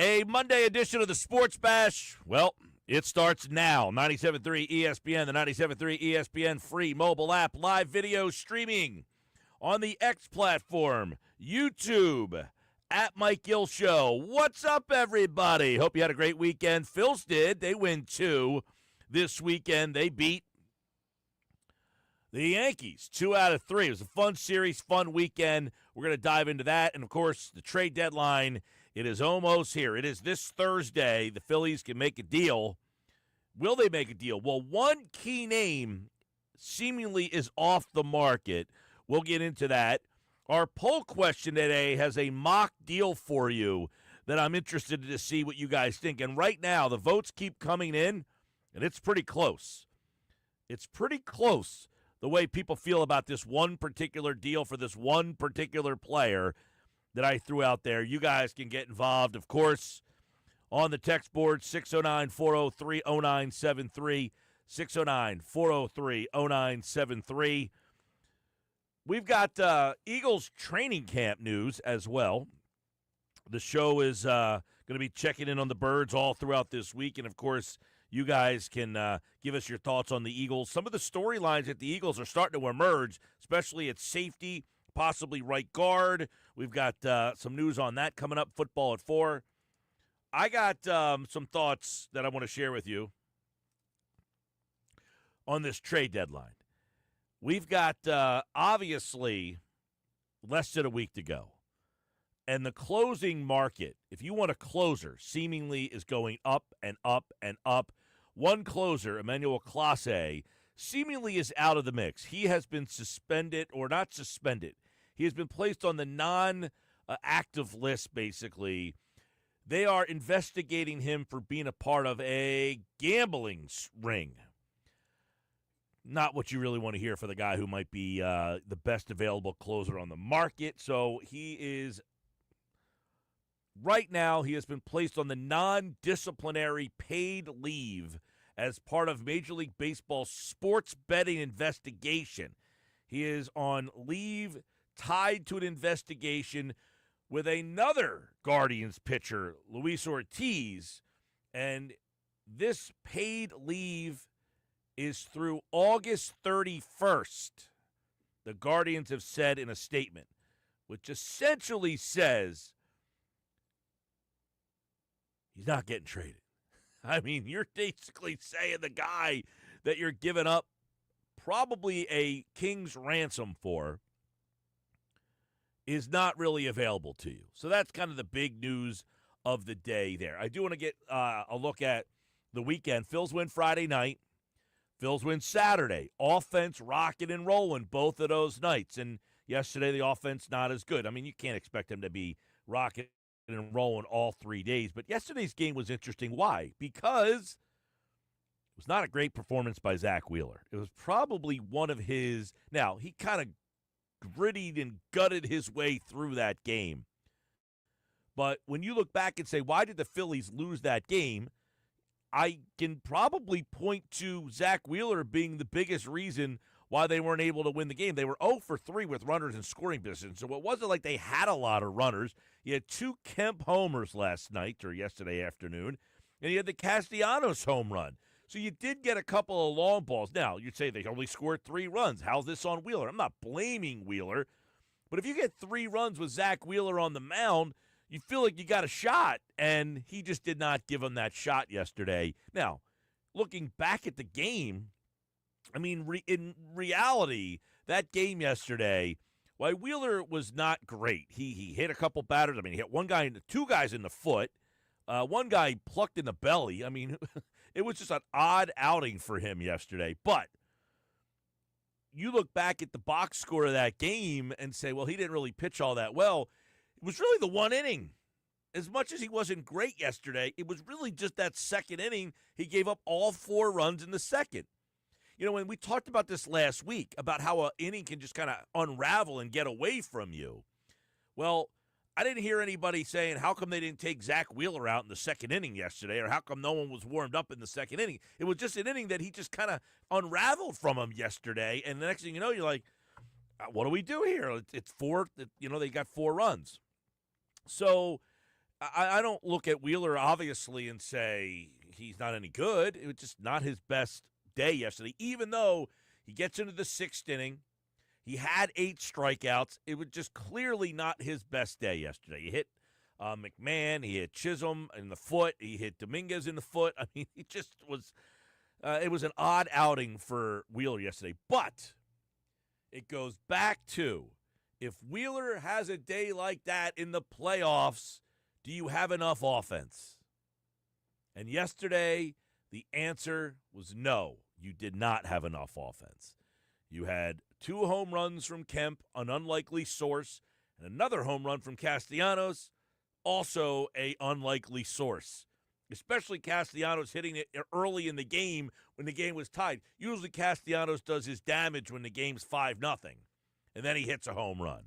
A Monday edition of the Sports Bash. Well, it starts now. 97.3 ESPN, the 97.3 ESPN free mobile app, live video streaming on the X platform, YouTube, at Mike Gill Show. What's up, everybody? Hope you had a great weekend. Phillies did. They win 2 this weekend. They beat the Yankees 2 out of 3. It was a fun series, fun weekend. We're going to dive into that. And, of course, the trade deadline, it is almost here. It is this Thursday. The Phillies can make a deal. Will they make a deal? Well, one key name seemingly is off the market. We'll get into that. Our poll question today has a mock deal for you that I'm interested to see what you guys think. And right now, the votes keep coming in, and it's pretty close. It's pretty close the way people feel about this one particular deal for this one particular player that I threw out there. You guys can get involved, of course, on the text board, 609-403-0973, 609-403-0973. We've got Eagles training camp news as well. The show is going to be checking in on the Birds all throughout this week, and, of course, you guys can give us your thoughts on the Eagles. Some of the storylines that the Eagles are starting to emerge, especially at safety, possibly right guard. We've got some news on that coming up, football at 4. I got some thoughts that I want to share with you on this trade deadline. We've got, obviously, less than a week to go. And the closing market, if you want a closer, seemingly is going up and up and up. One closer, Emmanuel Clase, seemingly is out of the mix. He has been suspended, or not suspended. He has been placed on the non-active list, basically. They are investigating him for being a part of a gambling ring. Not what you really want to hear for the guy who might be the best available closer on the market. So he is, right now, he has been placed on the non-disciplinary paid leave as part of Major League Baseball's sports betting investigation. He is on leave tied to an investigation with another Guardians pitcher, Luis Ortiz, and this paid leave is through August 31st, the Guardians have said in a statement, which essentially says he's not getting traded. I mean, you're basically saying the guy that you're giving up probably a king's ransom for is not really available to you. So that's kind of the big news of the day there. I do want to get a look at the weekend. Phils win Friday night. Phils win Saturday. Offense rocking and rolling both of those nights. And yesterday the offense not as good. I mean, you can't expect them to be rocking and rolling all 3 days. But yesterday's game was interesting. Why? Because it was not a great performance by Zach Wheeler. It was probably one of his – now, he kind of grittied and gutted his way through that game. But when you look back and say, why did the Phillies lose that game, I can probably point to Zach Wheeler being the biggest reason why they weren't able to win the game. They were 0 for 3 with runners in scoring position, so it wasn't like they had a lot of runners. You had 2 Kemp homers last night or yesterday afternoon, and you had the Castellanos home run. So you did get a couple of long balls. Now, you'd say they only scored 3 runs. How's this on Wheeler? I'm not blaming Wheeler, but if you get 3 runs with Zach Wheeler on the mound, you feel like you got a shot, and he just did not give him that shot yesterday. Now, looking back at the game, I mean, in reality, that game yesterday, while Wheeler was not great, he hit a couple batters. I mean, he hit 2 guys in the foot. One guy plucked in the belly. I mean, it was just an odd outing for him yesterday. But you look back at the box score of that game and say, well, he didn't really pitch all that well. It was really the one inning. As much as he wasn't great yesterday, it was really just that second inning. He gave up all 4 runs in the second. You know, when we talked about this last week, about how an inning can just kind of unravel and get away from you. Well, I didn't hear anybody saying, how come they didn't take Zach Wheeler out in the second inning yesterday, or how come no one was warmed up in the second inning. It was just an inning that he just kind of unraveled from him yesterday, and the next thing you know, you're like, what do we do here? It's 4, they got 4 runs. So I don't look at Wheeler, obviously, and say he's not any good. It was just not his best day yesterday, even though he gets into the sixth inning. He had 8 strikeouts. It was just clearly not his best day yesterday. He hit McMahon. He hit Chisholm in the foot. He hit Dominguez in the foot. I mean, he just was it was an odd outing for Wheeler yesterday. But it goes back to, if Wheeler has a day like that in the playoffs, do you have enough offense? And yesterday, the answer was no. You did not have enough offense. You had 2 home runs from Kemp, an unlikely source, and another home run from Castellanos, also a unlikely source. Especially Castellanos hitting it early in the game when the game was tied. Usually Castellanos does his damage when the game's 5-0, and then he hits a home run.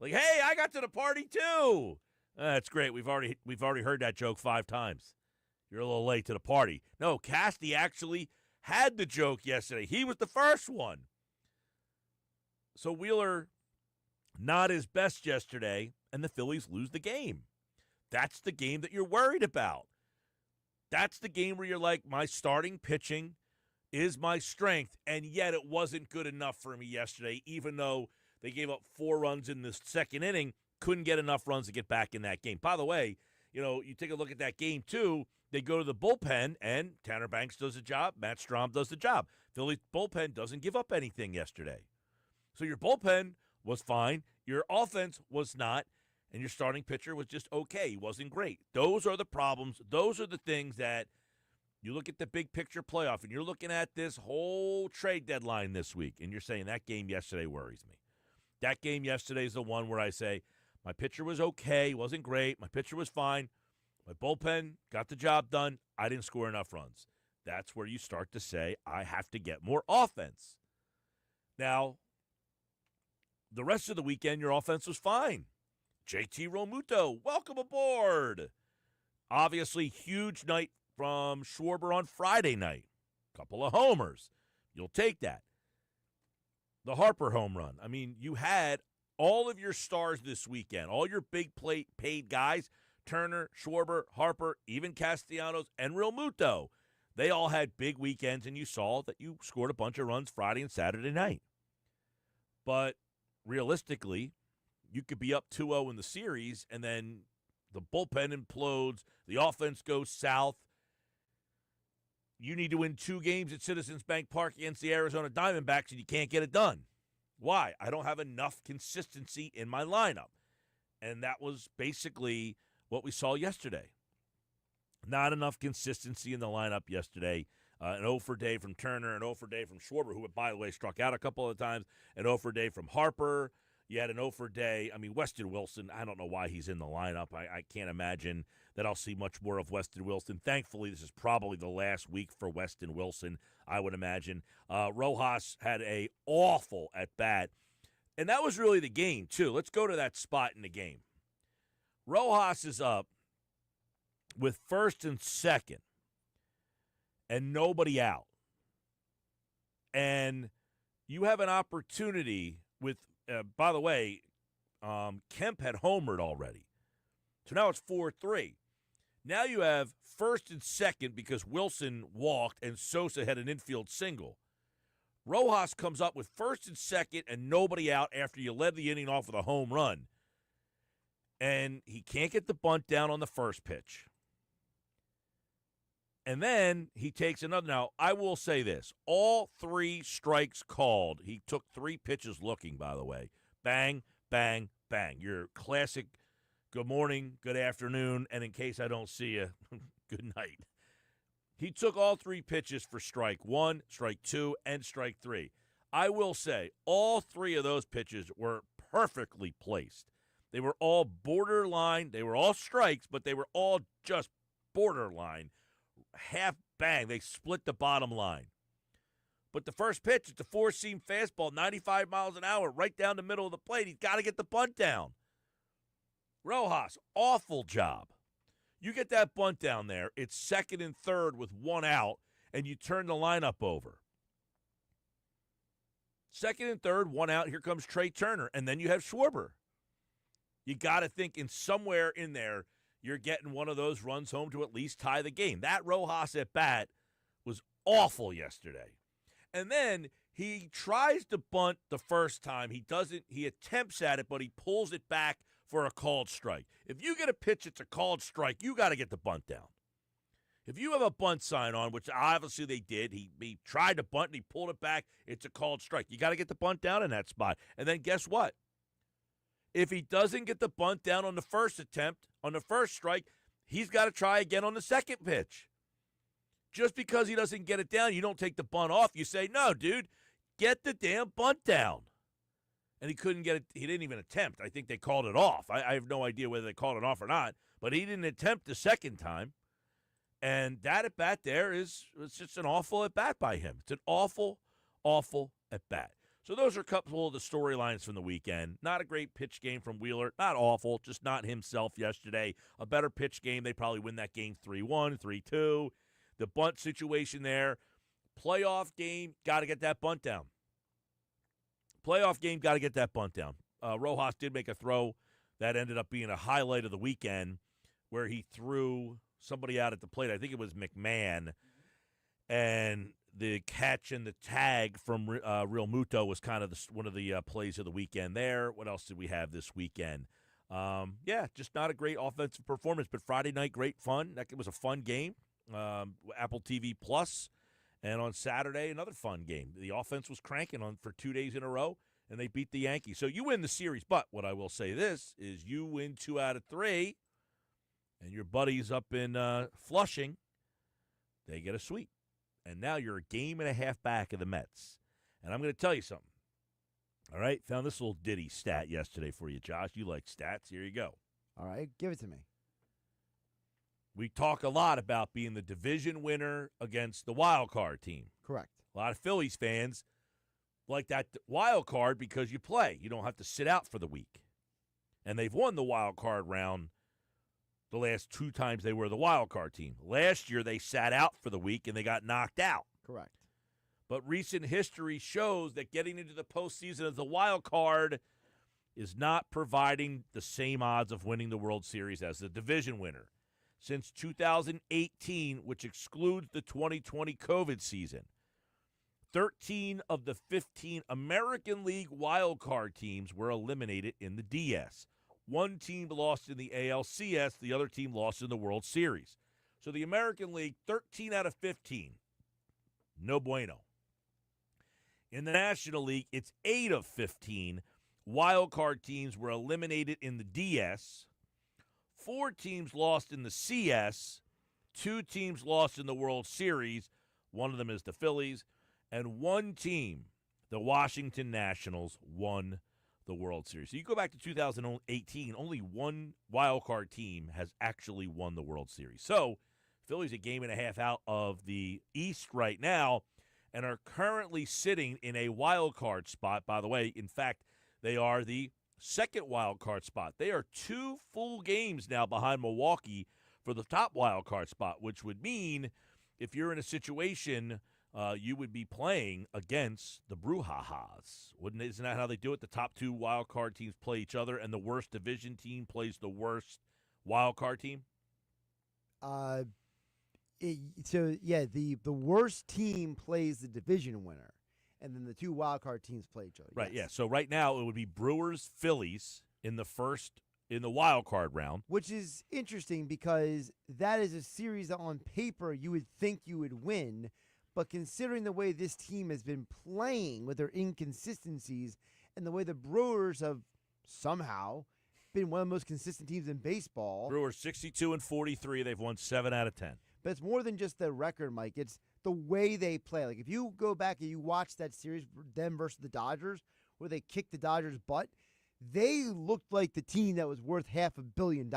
Like, hey, I got to the party too. That's great. We've already heard that joke 5 times. You're a little late to the party. No, Casty actually had the joke yesterday. He was the first one. So Wheeler, not his best yesterday, and the Phillies lose the game. That's the game that you're worried about. That's the game where you're like, my starting pitching is my strength, and yet it wasn't good enough for me yesterday, even though they gave up 4 runs in the second inning, couldn't get enough runs to get back in that game. By the way, you take a look at that game, too. They go to the bullpen, and Tanner Banks does the job. Matt Strahm does the job. Philly bullpen doesn't give up anything yesterday. So your bullpen was fine. Your offense was not. And your starting pitcher was just okay. He wasn't great. Those are the problems. Those are the things that you look at the big picture playoff, and you're looking at this whole trade deadline this week, and you're saying that game yesterday worries me. That game yesterday is the one where I say, my pitcher was okay, wasn't great. My pitcher was fine. My bullpen got the job done. I didn't score enough runs. That's where you start to say, I have to get more offense. Now, the rest of the weekend, your offense was fine. JT Realmuto, welcome aboard. Obviously, huge night from Schwarber on Friday night. Couple of homers. You'll take that. The Harper home run. I mean, you had all of your stars this weekend, all your big paid guys, Turner, Schwarber, Harper, even Castellanos, and Realmuto. They all had big weekends, and you saw that you scored a bunch of runs Friday and Saturday night. But realistically, you could be up 2-0 in the series, and then the bullpen implodes, the offense goes south. You need to win 2 games at Citizens Bank Park against the Arizona Diamondbacks, and you can't get it done. Why? I don't have enough consistency in my lineup. And that was basically what we saw yesterday. Not enough consistency in the lineup yesterday. An 0 for day from Turner, an 0 for day from Schwarber, who, by the way, struck out a couple of times, an 0 for day from Harper. You had an 0 for day. I mean, Weston Wilson, I don't know why he's in the lineup. I can't imagine that I'll see much more of Weston Wilson. Thankfully, this is probably the last week for Weston Wilson, I would imagine. Rojas had a awful at-bat. And that was really the game, too. Let's go to that spot in the game. Rojas is up with first and second and nobody out. And you have an opportunity with, by the way, Kemp had homered already. So now it's 4-3. Now you have first and second because Wilson walked and Sosa had an infield single. Rojas comes up with first and second and nobody out after you led the inning off with a home run. And he can't get the bunt down on the first pitch. And then he takes another. Now, I will say this. All 3 strikes called. He took 3 pitches looking, by the way. Bang, bang, bang. Your classic good morning, good afternoon, and in case I don't see you, good night. He took all 3 pitches for strike 1, strike 2, and strike 3. I will say all 3 of those pitches were perfectly placed. They were all borderline. They were all strikes, but they were all just borderline. Half bang. They split the bottom line. But the first pitch, it's a 4-seam fastball, 95 miles an hour, right down the middle of the plate. He's got to get the bunt down. Rojas, awful job. You get that bunt down there, it's second and third with 1 out, and you turn the lineup over. Second and third, 1 out, here comes Trey Turner, and then you have Schwarber. You got to think in somewhere in there, you're getting one of those runs home to at least tie the game. That Rojas at bat was awful yesterday. And then he tries to bunt the first time. He doesn't. He attempts at it, but he pulls it back for a called strike. If you get a pitch, it's a called strike. You got to get the bunt down. If you have a bunt sign on, which obviously they did, he tried to bunt and he pulled it back, it's a called strike. You got to get the bunt down in that spot. And then guess what? If he doesn't get the bunt down on the first attempt, on the first strike, he's got to try again on the second pitch. Just because he doesn't get it down, you don't take the bunt off. You say, no, dude, get the damn bunt down. And he couldn't get it. He didn't even attempt. I think they called it off. I have no idea whether they called it off or not, but he didn't attempt the second time. And that at-bat there it's just an awful at-bat by him. It's an awful, awful at-bat. So those are a couple of the storylines from the weekend. Not a great pitch game from Wheeler. Not awful, just not himself yesterday. A better pitch game. They probably win that game 3-1, 3-2. The bunt situation there. Playoff game, got to get that bunt down. Playoff game, got to get that bunt down. Rojas did make a throw that ended up being a highlight of the weekend where he threw somebody out at the plate. I think it was McMahon. And the catch and the tag from Real Muto was kind of one of the plays of the weekend there. What else did we have this weekend? Just not a great offensive performance, but Friday night, great fun. That was a fun game. Apple TV Plus. And on Saturday, another fun game. The offense was cranking on for 2 days in a row, and they beat the Yankees. So you win the series. But what I will say this is you win 2 out of 3, and your buddies up in Flushing, they get a sweep. And now you're a game and a half back of the Mets. And I'm going to tell you something. All right? Found this little ditty stat yesterday for you, Josh. You like stats. Here you go. All right. Give it to me. We talk a lot about being the division winner against the wild card team. Correct. A lot of Phillies fans like that wild card because you play. You don't have to sit out for the week. And they've won the wild card round the last 2 times they were the wild card team. Last year they sat out for the week and they got knocked out. Correct. But recent history shows that getting into the postseason as the wild card is not providing the same odds of winning the World Series as the division winner. Since 2018, which excludes the 2020 COVID season, 13 of the 15 American League wildcard teams were eliminated in the DS. 1 team lost in the ALCS, the other team lost in the World Series. So the American League, 13 out of 15. No bueno. In the National League, it's 8 of 15 wildcard teams were eliminated in the DS. 4 teams lost in the CS, 2 teams lost in the World Series, one of them is the Phillies, and 1 team, the Washington Nationals, won the World Series. So you go back to 2018, only 1 wild card team has actually won the World Series. So Phillies a game and a half out of the East right now and are currently sitting in a wild card spot. By the way, in fact, they are the second wild card spot. They are 2 full games now behind Milwaukee for the top wild card spot, which would mean if you're in a situation, you would be playing against the Brouhahas. Isn't that how they do it? The top 2 wild card teams play each other, and the worst division team plays the worst wild card team? The worst team plays the division winner. And then the 2 wild card teams play each other. Right, yes. yeah. So right now it would be Brewers, Phillies in the wild card round. Which is interesting because that is a series that on paper you would think you would win. But considering the way this team has been playing with their inconsistencies and the way the Brewers have somehow been one of the most consistent teams in baseball. Brewers 62-43. They've won 7 out of 10. But it's more than just the record, Mike. It's the way they play. Like, if you go back and you watch that series, them versus the Dodgers, where they kicked the Dodgers' butt, they looked like the team that was worth $500 million.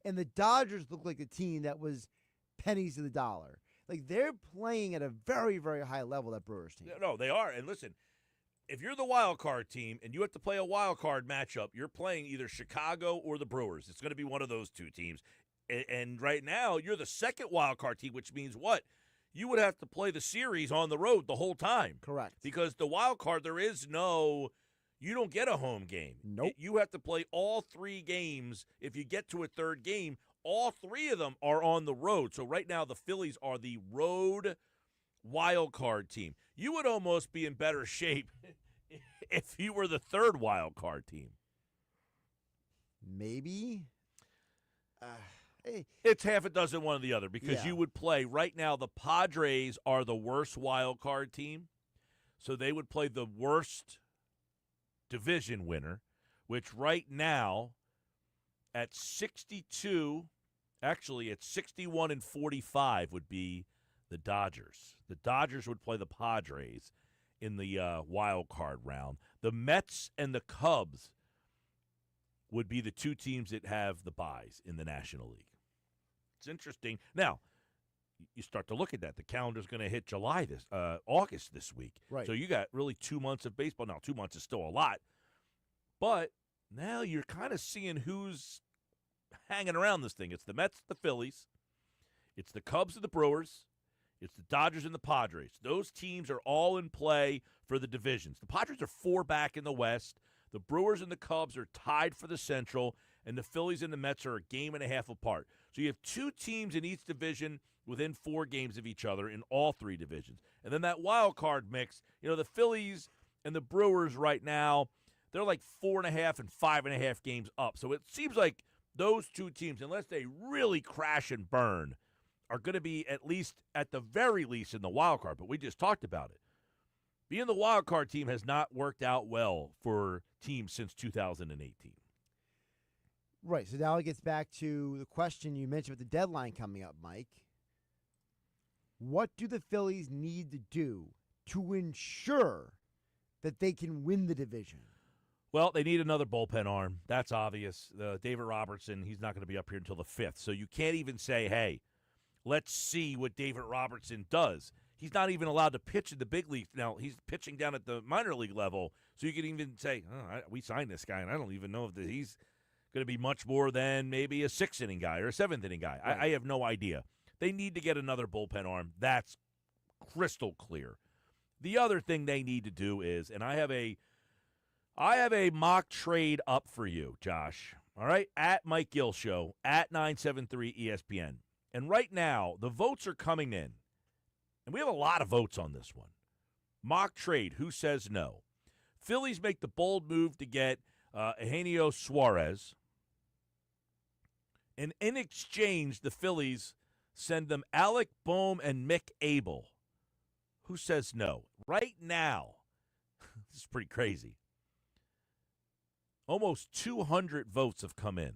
And the Dodgers looked like the team that was pennies to the dollar. Like, they're playing at a very, very high level, that Brewers team. No, they are. And listen, if you're the wild card team and you have to play a wild card matchup, you're playing either Chicago or the Brewers. It's going to be one of those 2 teams. And right now, you're the second wild card team, which means what? You would have to play the series on the road the whole time. Correct. Because the wild card, you don't get a home game. Nope. You have to play all 3 games. If you get to a third game, all three of them are on the road. So right now the Phillies are the road wild card team. You would almost be in better shape if you were the third wild card team. Maybe. It's half a dozen one or the other because you would play right now. The Padres are the worst wild card team, so they would play the worst division winner, which right now at 62, actually at 61 and 45 would be the Dodgers. The Dodgers would play the Padres in the wild card round. The Mets and the Cubs would be the two teams that have the byes in the National League. It's interesting. Now, you start to look at that. The calendar's going to hit August this week. Right. So you got really 2 months of baseball. Now, 2 months is still a lot. But now you're kind of seeing who's hanging around this thing. It's the Mets, the Phillies. It's the Cubs and the Brewers. It's the Dodgers and the Padres. Those teams are all in play for the divisions. The Padres are 4 back in the West. The Brewers and the Cubs are tied for the Central, and the Phillies and the Mets are a game and a half apart. So you have 2 teams in each division within 4 games of each other in all 3 divisions. And then that wild card mix, the Phillies and the Brewers right now, they're like 4.5 and 5.5 games up. So it seems like those 2 teams, unless they really crash and burn, are going to be at the very least in the wild card. But we just talked about it. Being the wild card team has not worked out well for teams since 2018. Right. So now it gets back to the question you mentioned with the deadline coming up, Mike. What do the Phillies need to do to ensure that they can win the division? Well, they need another bullpen arm. That's obvious. David Robertson, he's not going to be up here until the 5th. So you can't even say, hey, let's see what David Robertson does. He's not even allowed to pitch in the big leagues. Now, he's pitching down at the minor league level, so you can even say, we signed this guy, and I don't even know if he's going to be much more than maybe a 6th-inning guy or a 7th-inning guy. Right. I have no idea. They need to get another bullpen arm. That's crystal clear. The other thing they need to do is, and I have a mock trade up for you, Josh, all right, at Mike Gill Show, at 973 ESPN. And right now, the votes are coming in. And we have a lot of votes on this one. Mock trade, who says no? Phillies make the bold move to get Eugenio Suarez. And in exchange, the Phillies send them Alec Boehm and Mick Abel. Who says no? Right now, this is pretty crazy. Almost 200 votes have come in.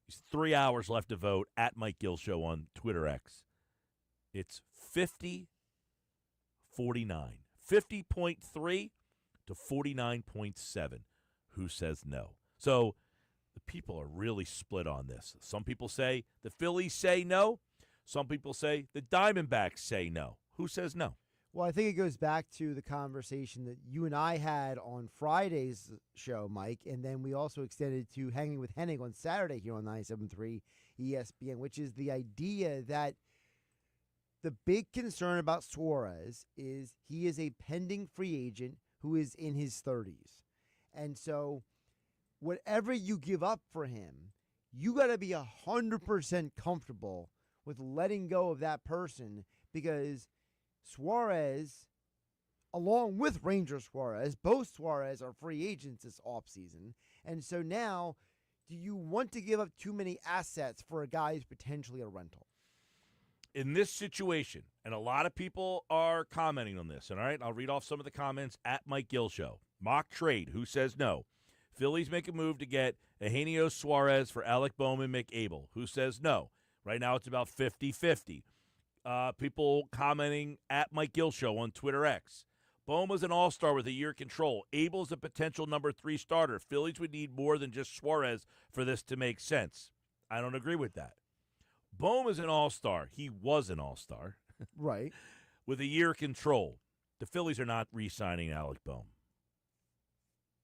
There's 3 hours left to vote at Mike Gill Show on Twitter X. It's 50-49. 50.3 to 49.7. Who says no? So the people are really split on this. Some people say the Phillies say no. Some people say the Diamondbacks say no. Who says no? Well, I think it goes back to the conversation that you and I had on Friday's show, Mike, and then we also extended to Hanging with Henning on Saturday here on 97.3 ESPN, which is the idea that the big concern about Suarez is he is a pending free agent who is in his 30s. And so whatever you give up for him, you got to be 100% comfortable with letting go of that person, because Suarez, along with Ranger Suarez, both Suarez are free agents this offseason. And so now, do you want to give up too many assets for a guy who's potentially a rental? In this situation, and a lot of people are commenting on this, and all right, I'll read off some of the comments at Mike Gill Show. Mock trade, who says no? Phillies make a move to get Eugenio Suarez for Alec Boehm and Mick Abel. Who says no? Right now it's about 50-50. People commenting at Mike Gill Show on Twitter X. Boehm was an all-star with a year control. Abel's a potential number 3 starter. Phillies would need more than just Suarez for this to make sense. I don't agree with that. Boehm is an all-star. He was an all-star. Right. With a year control. The Phillies are not re-signing Alec Boehm.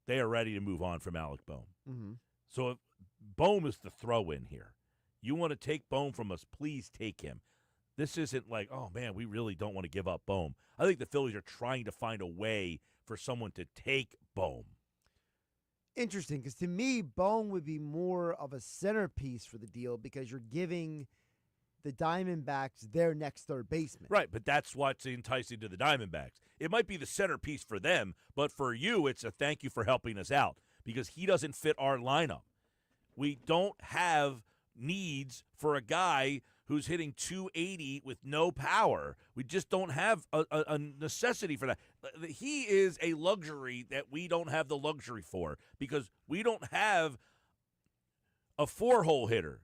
They are ready to move on from Alec Boehm. Mm-hmm. So if Boehm is the throw-in here. You want to take Boehm from us, please take him. This isn't like, oh, man, we really don't want to give up Boehm. I think the Phillies are trying to find a way for someone to take Boehm. Interesting, because to me, Bone would be more of a centerpiece for the deal because you're giving the Diamondbacks their next third baseman. Right, but that's what's enticing to the Diamondbacks. It might be the centerpiece for them, but for you, it's a thank you for helping us out because he doesn't fit our lineup. We don't have needs for a guy who's hitting 280 with no power. We just don't have a necessity for that. He is a luxury that we don't have the luxury for because we don't have a 4-hole hitter.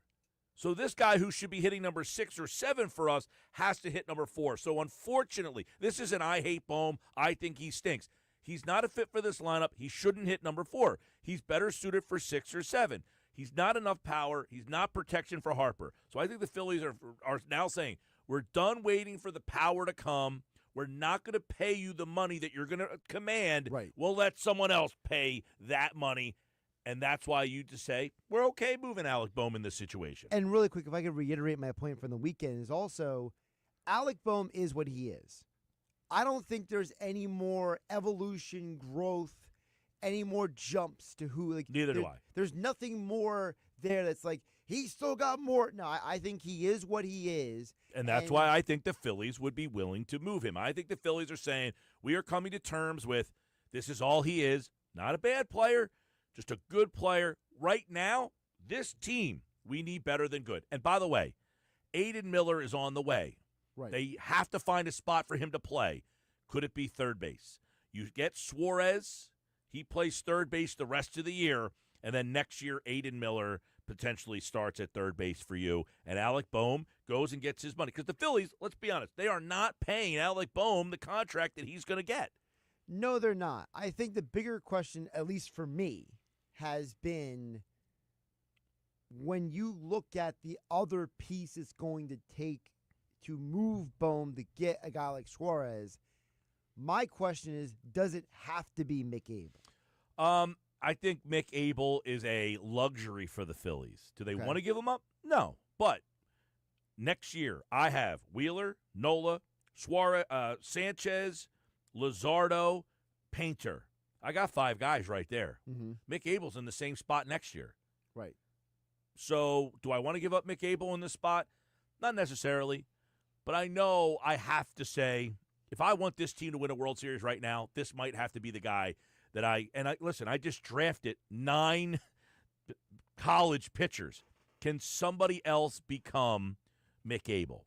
So this guy who should be hitting number 6 or 7 for us has to hit number 4. So unfortunately, this isn't I hate Bohm. I think he stinks. He's not a fit for this lineup. He shouldn't hit number 4. He's better suited for 6 or 7. He's not enough power. He's not protection for Harper. So I think the Phillies are now saying, we're done waiting for the power to come. We're not going to pay you the money that you're going to command. Right. We'll let someone else pay that money. And that's why you just say, we're okay moving Alec Bohm in this situation. And really quick, if I could reiterate my point from the weekend, is also Alec Bohm is what he is. I don't think there's any more evolution, growth, any more jumps to who. Like, Neither do I. There's nothing more there that's like, he's still got more. No, I think he is what he is. And that's why I think the Phillies would be willing to move him. I think the Phillies are saying, we are coming to terms with this is all he is. Not a bad player. Just a good player. Right now, this team, we need better than good. And by the way, Aiden Miller is on the way. Right. They have to find a spot for him to play. Could it be third base? You get Suarez. He plays third base the rest of the year. And then next year, Aiden Miller potentially starts at third base for you. And Alec Bohm goes and gets his money. Because the Phillies, let's be honest, they are not paying Alec Bohm the contract that he's going to get. No, they're not. I think the bigger question, at least for me, has been when you look at the other piece it's going to take to move Bohm to get a guy like Suarez, my question is, does it have to be Mick Abel? I think Mick Abel is a luxury for the Phillies. Do they Okay. want to give him up? No. But next year, I have Wheeler, Nola, Suarez, Sanchez, Luzardo, Painter. I got 5 guys right there. Mm-hmm. Mick Abel's in the same spot next year. Right. So do I want to give up Mick Abel in this spot? Not necessarily. But I know I have to say, if I want this team to win a World Series right now, this might have to be the guy that listen, I just drafted 9 college pitchers. Can somebody else become Mick Abel?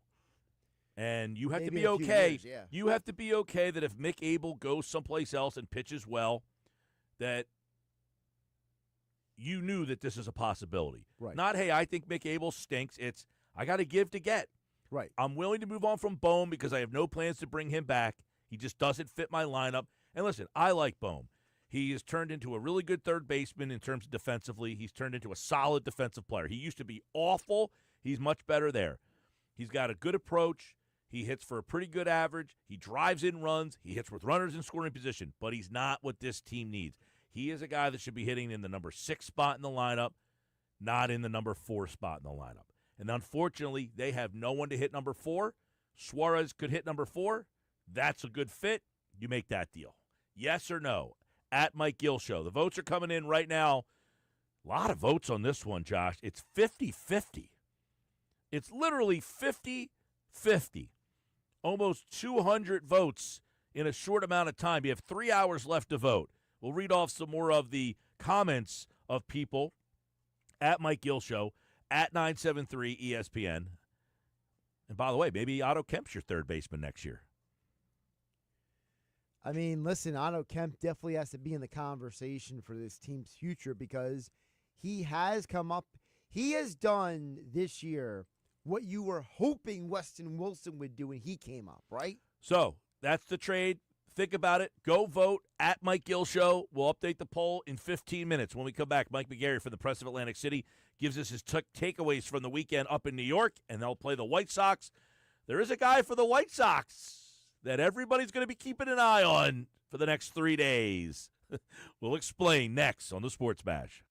And you have Maybe to be in a few okay. years, yeah. You have to be okay that if Mick Abel goes someplace else and pitches well, that you knew that this is a possibility. Right. Not, hey, I think Mick Abel stinks. It's, I got to give to get. Right. I'm willing to move on from Bohm because I have no plans to bring him back. He just doesn't fit my lineup. And listen, I like Bohm. He has turned into a really good third baseman in terms of defensively. He's turned into a solid defensive player. He used to be awful. He's much better there. He's got a good approach. He hits for a pretty good average. He drives in runs. He hits with runners in scoring position. But he's not what this team needs. He is a guy that should be hitting in the number 6 spot in the lineup, not in the number 4 spot in the lineup. And unfortunately, they have no one to hit number 4. Suarez could hit number 4. That's a good fit. You make that deal. Yes or no? At Mike Gill Show. The votes are coming in right now. A lot of votes on this one, Josh. It's 50-50. It's literally 50-50. Almost 200 votes in a short amount of time. You have 3 hours left to vote. We'll read off some more of the comments of people at Mike Gill Show, at 973 ESPN. And by the way, maybe Otto Kemp's your third baseman next year. I mean, listen, Otto Kemp definitely has to be in the conversation for this team's future because he has come up. He has done this year what you were hoping Weston Wilson would do when he came up, right? So that's the trade. Think about it. Go vote at Mike Gill Show. We'll update the poll in 15 minutes. When we come back, Mike McGarry from the Press of Atlantic City gives us his takeaways from the weekend up in New York, and they'll play the White Sox. There is a guy for the White Sox that everybody's going to be keeping an eye on for the next 3 days. We'll explain next on the Sports Bash.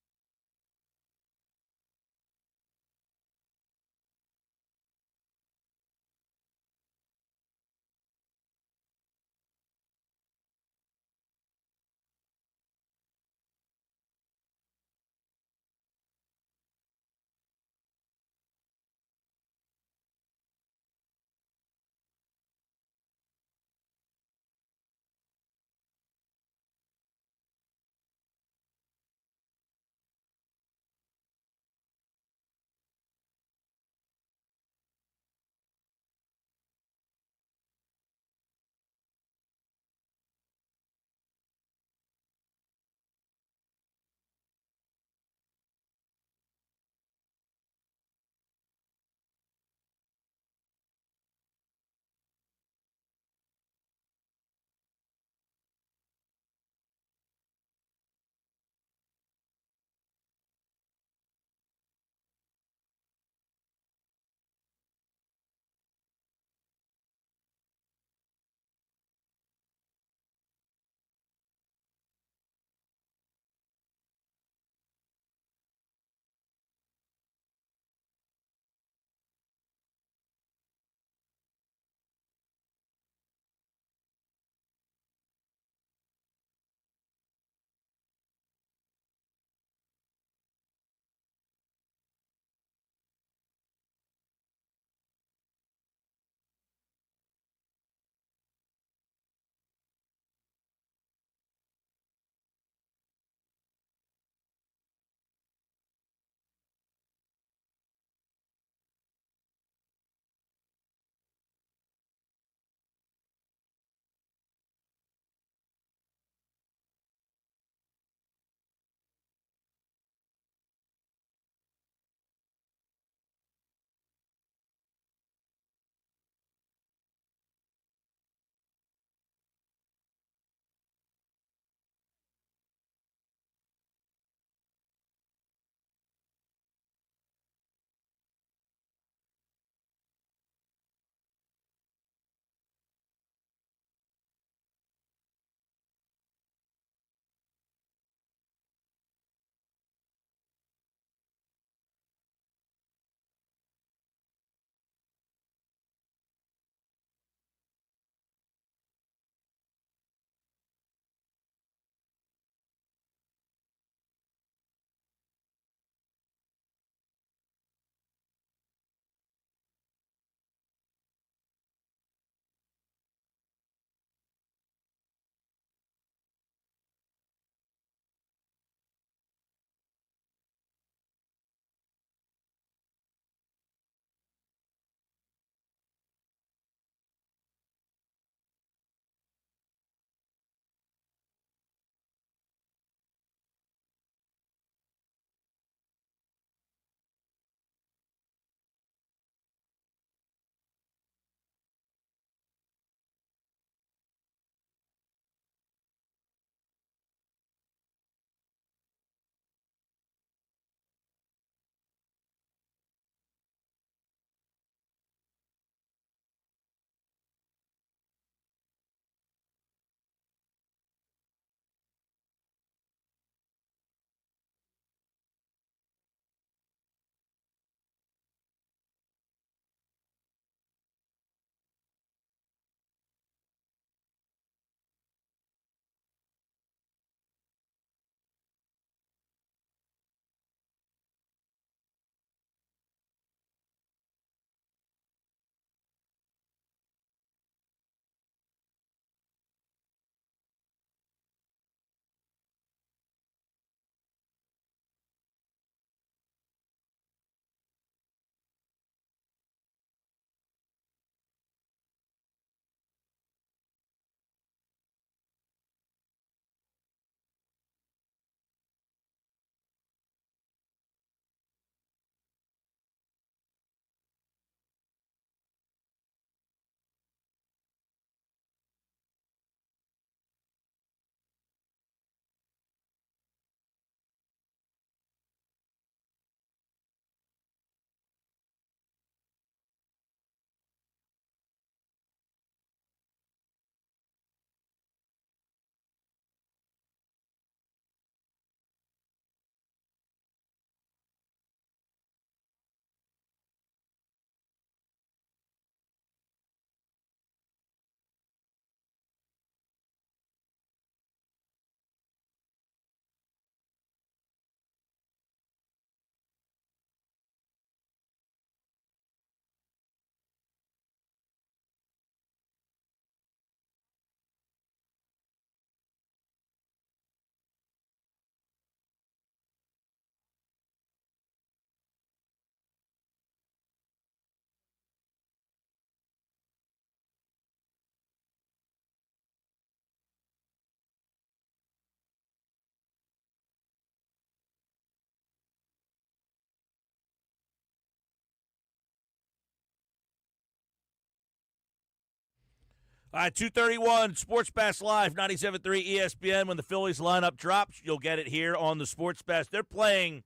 All right, 2:31, Sports Bash Live, 97.3 ESPN. When the Phillies lineup drops, you'll get it here on the Sports Bash. They're playing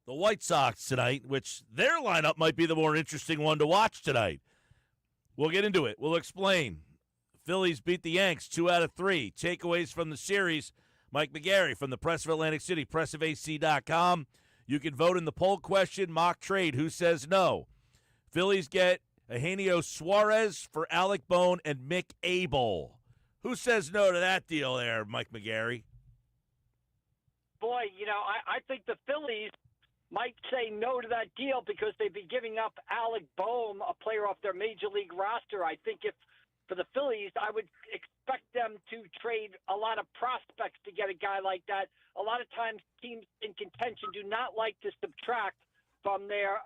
the White Sox tonight, which their lineup might be the more interesting one to watch tonight. We'll get into it. We'll explain. Phillies beat the Yanks 2 out of 3. Takeaways from the series, Mike McGarry from the Press of Atlantic City, pressofac.com. You can vote in the poll question, mock trade, who says no. Phillies get Eugenio Suarez for Alec Bohm and Mick Abel. Who says no to that deal there, Mike McGarry? Boy, I think the Phillies might say no to that deal because they'd be giving up Alec Bohm, a player off their major league roster. I think if for the Phillies, I would expect them to trade a lot of prospects to get a guy like that. A lot of times teams in contention do not like to subtract from their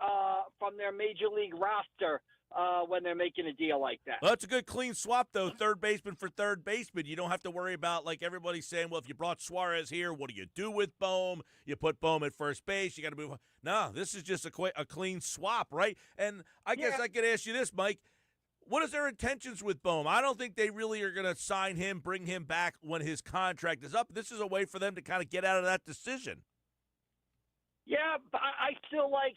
major league roster when they're making a deal like that. Well, that's a good clean swap, though. Third baseman for third baseman. You don't have to worry about, like everybody's saying, well, if you brought Suarez here, what do you do with Bohm? You put Bohm at first base. You got to move on. No, this is just a clean swap, right? And I guess I could ask you this, Mike. What is their intentions with Bohm? I don't think they really are going to sign him, bring him back when his contract is up. This is a way for them to kind of get out of that decision. Yeah, but I still like,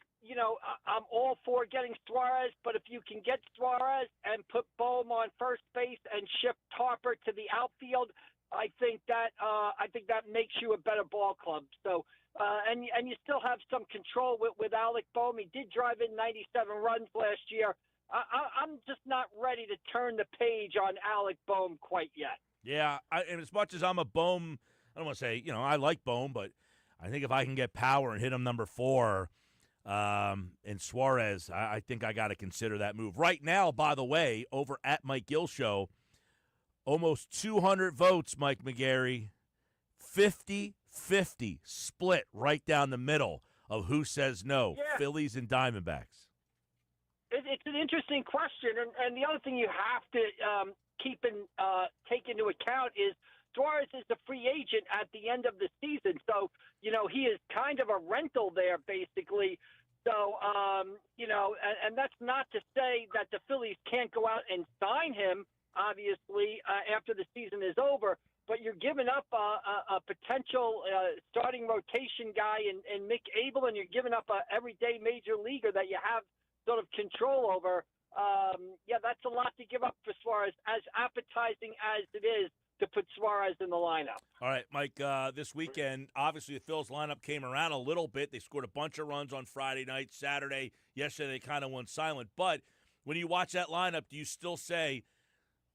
I'm all for getting Suarez, but if you can get Suarez and put Bohm on first base and ship Harper to the outfield, I think that makes you a better ball club. So, and you still have some control with Alec Bohm. He did drive in 97 runs last year. I'm just not ready to turn the page on Alec Bohm quite yet. Yeah, and as much as I'm a Bohm, I don't want to say, I like Bohm, but I think if I can get power and hit him number 4 and Suarez, I think I got to consider that move. Right now, by the way, over at Mike Gill Show, almost 200 votes, Mike McGarry, 50-50 split right down the middle of who says no, Phillies and Diamondbacks. It's an interesting question, and the other thing you have to take into account is Suarez is a free agent at the end of the season, so he is kind of a rental there basically. So and that's not to say that the Phillies can't go out and sign him, obviously, after the season is over. But you're giving up a potential starting rotation guy in Mick Abel, and you're giving up a everyday major leaguer that you have sort of control over. That's a lot to give up for Suarez, as appetizing as it is to put Suarez in the lineup. All right, Mike, this weekend, obviously the Phils lineup came around a little bit. They scored a bunch of runs on Friday night, Saturday. Yesterday they kind of went silent. But when you watch that lineup, do you still say,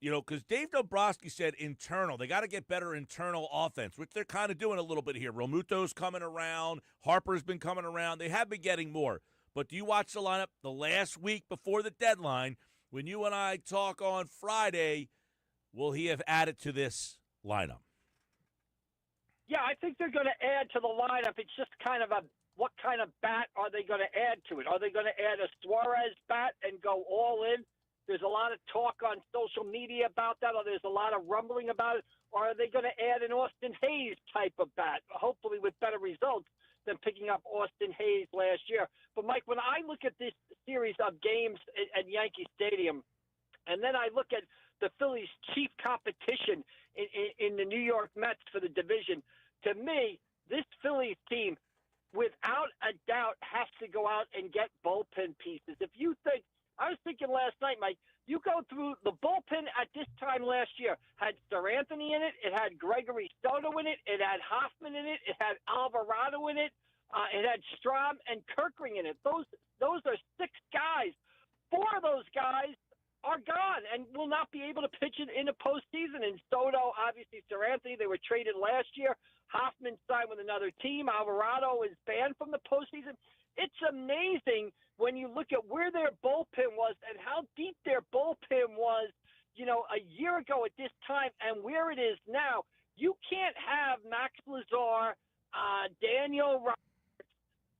because Dave Dombrowski said internal. They got to get better internal offense, which they're kind of doing a little bit here. Romuto's coming around. Harper's been coming around. They have been getting more. But do you watch the lineup the last week before the deadline? When you and I talk on Friday, will he have added to this lineup? Yeah, I think they're going to add to the lineup. It's just kind of what kind of bat are they going to add to it? Are they going to add a Suarez bat and go all in? There's a lot of talk on social media about that, or there's a lot of rumbling about it. Or are they going to add an Austin Hayes type of bat, hopefully with better results than picking up Austin Hayes last year? But, Mike, when I look at this series of games at Yankee Stadium, and then I look at the Phillies' chief competition in the New York Mets for the division, to me, this Phillies team, without a doubt, has to go out and get bullpen pieces. If you think, I was thinking last night, Mike, you go through the bullpen at this time last year, had Sirianni in it, it had Gregory Soto in it, it had Hoffman in it, it had Alvarado in it, it had Strahm and Kerkering in it. Those are 6 guys. 4 of those guys are gone and will not be able to pitch it in the postseason. And Soto, obviously, Sirianni, they were traded last year. Hoffman signed with another team. Alvarado is banned from the postseason. It's amazing when you look at where their bullpen was and how deep their bullpen was, a year ago at this time and where it is now. You can't have Max Lazar, Daniel Roberts,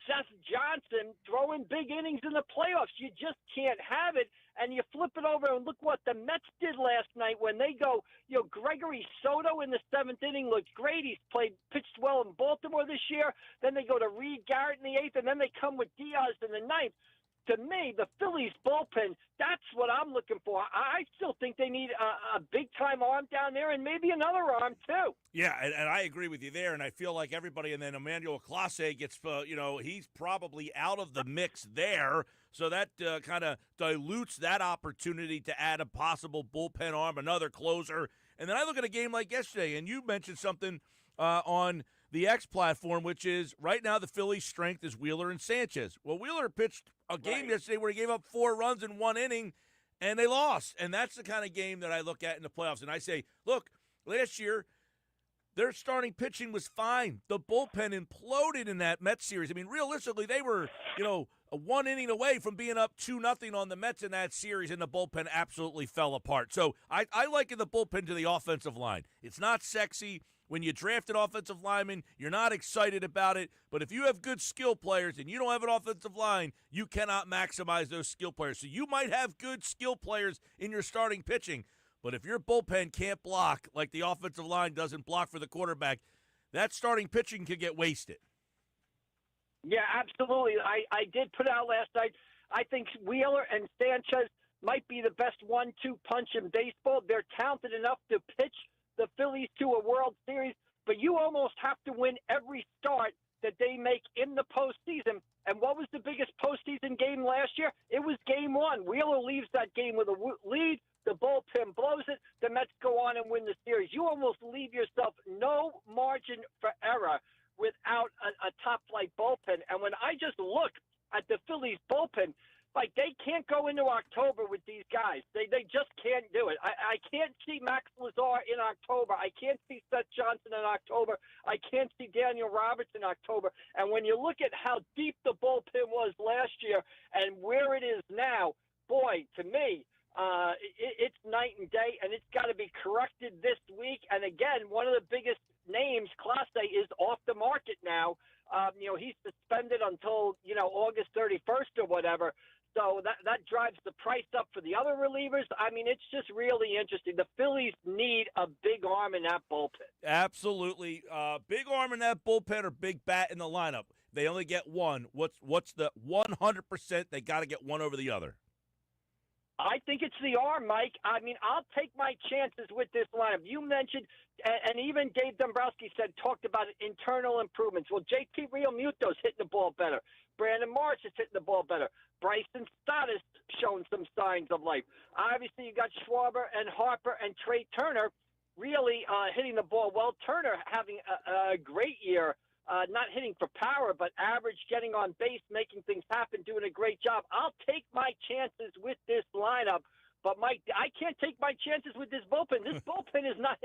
Seth Johnson throwing big innings in the playoffs. You just can't have it. And you flip it over and look what the Mets did last night when they go, Gregory Soto in the 7th inning looked great. He's pitched well in Baltimore this year. Then they go to Reed Garrett in the 8th, and then they come with Diaz in the 9th. to me, the Phillies bullpen, that's what I'm looking for. I still think they need a big-time arm down there and maybe another arm, too. Yeah, and I agree with you there, and I feel like everybody, and then Emmanuel Clase gets, he's probably out of the mix there, so that kind of dilutes that opportunity to add a possible bullpen arm, another closer. And then I look at a game like yesterday, and you mentioned something on the X platform, which is right now the Phillies' strength is Wheeler and Sanchez. Well, Wheeler pitched a game yesterday where he gave up 4 runs in 1 inning, and they lost. And that's the kind of game that I look at in the playoffs. And I say, look, last year their starting pitching was fine. The bullpen imploded in that Mets series. I mean, realistically, they were, a 1 inning away from being up 2-0 on the Mets in that series, and the bullpen absolutely fell apart. So I liken the bullpen to the offensive line. It's not sexy. When you draft an offensive lineman, you're not excited about it. But if you have good skill players and you don't have an offensive line, you cannot maximize those skill players. So you might have good skill players in your starting pitching, but if your bullpen can't block like the offensive line doesn't block for the quarterback, that starting pitching could get wasted. Yeah, absolutely. I did put out last night, I think Wheeler and Sanchez might be the best 1-2 punch in baseball. They're talented enough to pitch the Phillies to a World Series, but you almost have to win every start that they make in the postseason. And what was the biggest postseason game last year? It was Game 1. Wheeler leaves that game with a lead. The bullpen blows it. The Mets go on and win the series. You almost leave yourself no margin for error without a top-flight bullpen. And when I just look at the Phillies bullpen, like, they can't go into October with these guys. They just can't do it. I can't see Max Lazar in October. I can't see Seth Johnson in October. I can't see Daniel Roberts in October. And when you look at how deep the bullpen was last year and where it is now, boy, to me, it's night and day, and it's got to be corrected this week. And, again, one of the biggest names, Clase, is off the market now. He's suspended until, August 31st or whatever. So that drives the price up for the other relievers. I mean, it's just really interesting. The Phillies need a big arm in that bullpen. Absolutely. Big arm in that bullpen or big bat in the lineup. They only get one. What's the 100%? They got to get one over the other. I think it's the arm, Mike. I mean, I'll take my chances with this lineup. You mentioned, and even Dave Dombrowski talked about internal improvements. Well, JT Realmuto's hitting the ball better. Brandon Marsh is hitting the ball better. Bryson Stott has shown some signs of life. Obviously, you got Schwarber and Harper and Trey Turner really hitting the ball well. Turner having a great year. Not hitting for power, but average, getting on base, making things happen, doing a great job. I'll take my chances with this lineup, but Mike, I can't take my chances with this bullpen. This bullpen is not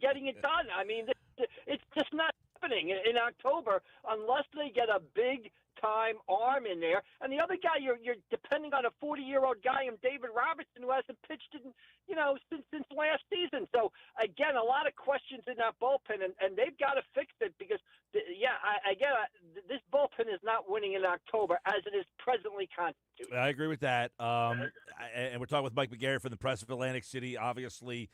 getting it done. I mean, it's just not happening in October unless they get a big-time arm in there. And the other guy, you're depending on a 40-year-old guy in David Robertson who hasn't pitched since last season. So, again, a lot of questions in that bullpen, and they've got to fix it because, this bullpen is not winning in October as it is presently constituted. I agree with that. And we're talking with Mike McGarry from the Press of Atlantic City. Obviously,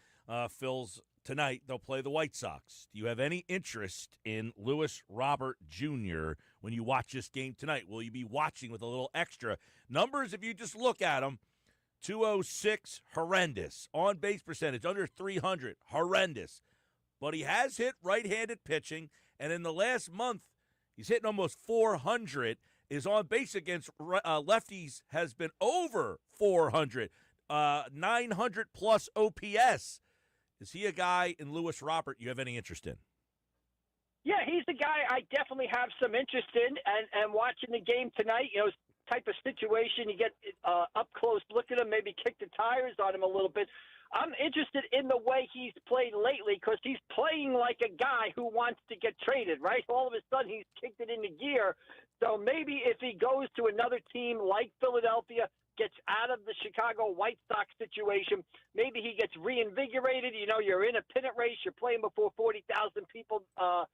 Phil's tonight, they'll play the White Sox. Do you have any interest in Lewis Robert Jr. when you watch this game tonight? Will you be watching with a little extra? Numbers, if you just look at them, 206, horrendous. On-base percentage, under 300, horrendous. But he has hit right-handed pitching, and in the last month, he's hitting almost 400. His on-base against lefties has been over 400, 900-plus OPS. Is he a guy in Lewis Robert you have any interest in? Yeah, he's a guy I definitely have some interest in, and watching the game tonight, type of situation, you get up close, look at him, maybe kick the tires on him a little bit. I'm interested in the way he's played lately because he's playing like a guy who wants to get traded, right? All of a sudden, he's kicked it into gear. So maybe if he goes to another team like Philadelphia, gets out of the Chicago White Sox situation, maybe he gets reinvigorated. You're in a pennant race. You're playing before 40,000 people a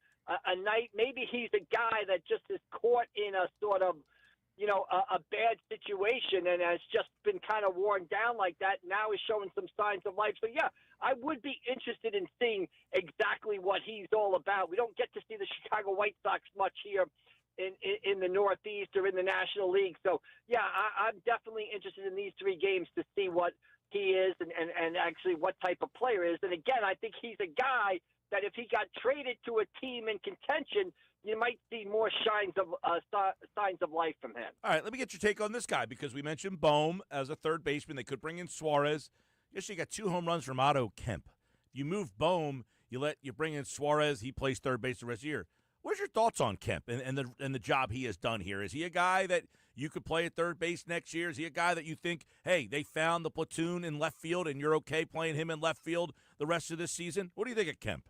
night. Maybe he's a guy that just is caught in a sort of a bad situation and has just been kind of worn down like that. Now is showing some signs of life. So, yeah, I would be interested in seeing exactly what he's all about. We don't get to see the Chicago White Sox much here in the Northeast. base or in the National League. So, yeah, I'm definitely interested in these 3 games to see what he is and actually what type of player is. And, again, I think he's a guy that if he got traded to a team in contention, you might see more signs of life from him. All right, let me get your take on this guy because we mentioned Bohm as a third baseman. They could bring in Suarez. Yes, you got 2 home runs from Otto Kemp. You move Bohm, you bring in Suarez. He plays third base the rest of the year. What's your thoughts on Kemp and the job he has done here? Is he a guy that you could play at third base next year? Is he a guy that you think, hey, they found the platoon in left field and you're okay playing him in left field the rest of this season? What do you think of Kemp?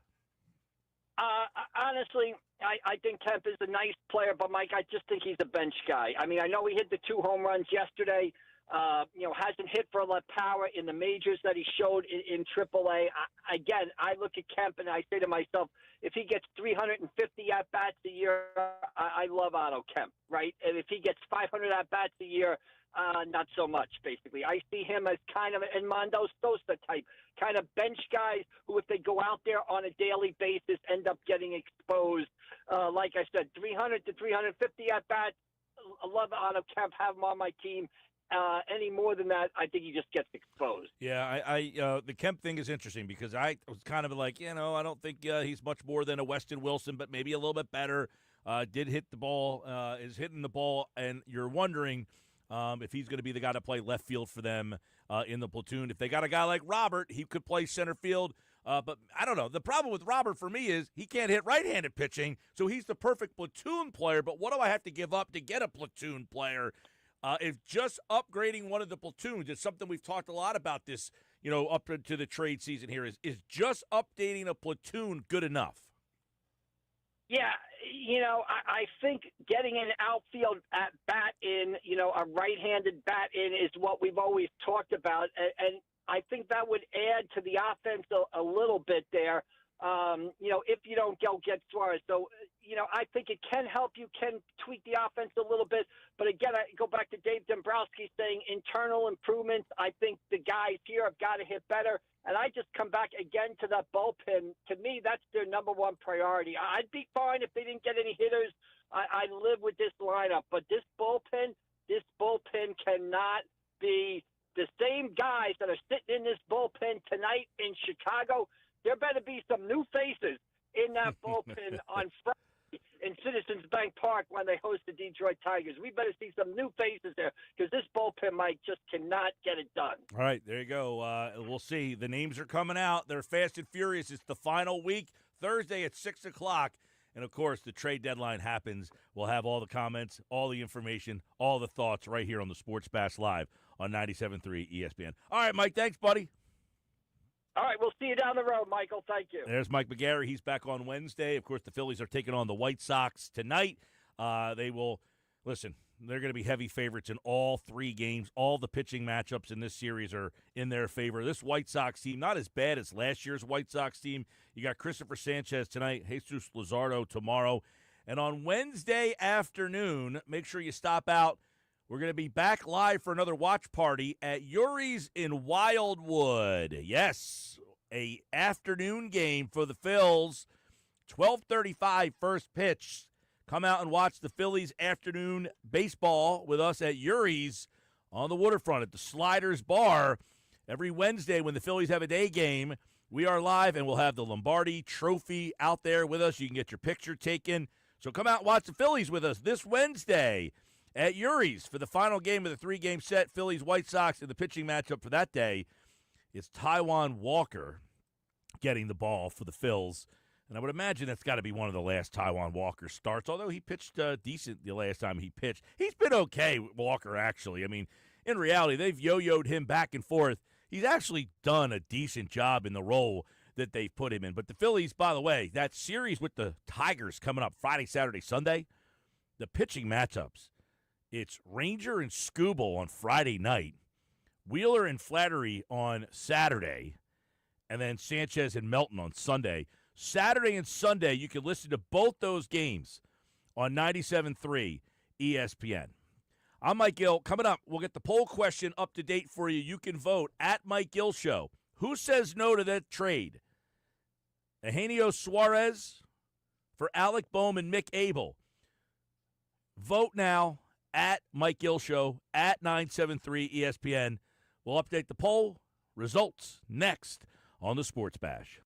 Honestly, I think Kemp is a nice player, but, Mike, I just think he's a bench guy. I mean, I know he hit the 2 home runs yesterday. Hasn't hit for a lot of power in the majors that he showed in AAA. Again, I look at Kemp and I say to myself, if he gets 350 at-bats a year, I love Otto Kemp, right? And if he gets 500 at-bats a year, not so much, basically. I see him as kind of an Armando Sosa type, kind of bench guys who, if they go out there on a daily basis, end up getting exposed. Like I said, 300 to 350 at-bats. I love Otto Kemp, have him on my team. Any more than that, I think he just gets exposed. Yeah, the Kemp thing is interesting because I was kind of like, I don't think he's much more than a Weston Wilson, but maybe a little bit better. Did hit the ball, is hitting the ball, and you're wondering if he's going to be the guy to play left field for them in the platoon. If they got a guy like Robert, he could play center field. But I don't know. The problem with Robert for me is he can't hit right-handed pitching, so he's the perfect platoon player. But what do I have to give up to get a platoon player? If just upgrading one of the platoons is something we've talked a lot about this, up to the trade season here, is just updating a platoon good enough? Yeah, I think getting an outfield at bat in, a right-handed bat in is what we've always talked about, and I think that would add to the offense a little bit there. If you don't go get Suarez. So, I think it can help you, can tweak the offense a little bit. But again, I go back to Dave Dombrowski saying internal improvements. I think the guys here have got to hit better. And I just come back again to that bullpen. To me, that's their number one priority. I'd be fine if they didn't get any hitters. I live with this lineup. But this bullpen cannot be the same guys that are sitting in this bullpen tonight in Chicago. There better be some new faces in that bullpen on Friday in Citizens Bank Park when they host the Detroit Tigers. We better see some new faces there because this bullpen, Mike, just cannot get it done. All right, there you go. We'll see. The names are coming out. They're fast and furious. It's the final week, Thursday at 6 o'clock. And, of course, the trade deadline happens. We'll have all the comments, all the information, all the thoughts right here on the Sports Bash Live on 97.3 ESPN. All right, Mike, thanks, buddy. All right, we'll see you down the road, Michael. Thank you. There's Mike McGarry. He's back on Wednesday. Of course, the Phillies are taking on the White Sox tonight. They will, listen, they're going to be heavy favorites in all 3 games. All the pitching matchups in this series are in their favor. This White Sox team, not as bad as last year's White Sox team. You got Christopher Sanchez tonight, Jesus Luzardo tomorrow. And on Wednesday afternoon, make sure you stop out. We're going to be back live for another watch party at Yuri's in Wildwood. Yes, a afternoon game for the Phils. 12:35 first pitch. Come out and watch the Phillies afternoon baseball with us at Yuri's on the waterfront at the Sliders Bar. Every Wednesday when the Phillies have a day game, we are live and we'll have the Lombardi Trophy out there with us. You can get your picture taken. So come out and watch the Phillies with us this Wednesday at Yuri's for the final game of the 3-game set, Phillies-White Sox, and the pitching matchup for that day is Taijuan Walker getting the ball for the Phils. And I would imagine that's got to be one of the last Taijuan Walker starts, although he pitched decent the last time he pitched. He's been okay, Walker, actually. I mean, in reality, they've yo-yoed him back and forth. He's actually done a decent job in the role that they've put him in. But the Phillies, by the way, that series with the Tigers coming up Friday, Saturday, Sunday, the pitching matchups, it's Ranger and Skubal on Friday night, Wheeler and Flattery on Saturday, and then Sanchez and Melton on Sunday. Saturday and Sunday, you can listen to both those games on 97.3 ESPN. I'm Mike Gill. Coming up, we'll get the poll question up to date for you. You can vote at Mike Gill Show. Who says no to that trade? Eugenio Suarez for Alec Bohm and Mick Abel. Vote now at Mike Gill Show, at 973 ESPN. We'll update the poll results next on the Sports Bash.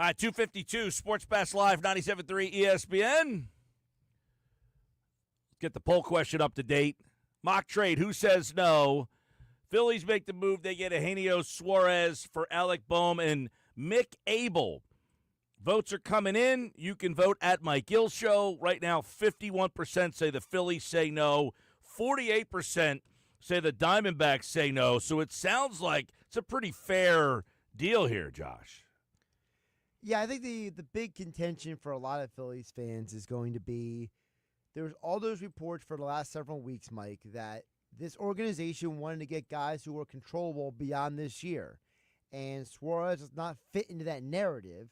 All right, 252 Sports Pass Live 97.3 ESPN. Get the poll question up to date. Mock trade, who says no? Phillies make the move. They get Eugenio Suarez for Alec Boehm and Mick Abel. Votes are coming in. You can vote at Mike Gill Show. Right now, 51% say the Phillies say no. 48% say the Diamondbacks say no. So it sounds like it's a pretty fair deal here, Josh. Yeah, I think the big contention for a lot of Phillies fans is going to be there's all those reports for the last several weeks, Mike, that this organization wanted to get guys who were controllable beyond this year. And Suarez does not fit into that narrative.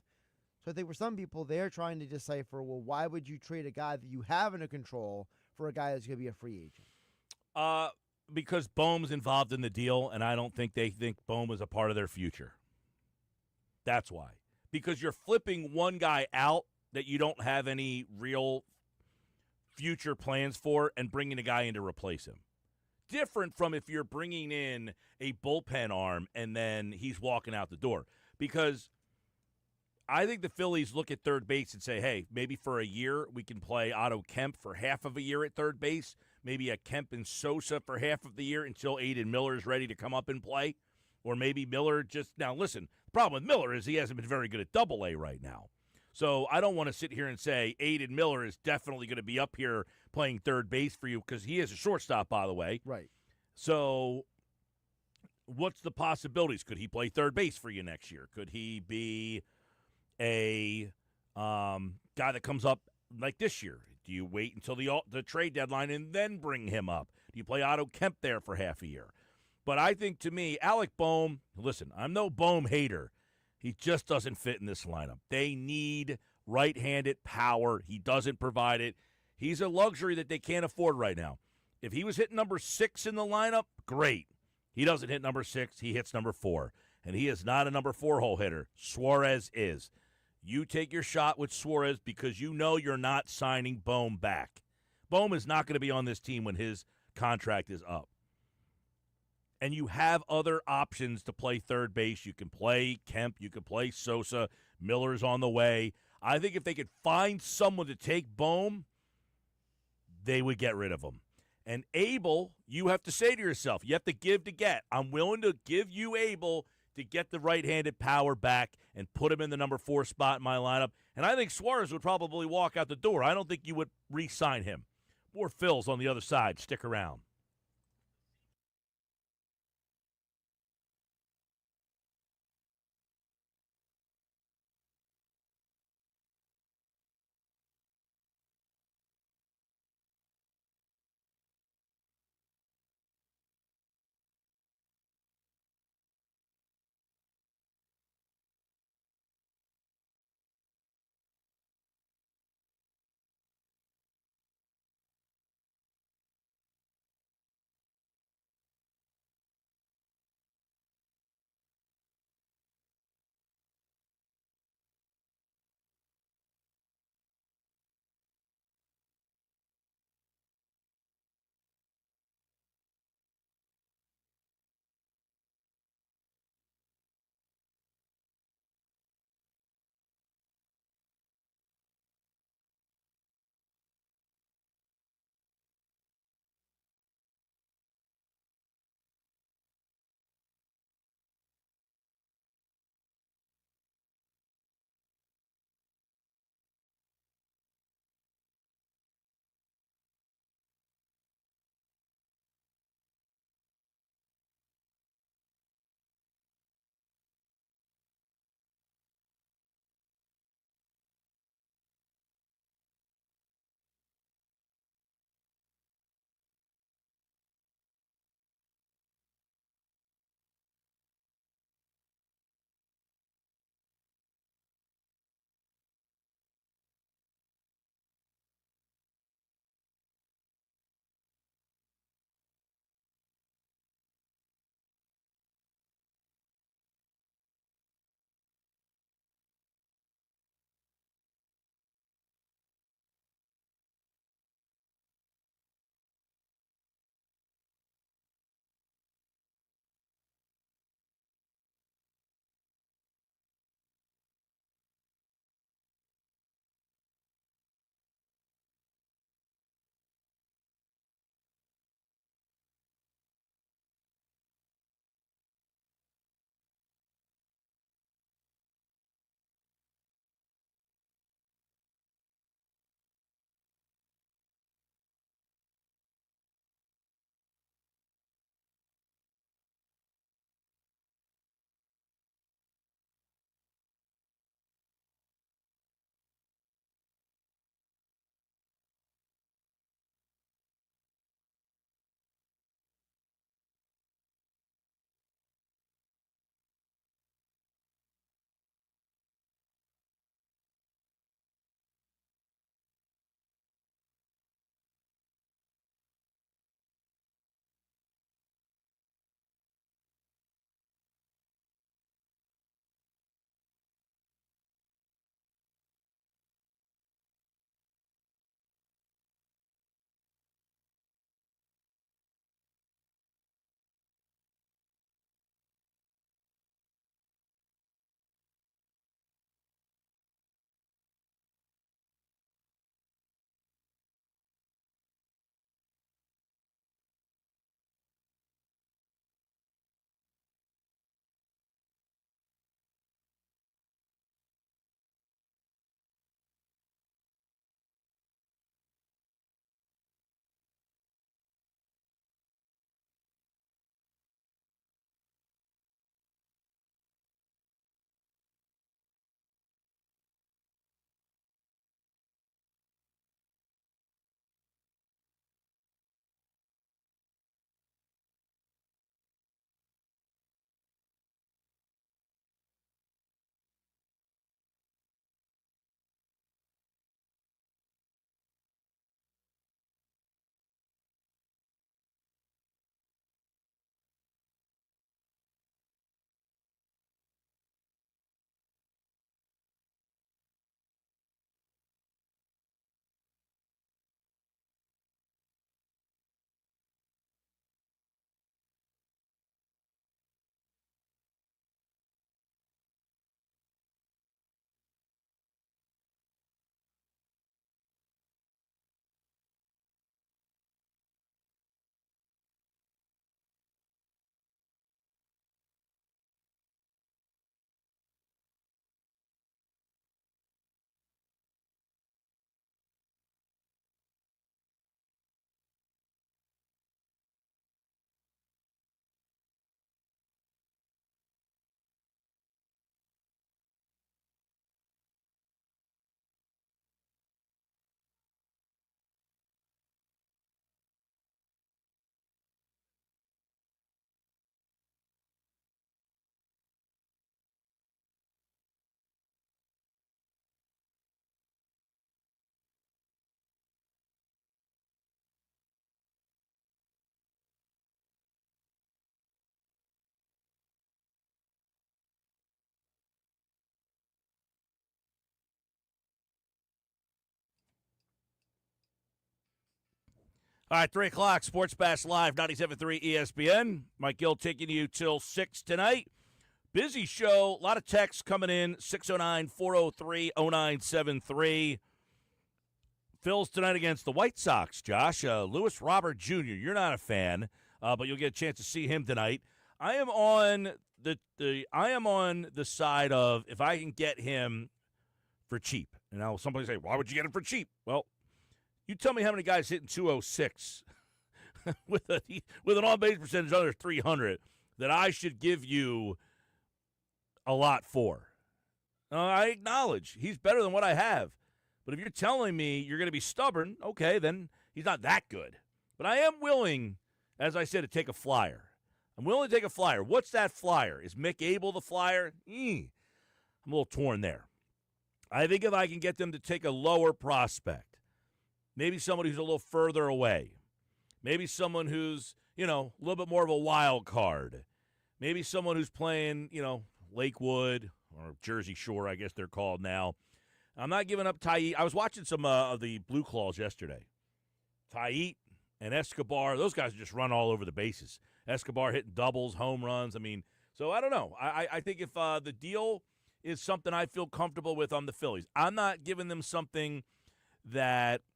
So I think for some people, they're trying to decipher, well, why would you trade a guy that you have under control for a guy that's going to be a free agent? Because Boehm's involved in the deal, and I don't think they think Boehm is a part of their future. That's why. Because you're flipping one guy out that you don't have any real future plans for and bringing a guy in to replace him. Different from if you're bringing in a bullpen arm and then he's walking out the door. Because I think the Phillies look at third base and say, hey, maybe for a year we can play Otto Kemp for half of a year at third base, maybe a Kemp and Sosa for half of the year until Aiden Miller is ready to come up and play. Or maybe Miller just – now, listen, the problem with Miller is he hasn't been very good at Double-A right now. So I don't want to sit here and say Aiden Miller is definitely going to be up here playing third base for you because he is a shortstop, by the way. Right. So what's the possibilities? Could he play third base for you next year? Could he be a guy that comes up like this year? Do you wait until the trade deadline and then bring him up? Do you play Otto Kemp there for half a year? But I think, to me, Alec Boehm, listen, I'm no Boehm hater. He just doesn't fit in this lineup. They need right-handed power. He doesn't provide it. He's a luxury that they can't afford right now. If he was hitting number 6 in the lineup, great. He doesn't hit number 6. He hits number 4. And he is not a number 4-hole hitter. Suarez is. You take your shot with Suarez because you know you're not signing Boehm back. Boehm is not going to be on this team when his contract is up. And you have other options to play third base. You can play Kemp. You can play Sosa. Miller's on the way. I think if they could find someone to take Boehm, they would get rid of him. And Abel, you have to say to yourself, you have to give to get. I'm willing to give you Abel to get the right-handed power back and put him in the number 4 spot in my lineup. And I think Suarez would probably walk out the door. I don't think you would re-sign him. More Phils on the other side. Stick around. All right, 3 o'clock, Sports Bash Live, 97.3 ESPN. Mike Gill taking you till 6 tonight. Busy show, a lot of texts coming in, 609-403-0973. Phil's tonight against the White Sox, Josh. Lewis Robert Jr., you're not a fan, but you'll get a chance to see him tonight. I am on the side of if I can get him for cheap. And now somebody say, why would you get him for cheap? Well, you tell me how many guys hitting 206 with an on-base percentage under 300 that I should give you a lot for. I acknowledge he's better than what I have. But if you're telling me you're going to be stubborn, okay, then he's not that good. But I am willing, as I said, to take a flyer. I'm willing to take a flyer. What's that flyer? Is Mick Abel the flyer? I'm a little torn there. I think if I can get them to take a lower prospect, maybe somebody who's a little further away. Maybe someone who's, a little bit more of a wild card. Maybe someone who's playing, Lakewood or Jersey Shore, I guess they're called now. I'm not giving up Tyee. I was watching some of the Blue Claws yesterday. Tyee and Escobar, those guys just run all over the bases. Escobar hitting doubles, home runs. So I don't know. I think if the deal is something I feel comfortable with on the Phillies, I'm not giving them something that –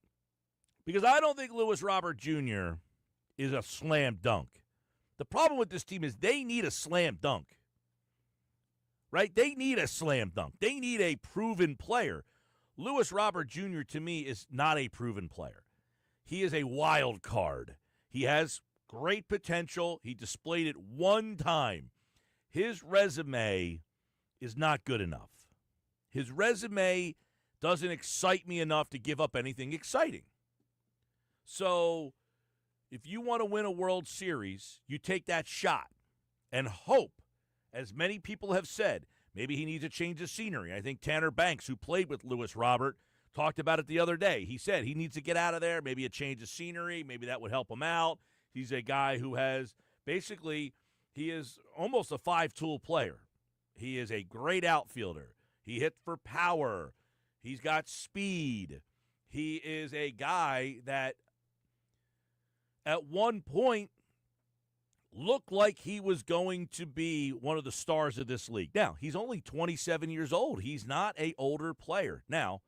because I don't think Lewis Robert Jr. is a slam dunk. The problem with this team is they need a slam dunk, right? They need a slam dunk. They need a proven player. Lewis Robert Jr., to me, is not a proven player. He is a wild card. He has great potential. He displayed it one time. His resume is not good enough. His resume doesn't excite me enough to give up anything exciting. So if you want to win a World Series, you take that shot and hope, as many people have said, maybe he needs a change of scenery. I think Tanner Banks, who played with Lewis Robert, talked about it the other day. He said he needs to get out of there, maybe a change of scenery, maybe that would help him out. He's a guy who has basically, he is almost a five-tool player. He is a great outfielder. He hits for power. He's got speed. He is a guy that at one point looked like he was going to be one of the stars of this league. Now, he's only 27 years old. He's not an older player. Now,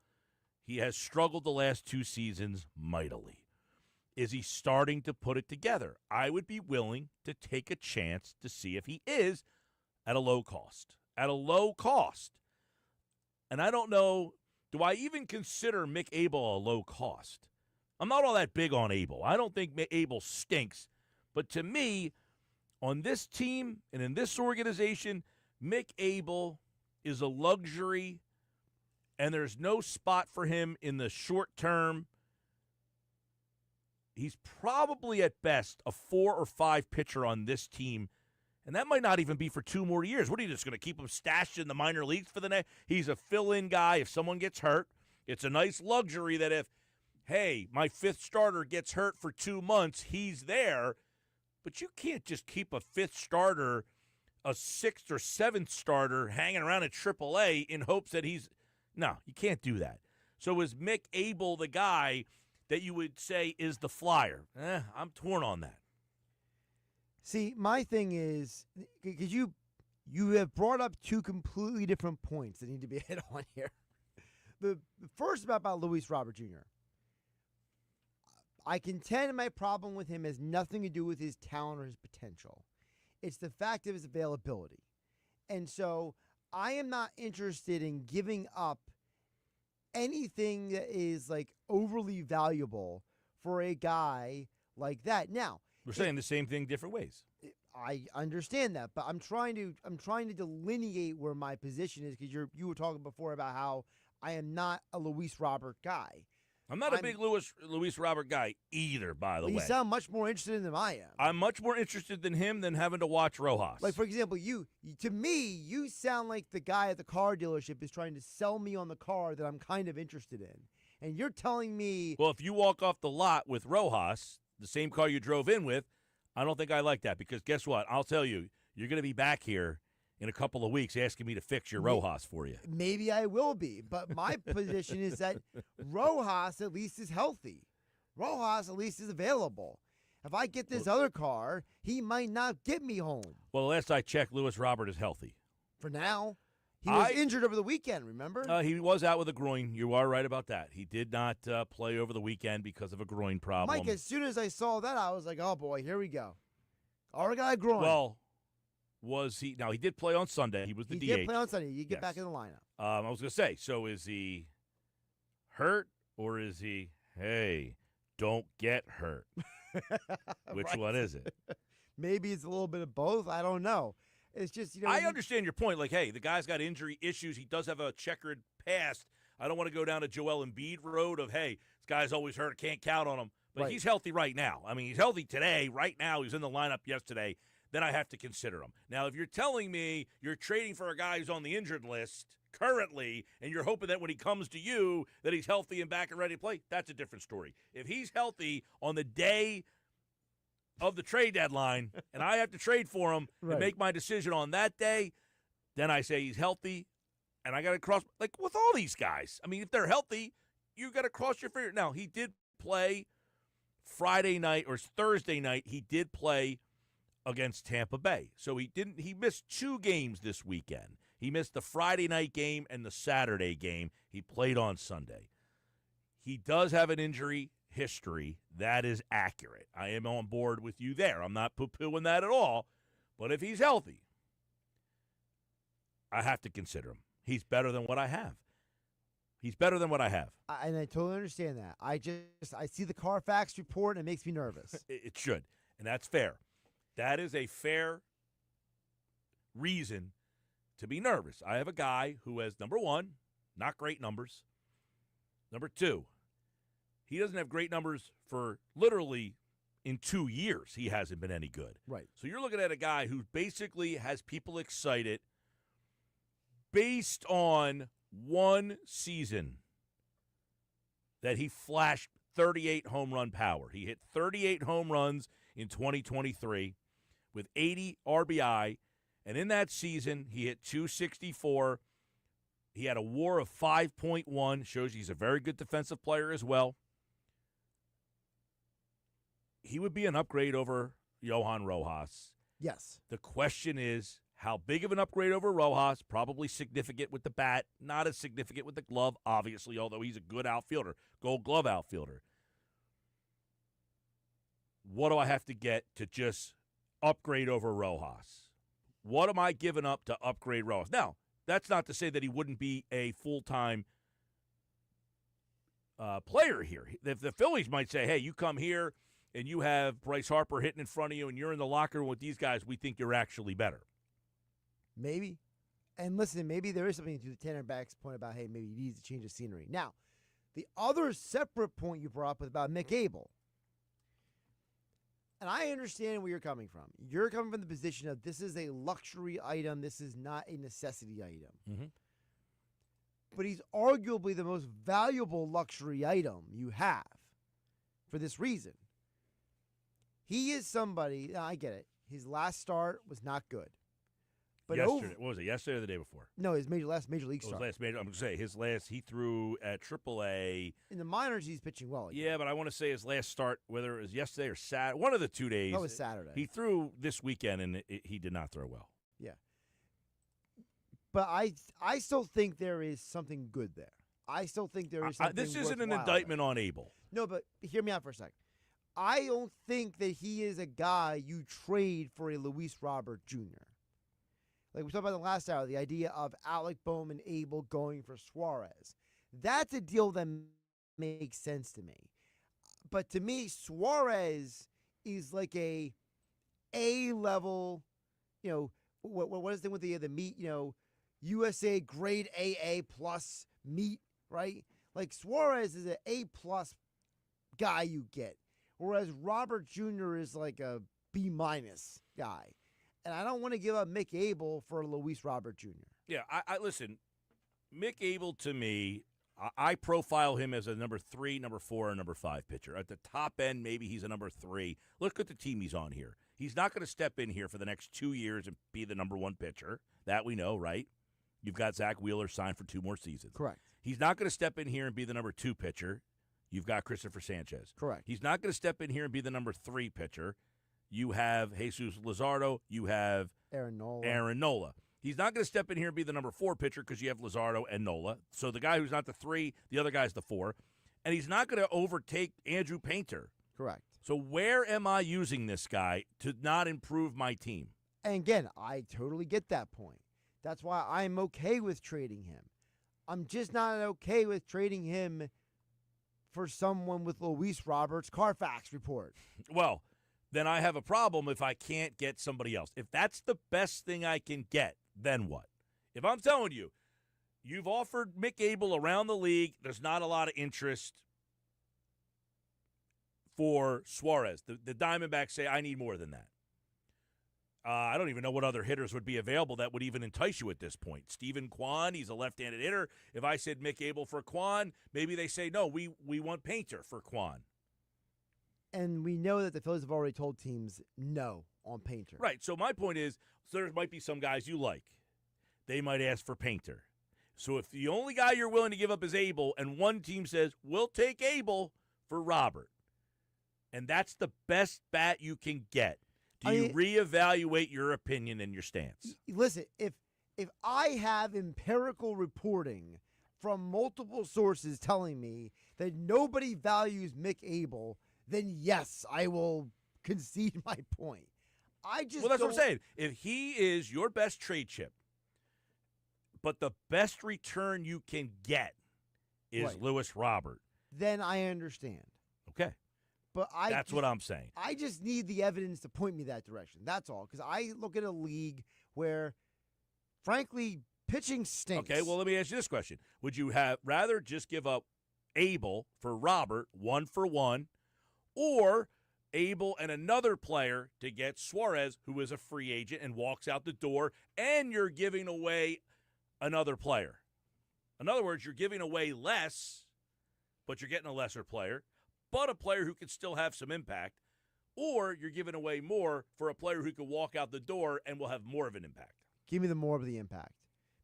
he has struggled the last 2 seasons mightily. Is he starting to put it together? I would be willing to take a chance to see if he is at a low cost. At a low cost. And I don't know, do I even consider Mick Abel a low cost? I'm not all that big on Abel. I don't think Abel stinks. But to me, on this team and in this organization, Mick Abel is a luxury, and there's no spot for him in the short term. He's probably at best a 4 or 5 pitcher on this team, and that might not even be for 2 more years. What are you just going to keep him stashed in the minor leagues for the next? He's a fill-in guy if someone gets hurt. It's a nice luxury that if, hey, my 5th starter gets hurt for 2 months, he's there. But you can't just keep a 5th starter, a 6th or 7th starter hanging around at AAA in hopes that he's – no, you can't do that. So is Mick Abel the guy that you would say is the flyer? I'm torn on that. See, my thing is, because you have brought up 2 completely different points that need to be hit on here. The first about Luis Robert Jr., I contend my problem with him has nothing to do with his talent or his potential. It's the fact of his availability. And so I am not interested in giving up anything that is like overly valuable for a guy like that. Now, we're saying the same thing different ways. I understand that, but I'm trying to delineate where my position is, because you were talking before about how I am not a Luis Robert guy. I'm not a big Luis Robert guy either, by the way. You sound much more interested in than I am. I'm much more interested than him than having to watch Rojas. Like, for example, to me, you sound like the guy at the car dealership is trying to sell me on the car that I'm kind of interested in. And you're telling me... Well, if you walk off the lot with Rojas, the same car you drove in with, I don't think I like that, because guess what? I'll tell you, you're going to be back here in a couple of weeks asking me to fix your Rojas for you. Maybe I will be, but my position is that Rojas at least is healthy. Rojas at least is available. If I get this other car, he might not get me home. Well, last I checked, Lewis Robert is healthy. For now. He was injured over the weekend, remember? He was out with a groin. You are right about that. He did not play over the weekend because of a groin problem. Mike, as soon as I saw that, I was like, oh, boy, here we go. Our guy groin. Well, was he? Now, he did play on Sunday. He was the DH. He did play on Sunday. You get back in the lineup. I was going to say, so is he hurt or is he, hey, don't get hurt? Which one is it? Maybe it's a little bit of both. I don't know. It's just, I understand your point. Like, hey, the guy's got injury issues. He does have a checkered past. I don't want to go down to Joel Embiid road of, hey, this guy's always hurt. Can't count on him. But he's healthy right now. I mean, he's healthy today. Right now, he's in the lineup yesterday. Then I have to consider him. Now, if you're telling me you're trading for a guy who's on the injured list currently, and you're hoping that when he comes to you that he's healthy and back and ready to play, that's a different story. If he's healthy on the day of the trade deadline, and I have to trade for him and make my decision on that day, then I say he's healthy, and I got to cross, like with all these guys. I mean, if they're healthy, you got to cross your fingers. Now, he did play Friday night or Thursday night. He did play against Tampa Bay. So he missed 2 games this weekend. He missed the Friday night game and the Saturday game. He played on Sunday. He does have an injury history. That is accurate. I am on board with you there. I'm not poo-pooing that at all. But if he's healthy, I have to consider him. He's better than what I have. He's better than what I have. And I totally understand that. I see the Carfax report, and it makes me nervous. It should, and that's fair. That is a fair reason to be nervous. I have a guy who has, number one, not great numbers. Number two, he doesn't have great numbers for literally in 2 years. He hasn't been any good. Right. So you're looking at a guy who basically has people excited based on one season that he flashed 38 home run power. He hit 38 home runs in 2023 with 80 RBI. And in that season, he hit 264. He had a WAR of 5.1. Shows he's a very good defensive player as well. He would be an upgrade over Johan Rojas. Yes. The question is, how big of an upgrade over Rojas? Probably significant with the bat, not as significant with the glove, obviously, although he's a good outfielder, Gold Glove outfielder. What do I have to get to just upgrade over Rojas? What am I giving up to upgrade Rojas? Now, that's not to say that he wouldn't be a full-time player here. The Phillies might say, hey, you come here and you have Bryce Harper hitting in front of you and you're in the locker room with these guys, we think you're actually better. Maybe. And listen, maybe there is something to the Tanner Back's point about, hey, maybe he needs to change the scenery. Now, the other separate point you brought up was about Mick Abel. And I understand where you're coming from. You're coming from the position of this is a luxury item. This is not a necessity item. Mm-hmm. But he's arguably the most valuable luxury item you have for this reason. He is somebody, I get it. His last start was not good. But yesterday, what was it? Yesterday or the day before? No, his last major league start. I'm going to say his last. He threw at AAA. In the minors, he's pitching well. Again. Yeah, but I want to say his last start, whether it was yesterday or Saturday, one of the 2 days. That was Saturday. He threw this weekend, and he did not throw well. Yeah, but I still think there is something good there. I still think there is something. This isn't an worthwhile indictment there. on Abel. No, but hear me out for a second. I don't think that he is a guy you trade for a Luis Robert Jr. Like we talked about in the last hour, the idea of Alec Bohm and Abel going for Suarez. That's a deal that makes sense to me. But to me, Suarez is like a A-level, what is the thing with the meat, USA grade AA plus meat, right? Like Suarez is an A-plus guy you get, whereas Robert Jr. is like a B-minus guy. And I don't want to give up Mick Abel for Luis Robert Jr. Yeah, I listen, Mick Abel to me, I profile him as a number 3, number 4, and number 5 pitcher. At the top end, maybe he's a number 3. Look at the team he's on here. He's not going to step in here for the next 2 years and be the number 1 pitcher. That we know, right? You've got Zach Wheeler signed for 2 more seasons. Correct. He's not going to step in here and be the number 2 pitcher. you've got Christopher Sanchez. Correct. He's not going to step in here and be the number 3 pitcher. You have Jesus Luzardo. You have Aaron Nola. He's not going to step in here and be the number 4 pitcher because you have Luzardo and Nola. So the guy who's not the 3, the other guy's the 4. And he's not going to overtake Andrew Painter. Correct. So where am I using this guy to not improve my team? And again, I totally get that point. That's why I'm okay with trading him. I'm just not okay with trading him for someone with Luis Roberts' Carfax report. Well, then I have a problem if I can't get somebody else. If that's the best thing I can get, then what? If I'm telling you, you've offered Mick Abel around the league, there's not a lot of interest for Suarez. The Diamondbacks say, I need more than that. I don't even know what other hitters would be available that would even entice you at this point. Stephen Kwan, he's a left-handed hitter. If I said Mick Abel for Kwan, maybe they say, no, we want Painter for Kwan. And we know that the Phillies have already told teams no on Painter. Right, so my point is, so there might be some guys you like. They might ask for Painter. So if the only guy you're willing to give up is Abel, and one team says, we'll take Abel for Robert, and that's the best bat you can get, do you reevaluate your opinion and your stance? Listen, if I have empirical reporting from multiple sources telling me that nobody values Mick Abel, then yes, I will concede my point. That's what I'm saying. If he is your best trade chip, but the best return you can get is right. Luis Robert, then I understand. Okay. But that's what I'm saying. I just need the evidence to point me that direction. That's all. Because I look at a league where, frankly, pitching stinks. Okay, well, let me ask you this question. Would you have rather just give up Abel for Robert, 1-for-1, or Abel and another player to get Suarez, who is a free agent and walks out the door, and you're giving away another player? In other words, you're giving away less, but you're getting a lesser player, but a player who can still have some impact, or you're giving away more for a player who can walk out the door and will have more of an impact. Give me the more of the impact.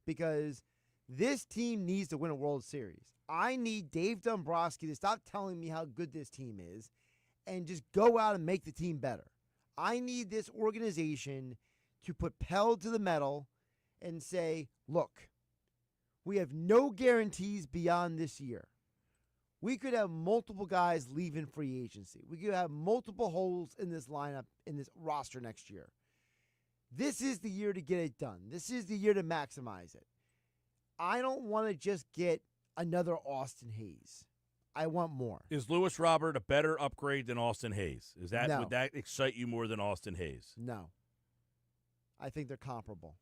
Because this team needs to win a World Series. I need Dave Dombrowski to stop telling me how good this team is and just go out and make the team better. I need this organization to put pedal to the metal and say, look, we have no guarantees beyond this year. We could have multiple guys leaving free agency. We could have multiple holes in this lineup, in this roster next year. This is the year to get it done. This is the year to maximize it. I don't want to just get another Austin Hayes. I want more. Is Luis Robert a better upgrade than Austin Hayes? No. Would that excite you more than Austin Hayes? No. I think they're comparable.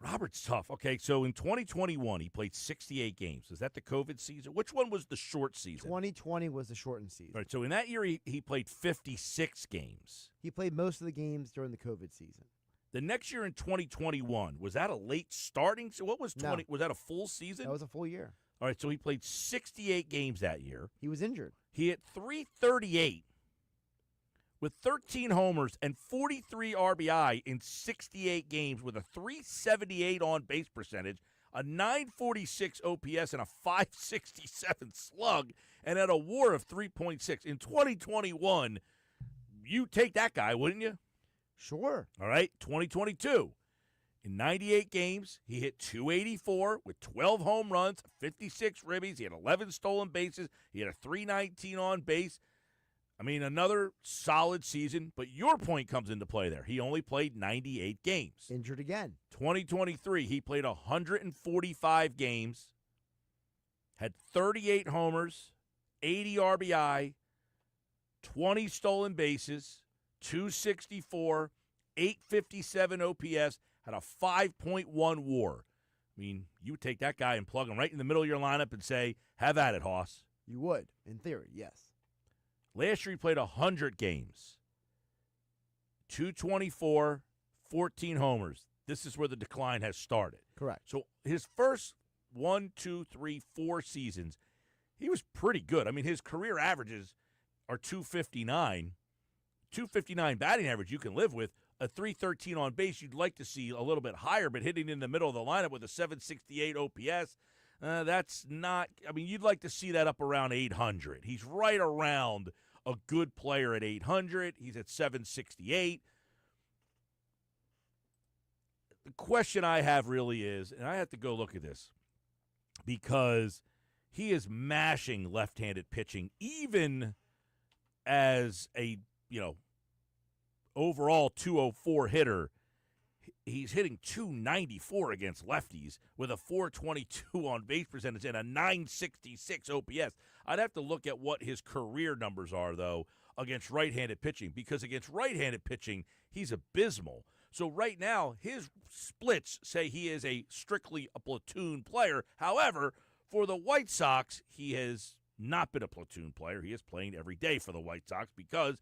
Robert's tough. Okay, so in 2021, he played 68 games. Is that the COVID season? Which one was the short season? 2020 was the shortened season. All right, so in that year, he played 56 games. He played most of the games during the COVID season. The next year in 2021, was that a late starting? So what was 20? No. Was that a full season? That was a full year. All right, so he played 68 games that year. He was injured. He hit .338 with 13 homers and 43 RBI in 68 games with a .378 on-base percentage, a .946 OPS, and a .567 slug, and at a WAR of 3.6. In 2021, you take that guy, wouldn't you? Sure. All right, 2022. In 98 games, he hit .284 with 12 home runs, 56 ribbies. He had 11 stolen bases. He had a .319 on base. I mean, another solid season, but your point comes into play there. He only played 98 games. Injured again. 2023, he played 145 games, had 38 homers, 80 RBI, 20 stolen bases, 264, 857 OPS, had a 5.1 WAR. I mean, you would take that guy and plug him right in the middle of your lineup and say, have at it, Hoss. You would, in theory, yes. Last year he played 100 games, 224, 14 homers. This is where the decline has started. Correct. So his first 1, 2, 3, 4 seasons, he was pretty good. I mean, his career averages are 259. 259 batting average you can live with. A 313 on base you'd like to see a little bit higher, but hitting in the middle of the lineup with a 768 OPS. That's not – I mean, you'd like to see that up around 800. He's right around a good player at 800. He's at 768. The question I have really is, and I have to go look at this, because he is mashing left-handed pitching even as a, overall 204 hitter. He's hitting 294 against lefties with a 422 on base percentage and a 966 OPS. I'd have to look at what his career numbers are, though, against right-handed pitching, because against right-handed pitching, he's abysmal. So right now, his splits say he is strictly a platoon player. However, for the White Sox, he has not been a platoon player. He is playing every day for the White Sox because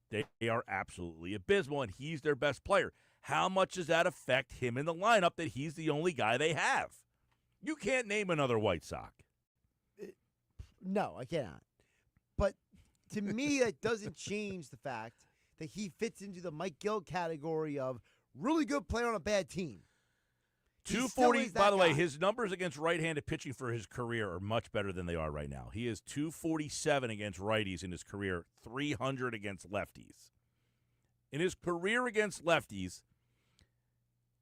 they are absolutely abysmal, and he's their best player. How much does that affect him in the lineup that he's the only guy they have? You can't name another White Sox. No, I cannot. But to me, that doesn't change the fact that he fits into the Mike Gill category of really good player on a bad team. 240, by the way, his numbers against right-handed pitching for his career are much better than they are right now. He is 247 against righties in his career, 300 against lefties. In his career against lefties,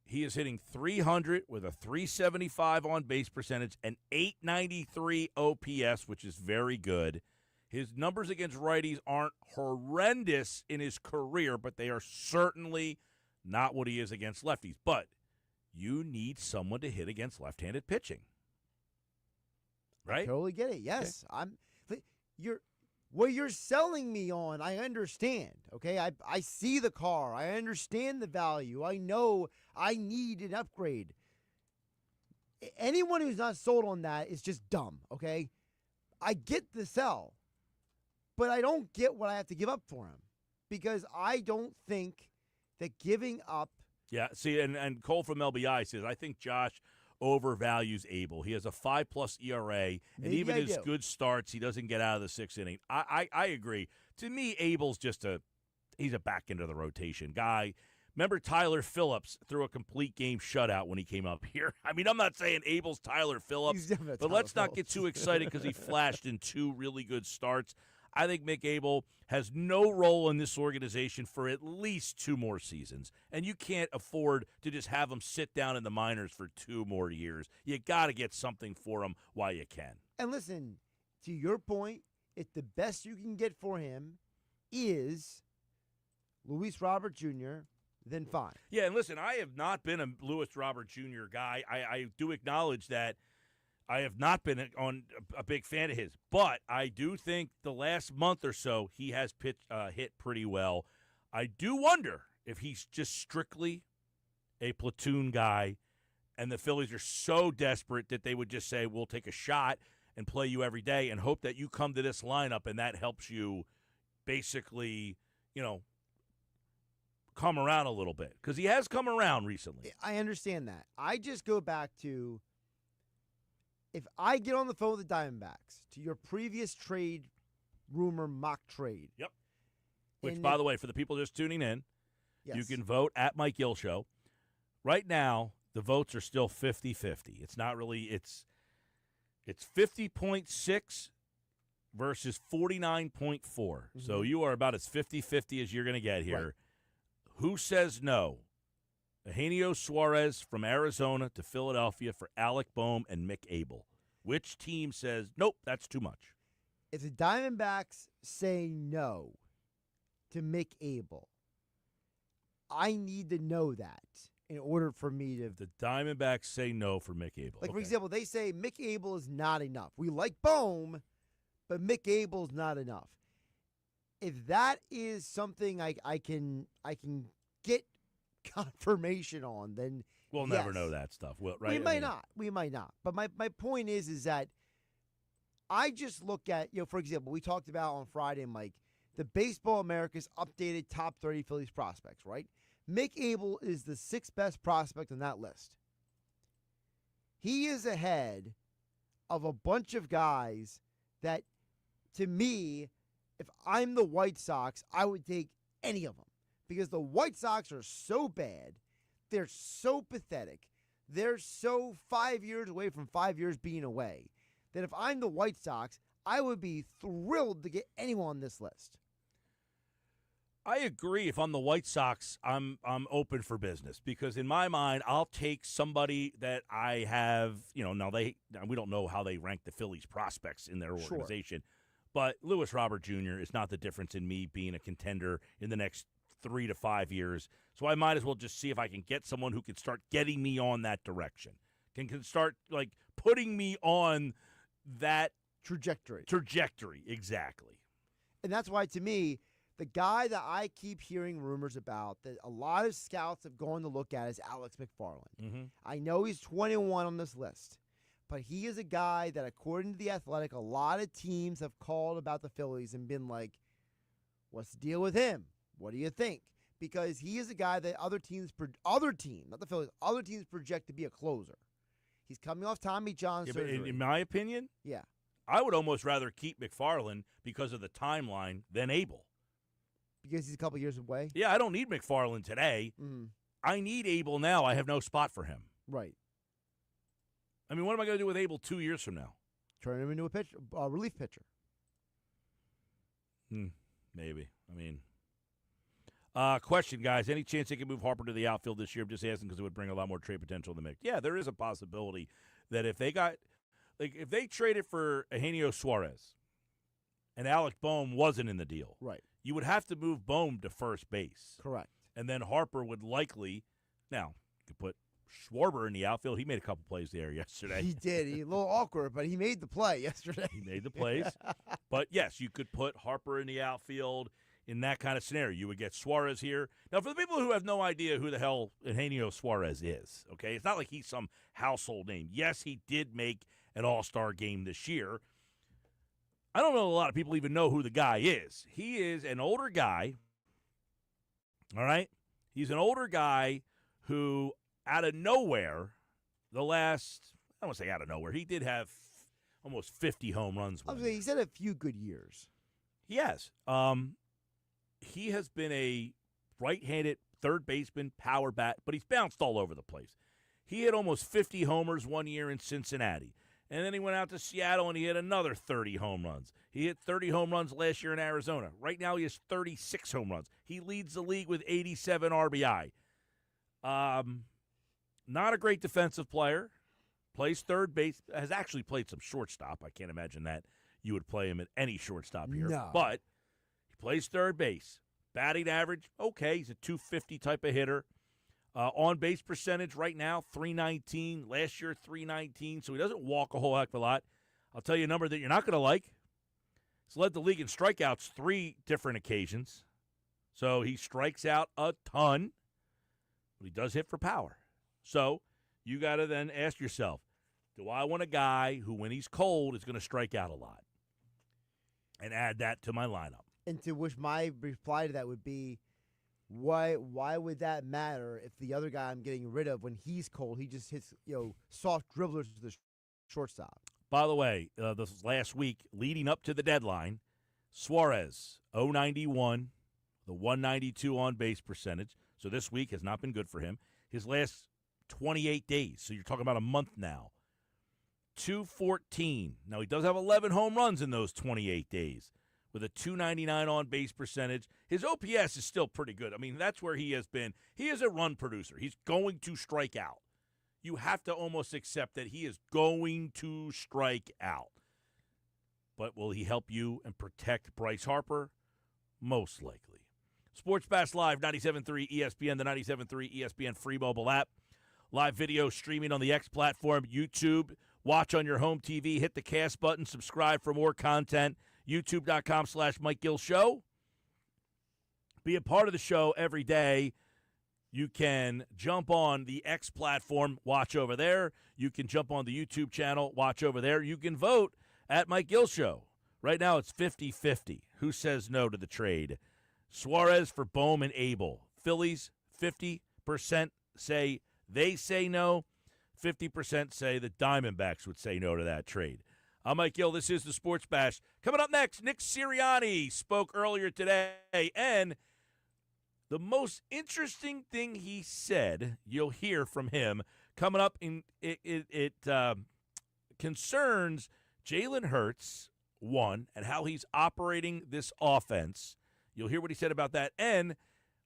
he is hitting 300 with a 375 on base percentage and 893 OPS, which is very good. His numbers against righties aren't horrendous in his career, but they are certainly not what he is against lefties. But you need someone to hit against left-handed pitching. Right? I totally get it. Yes. Okay. What you're selling me on, I understand. Okay? I see the car. I understand the value. I know I need an upgrade. Anyone who's not sold on that is just dumb, okay? I get the sell, but I don't get what I have to give up for him, because I don't think that giving up. Yeah, see, and Cole from LBI says, I think Josh overvalues Abel. He has a 5+ ERA, and even his good starts, he doesn't get out of the sixth inning. I agree. To me, Abel's he's a back into the rotation guy. Remember Tyler Phillips threw a complete game shutout when he came up here? I mean, I'm not saying Abel's Tyler Phillips, but let's not get too excited because he flashed in 2 really good starts. I think Mick Abel has no role in this organization for at least 2 more seasons, and you can't afford to just have him sit down in the minors for 2 more years. You got to get something for him while you can. And listen, to your point, if the best you can get for him is Luis Robert Jr., then fine. Yeah, and listen, I have not been a Luis Robert Jr. guy. I do acknowledge that I have not been a big fan of his, but I do think the last month or so he has hit pretty well. I do wonder if he's just strictly a platoon guy, and the Phillies are so desperate that they would just say, we'll take a shot and play you every day and hope that you come to this lineup, and that helps you basically, come around a little bit, because he has come around recently. I understand that. I just go back to, if I get on the phone with the Diamondbacks, to your previous trade rumor mock trade. Yep. Which, by the way, for the people just tuning in, yes, you can vote at Mike Gill Show. Right now, the votes are still 50-50. It's not really, it's 50.6 versus 49.4. Mm-hmm. So you are about as 50-50 as you're going to get here. Right. Who says no? Eugenio Suarez from Arizona to Philadelphia for Alec Boehm and Mick Abel. Which team says, nope, that's too much? If the Diamondbacks say no to Mick Abel, I need to know that in order for me to. The Diamondbacks say no for Mick Abel. Like, for example, they say Mick Abel is not enough. We like Boehm, but Mick Abel's not enough. If that is something I can get confirmation on, then we'll never know that stuff. Right? We might not. But my point is that I just look at, for example, we talked about on Friday, Mike, the Baseball America's updated top 30 Phillies prospects, right? Mick Abel is the 6th best prospect on that list. He is ahead of a bunch of guys that, to me, if I'm the White Sox, I would take any of them, because the White Sox are so bad. They're so pathetic. they're so 5 years away from 5 years being away that if I'm the White Sox, I would be thrilled to get anyone on this list. I agree. If I'm the White Sox, I'm open for business because in my mind, I'll take somebody that I have. Now we don't know how they rank the Phillies prospects in their organization, but Lewis Robert Jr. is not the difference in me being a contender in the next 3 to 5 years. So I might as well just see if I can get someone who can start getting me on that direction, can start like putting me on that trajectory. Exactly. And that's why, to me, the guy that I keep hearing rumors about that a lot of scouts have gone to look at is Alex McFarland. Mm-hmm. I know he's 21 on this list, but he is a guy that, according to The Athletic, a lot of teams have called about the Phillies and been like, what's the deal with him? What do you think? Because he is a guy that other teams, not the Phillies, other teams project to be a closer. He's coming off Tommy John surgery. In my opinion, yeah, I would almost rather keep McFarland because of the timeline than Abel. Because he's a couple years away? Yeah, I don't need McFarland today. Mm-hmm. I need Abel now. I have no spot for him. Right. I mean, what am I going to do with Abel 2 years from now? Turn him into a relief pitcher. Maybe. I mean, question, guys. Any chance they can move Harper to the outfield this year? I'm just asking because it would bring a lot more trade potential in the mix. Yeah, there is a possibility that if they traded for Eugenio Suarez and Alec Boehm wasn't in the deal, right, you would have to move Boehm to first base. Correct. And then Harper would likely, now, you could put Schwarber in the outfield. He made a couple plays there yesterday. He did. He a little awkward, but he made the play yesterday. He made the plays. But, yes, you could put Harper in the outfield in that kind of scenario. You would get Suarez here. Now, for the people who have no idea who the hell Eugenio Suarez is, okay, it's not like he's some household name. Yes, he did make an all-star game this year. I don't know a lot of people even know who the guy is. He is an older guy, all right? He's an older guy who, out of nowhere, I don't want to say out of nowhere, he did have almost 50 home runs. He's had a few good years. Yes. He has been a right-handed third baseman, power bat, but he's bounced all over the place. He had almost 50 homers one year in Cincinnati. And then he went out to Seattle and he hit another 30 home runs. He hit 30 home runs last year in Arizona. Right now he has 36 home runs. He leads the league with 87 RBI. Not a great defensive player. Plays third base. Has actually played some shortstop. I can't imagine that you would play him at any shortstop here. No. But he plays third base. Batting average, okay. He's a 250 type of hitter. On-base percentage right now, 319. Last year, 319. So he doesn't walk a whole heck of a lot. I'll tell you a number that you're not going to like. He's led the league in strikeouts 3 different occasions. So he strikes out a ton, but he does hit for power. So you got to then ask yourself, do I want a guy who, when he's cold, is going to strike out a lot? And add that to my lineup. And to which my reply to that would be, why would that matter if the other guy I'm getting rid of, when he's cold, he just hits soft dribblers to the shortstop? By the way, this last week, leading up to the deadline, Suarez, 091, the 192 on-base percentage. So this week has not been good for him. His last 28 days, so you're talking about a month now, 214. Now, he does have 11 home runs in those 28 days with a 299 on-base percentage. His OPS is still pretty good. I mean, that's where he has been. He is a run producer. He's going to strike out. You have to almost accept that he is going to strike out. But will he help you and protect Bryce Harper? Most likely. Sports Bash Live, 97.3 ESPN, the 97.3 ESPN free mobile app. Live video streaming on the X platform, YouTube. Watch on your home TV. Hit the cast button. Subscribe for more content. YouTube.com/Mike Gill Show. Be a part of the show every day. You can jump on the X platform, watch over there. You can jump on the YouTube channel, watch over there. You can vote at Mike Gill Show. Right now it's 50-50. Who says no to the trade? Suarez for Boehm and Abel. Phillies, 50% say they say no. 50% say the Diamondbacks would say no to that trade. I'm Mike Gill. This is the Sports Bash. Coming up next, Nick Sirianni spoke earlier today, and the most interesting thing he said, you'll hear from him coming up. It concerns Jalen Hurts, one, and how he's operating this offense. You'll hear what he said about that. And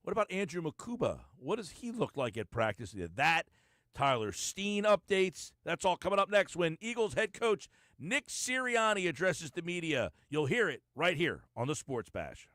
what about Andrew Makuba? What does he look like at practice? That, Tyler Steen updates. That's all coming up next when Eagles head coach Nick Sirianni addresses the media. You'll hear it right here on the Sports Bash.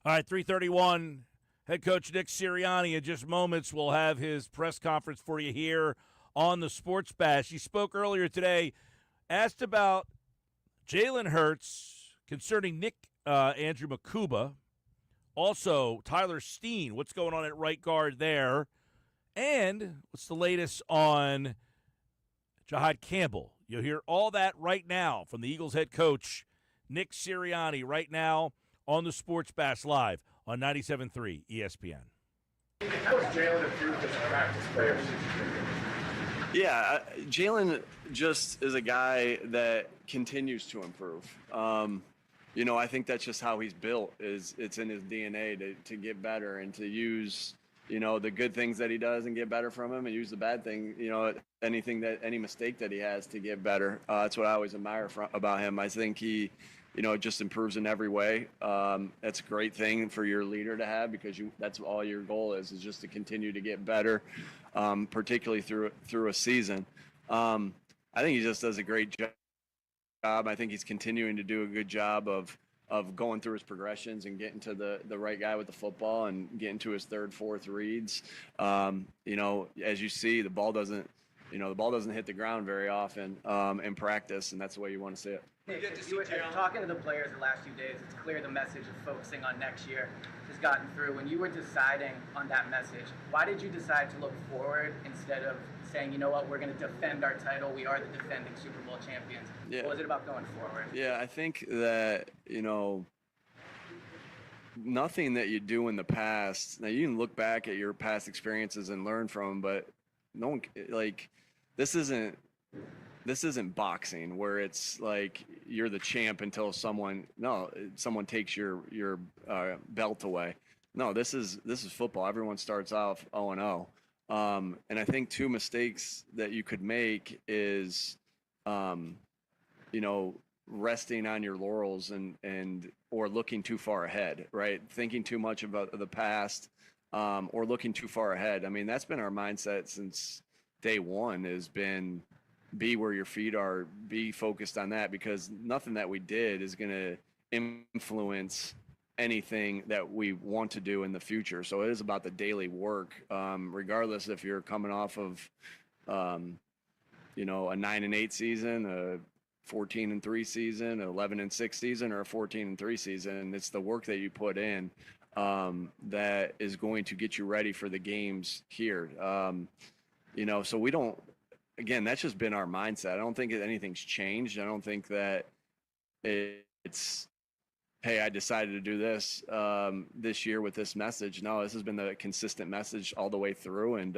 All right, 3:31. Head coach Nick Sirianni in just moments will have his press conference for you here on the Sports Bash. He spoke earlier today, asked about Jalen Hurts, concerning Nick Andrew Makuba, also Tyler Steen, what's going on at right guard there, and what's the latest on Jahad Campbell. You'll hear all that right now from the Eagles head coach Nick Sirianni right now on the Sports Bash Live on 97.3 ESPN. How has Jalen improved as a practice player? Yeah, Jalen just is a guy that continues to improve. I think that's just how he's built. It's in his DNA to get better and to use, the good things that he does and get better from him, and use the bad thing, any mistake that he has to get better. That's what I always admire about him. I think he, just improves in every way. That's a great thing for your leader to have, because that's all your goal is just to continue to get better, particularly through a season. I think he just does a great job. I think he's continuing to do a good job of going through his progressions and getting to the right guy with the football and getting to his third, fourth reads. As you see, the ball doesn't hit the ground very often in practice, and that's the way you want to see it. Talking to the players the last few days, it's clear the message of focusing on next year has gotten through. When you were deciding on that message, why did you decide to look forward instead of saying, you know what, we're going to defend our title, we are the defending Super Bowl champions? Yeah. What was it about going forward? Yeah, I think that, nothing that you do in the past, now you can look back at your past experiences and learn from them, but no one, this isn't boxing where it's like you're the champ until someone takes your belt away. No, this is football. Everyone starts off 0-0. And I think two mistakes that you could make is, resting on your laurels or looking too far ahead, right? Thinking too much about the past, or looking too far ahead. I mean, that's been our mindset since day one, has been be where your feet are, be focused on that, because nothing that we did is going to influence anything that we want to do in the future. So it is about the daily work, regardless if you're coming off of, a 9-8 season, a 14-3 season, an 11-6 season, or a 14-3 season. It's the work that you put in that is going to get you ready for the games here. So we don't. Again, that's just been our mindset. I don't think anything's changed. I don't think that it's, hey, I decided to do this this year with this message. No, this has been the consistent message all the way through, and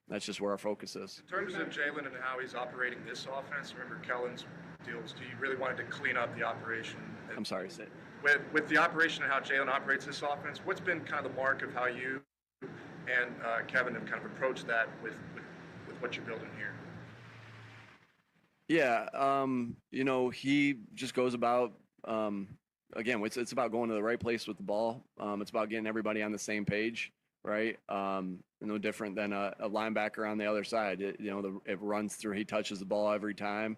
that's just where our focus is. In terms of Jalen and how he's operating this offense, remember Kellen's deals, do you really wanted to clean up the operation? I'm sorry, Sid. With the operation and how Jalen operates this offense, what's been kind of the mark of how you and Kevin have kind of approached that with what you're building here? Yeah, he just goes about, again, it's about going to the right place with the ball. It's about getting everybody on the same page, right? No different than a linebacker on the other side. It runs through, he touches the ball every time,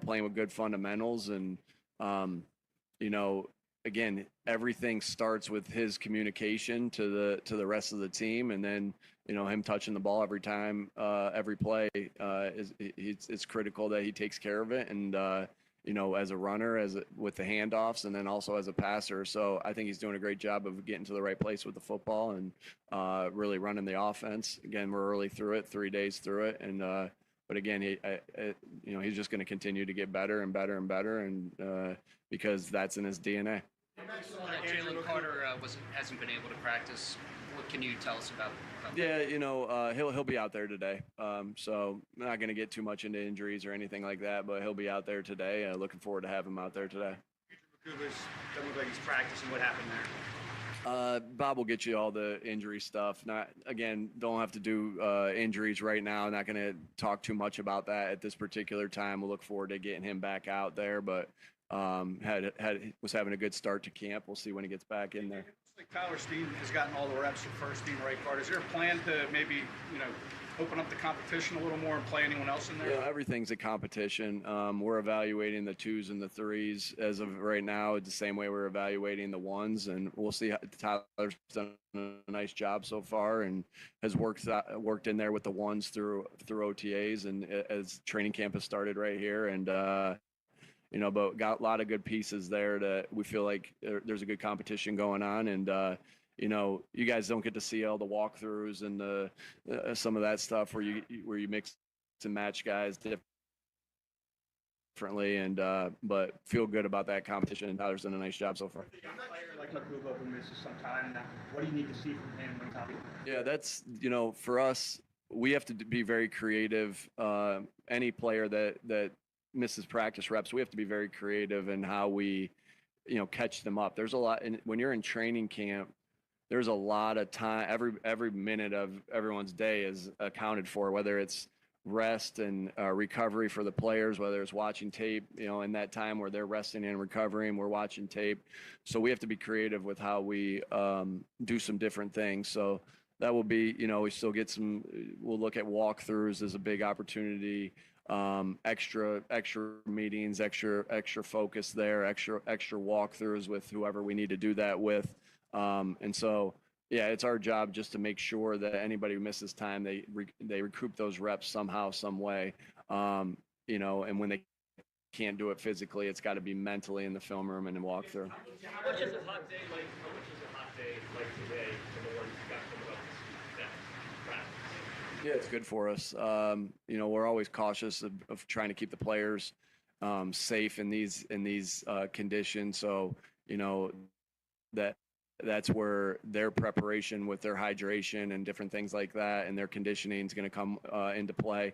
playing with good fundamentals. And, again, everything starts with his communication to the rest of the team, and then him touching the ball every time, every play. It's critical that he takes care of it, and as a runner, with the handoffs, and then also as a passer. So I think he's doing a great job of getting to the right place with the football and really running the offense. Again, we're early through it, 3 days through it, and but again, he's just going to continue to get better and better and better, and because that's in his DNA. Jalen Carter hasn't been able to practice. What can you tell us about that? Yeah, he'll be out there today. So I'm not going to get too much into injuries or anything like that, but he'll be out there today. Looking forward to having him out there today. Doesn't look like he's practicing. What happened there? Bob will get you all the injury stuff. Don't have to do injuries right now. Not going to talk too much about that at this particular time. We'll look forward to getting him back out there, but was having a good start to camp. We'll see when he gets back in there. Like Tyler Steen has gotten all the reps for first team right guard. Is there a plan to maybe, open up the competition a little more and play anyone else in there? Yeah, everything's a competition. We're evaluating the twos and the threes as of right now. It's the same way we're evaluating the ones, and we'll see. Tyler's done a nice job so far and has worked in there with the ones through OTAs and as training camp has started right here. And but got a lot of good pieces there that we feel like there's a good competition going on. And, you guys don't get to see all the walkthroughs and some of that stuff where you mix and match guys differently. And, but feel good about that competition. And Tyler's done a nice job so far. Like Makubo, who misses some time now. What do you need to see from him? Yeah, that's, for us, we have to be very creative. Any player that misses practice reps, we have to be very creative in how we, catch them up. There's a lot, and when you're in training camp, there's a lot of time. Every minute of everyone's day is accounted for, whether it's rest and recovery for the players, whether it's watching tape, in that time where they're resting and recovering, we're watching tape. So we have to be creative with how we do some different things. So that will be, we still get we'll look at walkthroughs as a big opportunity. Extra meetings, extra focus there, extra walkthroughs with whoever we need to do that with. And so, yeah, it's our job just to make sure that anybody who misses time, they recoup those reps somehow, some way. And when they can't do it physically, it's got to be mentally in the film room and in walkthrough. How much is a hot day like today for the ones you got coming up this practice? Yeah, it's good for us. We're always cautious of trying to keep the players safe in these conditions. So, that's where their preparation with their hydration and different things like that and their conditioning is going to come into play.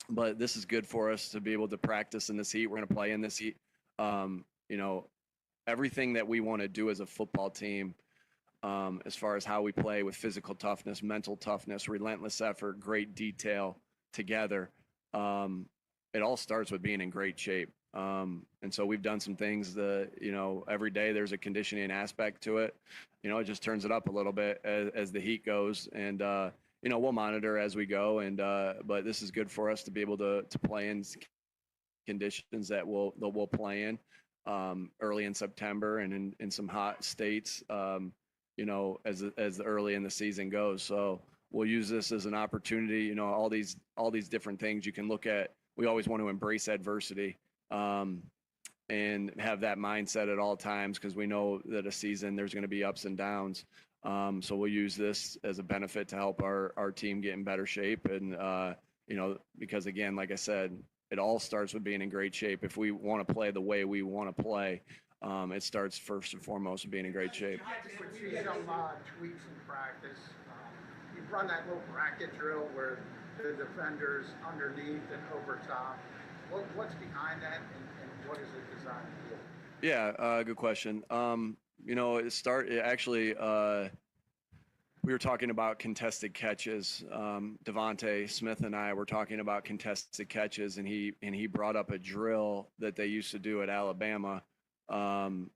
But this is good for us to be able to practice in this heat. We're going to play in this heat. Everything that we want to do as a football team, as far as how we play with physical toughness, mental toughness, relentless effort, great detail together. It all starts with being in great shape. And so we've done some things that, every day there's a conditioning aspect to it. It just turns it up a little bit as the heat goes. And, we'll monitor as we go. And, but this is good for us to be able to play in conditions that we'll play in early in September and in some hot states. As early in the season goes. So we'll use this as an opportunity, all these different things you can look at. We always want to embrace adversity and have that mindset at all times because we know that a season there's going to be ups and downs. So we'll use this as a benefit to help our team get in better shape. And, because again, like I said, it all starts with being in great shape. If we want to play the way we want to play, it starts first and foremost with being in great shape. You would see some tweaks in practice. You run that little bracket drill where the defender's underneath and over top. What's behind that, and what is it designed to do? Yeah, good question. We were talking about contested catches. Devontae Smith and I were talking about contested catches, and he brought up a drill that they used to do at Alabama. And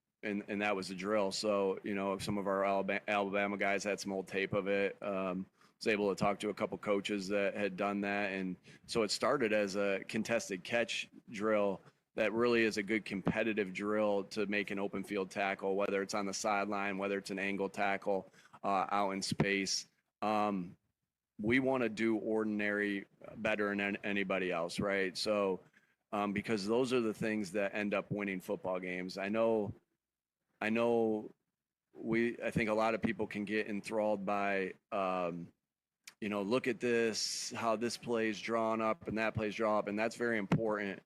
that was a drill. So, some of our Alabama guys had some old tape of it. Was able to talk to a couple coaches that had done that. And so it started as a contested catch drill that really is a good competitive drill to make an open field tackle, whether it's on the sideline, whether it's an angle tackle out in space. We want to do ordinary better than anybody else, right? So, because those are the things that end up winning football games. I think a lot of people can get enthralled by, look at this, how this play's drawn up and that play's drawn up, and that's very important.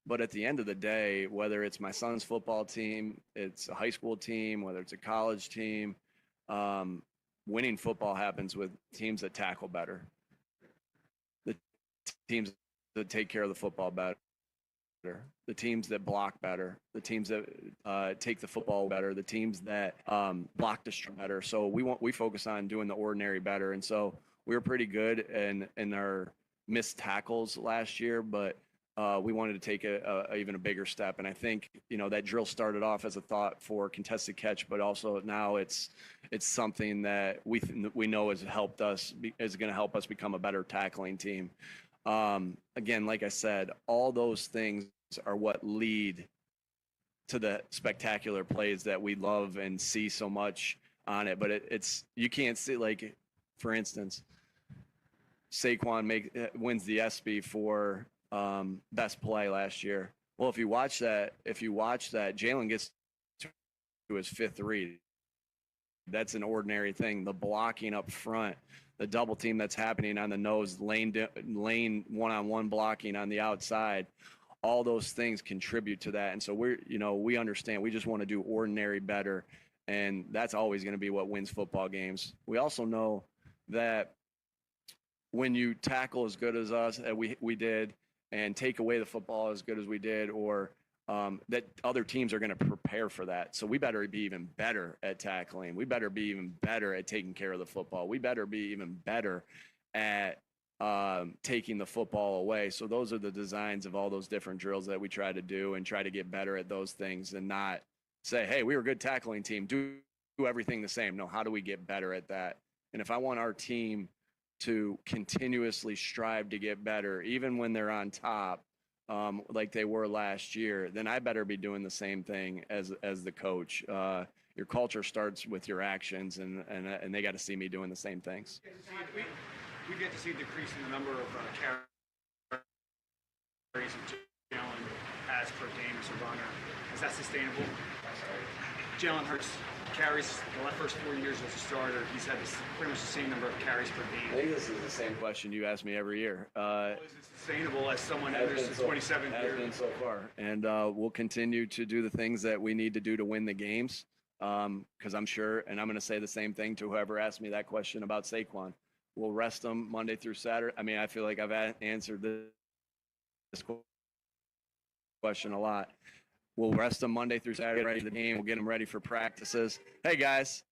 But at the end of the day, whether it's my son's football team, it's a high school team, whether it's a college team, winning football happens with teams that tackle better, the teams that take care of the football better, the teams that block better, the teams that take the football better, the teams that block the string better. So we focus on doing the ordinary better. And so we were pretty good in our missed tackles last year, but we wanted to take even a bigger step. And I think, that drill started off as a thought for contested catch, but also now it's something that we know has helped us, is going to help us become a better tackling team. Again, like I said, all those things are what lead to the spectacular plays that we love and see so much on it. But you can't see, like, for instance, Saquon wins the ESPY for best play last year. Well, if you watch that, Jalen gets to his fifth read. That's an ordinary thing. The blocking up front, the double team that's happening on the nose, lane one-on-one blocking on the outside, all those things contribute to that. And so we understand. We just want to do ordinary better, and that's always going to be what wins football games. We also know that when you tackle as good as us, we did, and take away the football as good as we did, or that other teams are going to prepare for that. So we better be even better at tackling. We better be even better at taking care of the football. We better be even better at taking the football away. So those are the designs of all those different drills that we try to do, and try to get better at those things, and not say, hey, we were a good tackling team, do everything the same. No, how do we get better at that? And if I want our team to continuously strive to get better, even when they're on top, like they were last year, then I better be doing the same thing as the coach. Your culture starts with your actions, and they got to see me doing the same things. We get to see a decrease in the number of carries that Jalen has per game as a runner. Is that sustainable? Jalen Hurts carries the first 4 years as a starter. He's had pretty much the same number of carries per game. I think this is the same question you ask me every year. Is it sustainable as someone enters the 27th year? Has been so far. And we'll continue to do the things that we need to do to win the games, because I'm sure, and I'm going to say the same thing to whoever asked me that question about Saquon. We'll rest them Monday through Saturday. I mean, I feel like I've answered this question a lot. We'll rest them Monday through Saturday, ready for the game. We'll get them ready for practices. Hey, guys.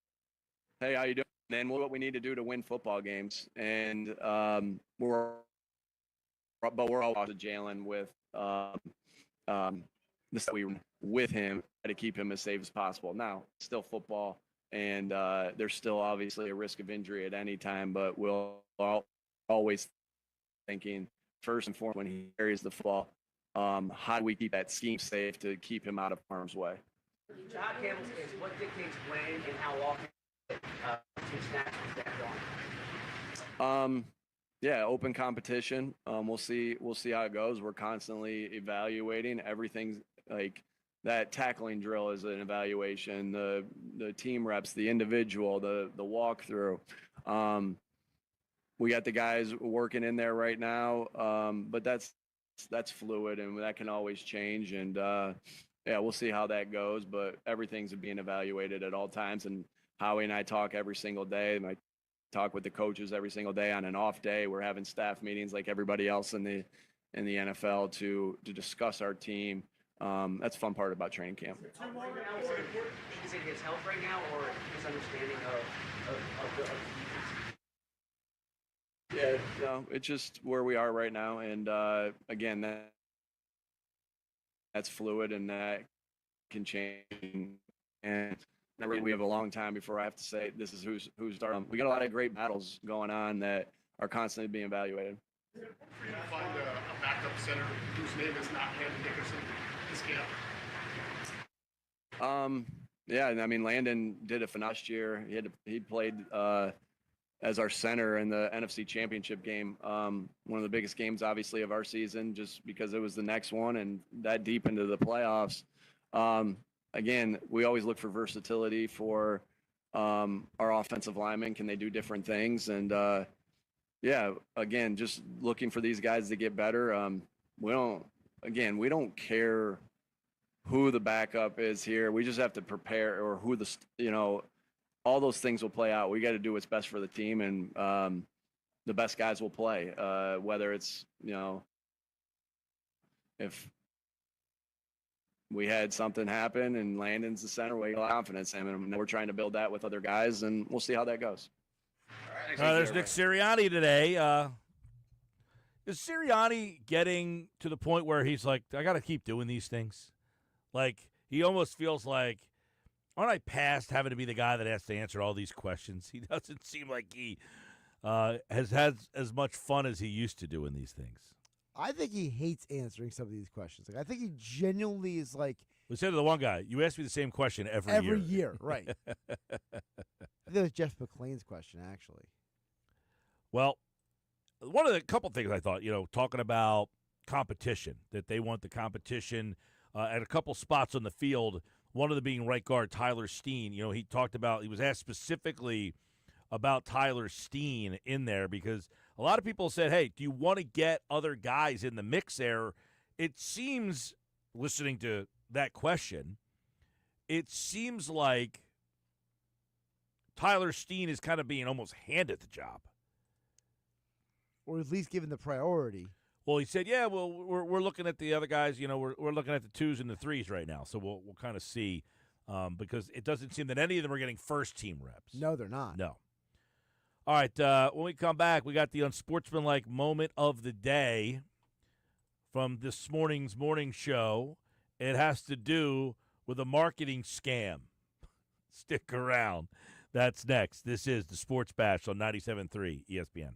Hey, how you doing? And then what we need to do to win football games. And we're all to Jalen with this we with him to keep him as safe as possible. Now, still football, and there's still obviously a risk of injury at any time, but we'll always thinking first and foremost when he carries the football, how do we keep that scheme safe to keep him out of harm's way? John Campbell's case, what dictates when and how often team snaps is that going? Yeah, open competition. We'll see how it goes. We're constantly evaluating everything. Like that tackling drill is an evaluation. The team reps, the individual, the walkthrough. We got the guys working in there right now, but that's fluid, and that can always change. And yeah, we'll see how that goes. But everything's being evaluated at all times. And Howie and I talk every single day. I talk with the coaches every single day. On an off day, we're having staff meetings like everybody else in the NFL to discuss our team. That's a fun part about training camp. Is it his health right now, or his understanding of the defense? Yeah, no, it's just where we are right now, and again, that's fluid, and that can change. And we have a long time before I have to say this is who's starting. We got a lot of great battles going on that are constantly being evaluated. For you to find a backup center whose name is not Landon Dickerson this camp? Yeah, I mean, Landon did it for last year. He played as our center in the NFC Championship game. One of the biggest games, obviously, of our season, just because it was the next one and that deep into the playoffs. Again, we always look for versatility for our offensive linemen. Can they do different things? And yeah, again, just looking for these guys to get better. We don't care who the backup is here. We just have to prepare, or who all those things will play out. We got to do what's best for the team, and the best guys will play. Whether it's, if we had something happen and Landon's the center, we got a lot of confidence in him, and we're trying to build that with other guys, and we'll see how that goes. There's Nick Sirianni today. Is Sirianni getting to the point where he's like, I got to keep doing these things? Like, he almost feels like, aren't I past having to be the guy that has to answer all these questions? He doesn't seem like he has had as much fun as he used to doing these things. I think he hates answering some of these questions. Like, I think he genuinely is like. We said to the one guy, you ask me the same question every year. Every year, right. I think that was Jeff McClain's question, actually. Well, one of the couple things I thought, talking about competition, that they want the competition at a couple spots on the field, one of them being right guard Tyler Steen. He was asked specifically about Tyler Steen in there because a lot of people said, hey, do you want to get other guys in the mix there? It seems, listening to that question, it seems like Tyler Steen is kind of being almost handed the job. Or at least given the priority. Well, he said, yeah, well, we're looking at the other guys. We're looking at the 2s and the 3s right now. So we'll kind of see because it doesn't seem that any of them are getting first-team reps. No, they're not. No. All right, when we come back, we got the unsportsmanlike moment of the day from this morning's morning show. It has to do with a marketing scam. Stick around. That's next. This is the Sports Bash on 97.3 ESPN.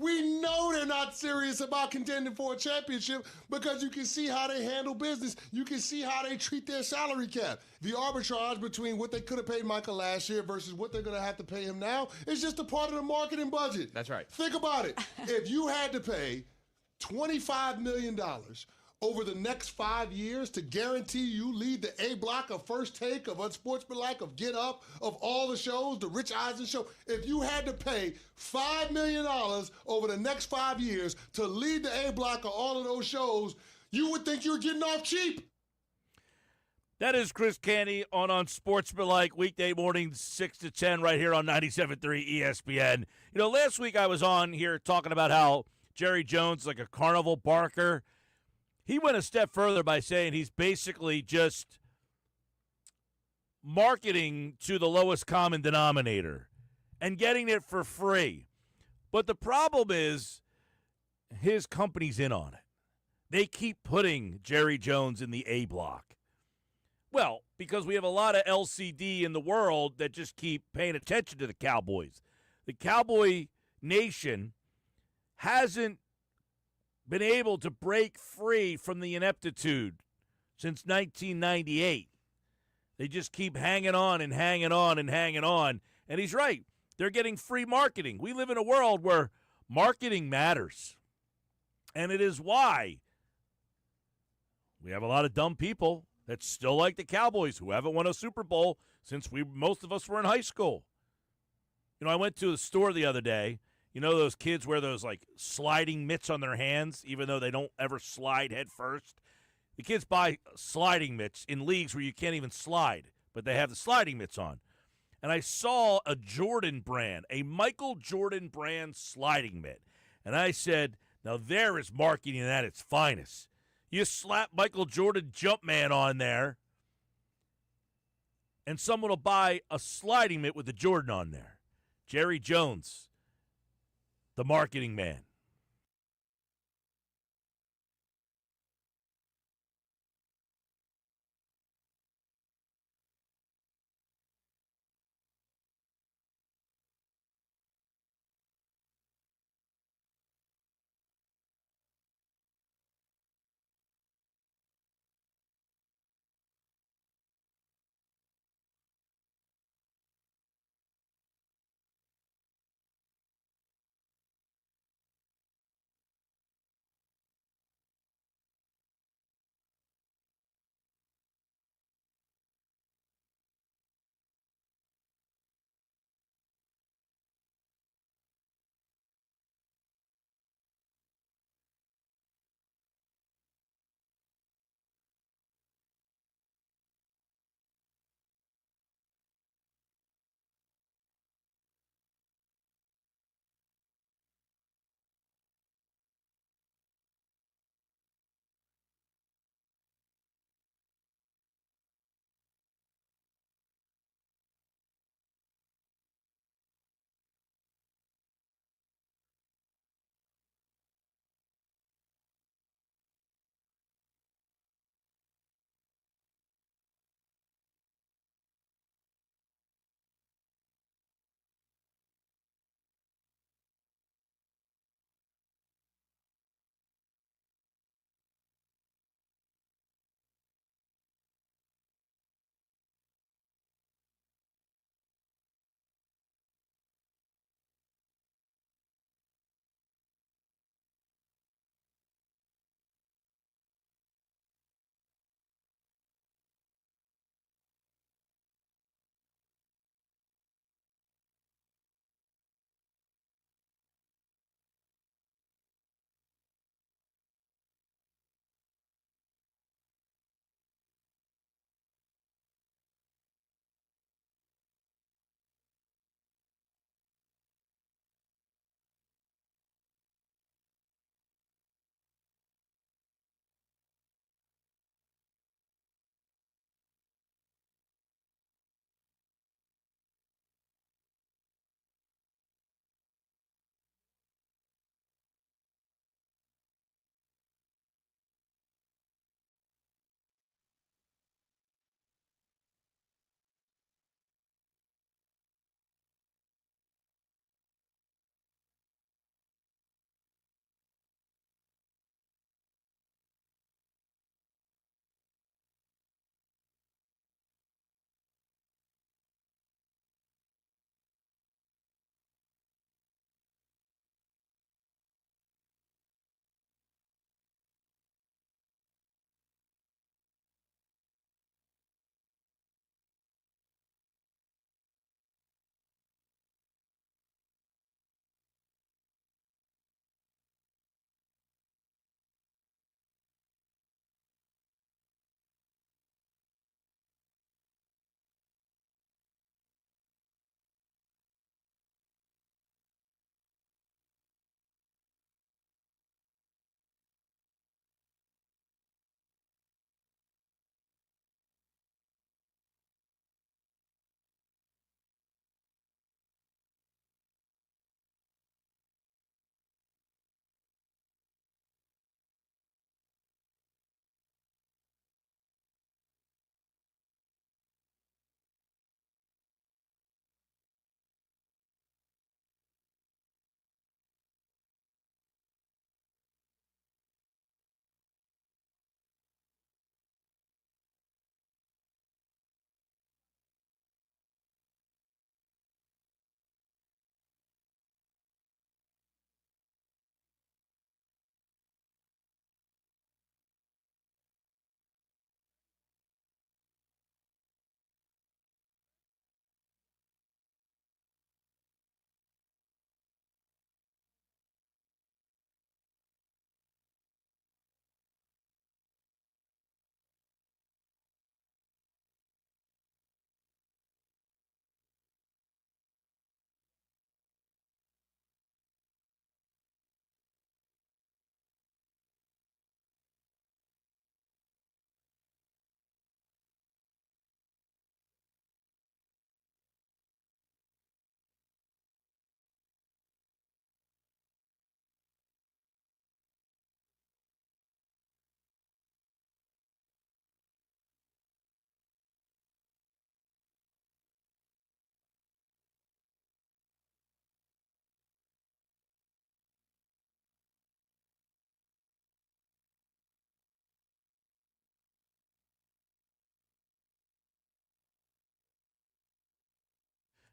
We know they're not serious about contending for a championship because you can see how they handle business. You can see how they treat their salary cap. The arbitrage between what they could have paid Michael last year versus what they're going to have to pay him now is just a part of the marketing budget. That's right. Think about it. If you had to pay $25 million over the next 5 years to guarantee you lead the A block of First Take, of Unsportsmanlike, of Get Up, of all the shows, the Rich Eisen show, if you had to pay $5 million over the next 5 years to lead the A block of all of those shows, you would think you were getting off cheap. That is Chris Canty on Unsportsmanlike, weekday mornings 6 to 10 right here on 97.3 ESPN. You know, last week I was on here talking about how Jerry Jones is like a carnival barker. He went a step further by saying he's basically just marketing to the lowest common denominator and getting it for free. But the problem is his company's in on it. They keep putting Jerry Jones in the A block. Well, because we have a lot of LCD in the world that just keep paying attention to the Cowboys. The Cowboy Nation hasn't been able to break free from the ineptitude since 1998. They just keep hanging on and hanging on and hanging on. And he's right. They're getting free marketing. We live in a world where marketing matters. And it is why we have a lot of dumb people that still like the Cowboys who haven't won a Super Bowl since most of us were in high school. You know, I went to the store the other day. You know those kids wear those, like, sliding mitts on their hands, even though they don't ever slide head first? The kids buy sliding mitts in leagues where you can't even slide, but they have the sliding mitts on. And I saw a Jordan brand, a Michael Jordan brand sliding mitt. And I said, now there is marketing at its finest. You slap Michael Jordan Jumpman on there, and someone will buy a sliding mitt with the Jordan on there. Jerry Jones, the marketing man.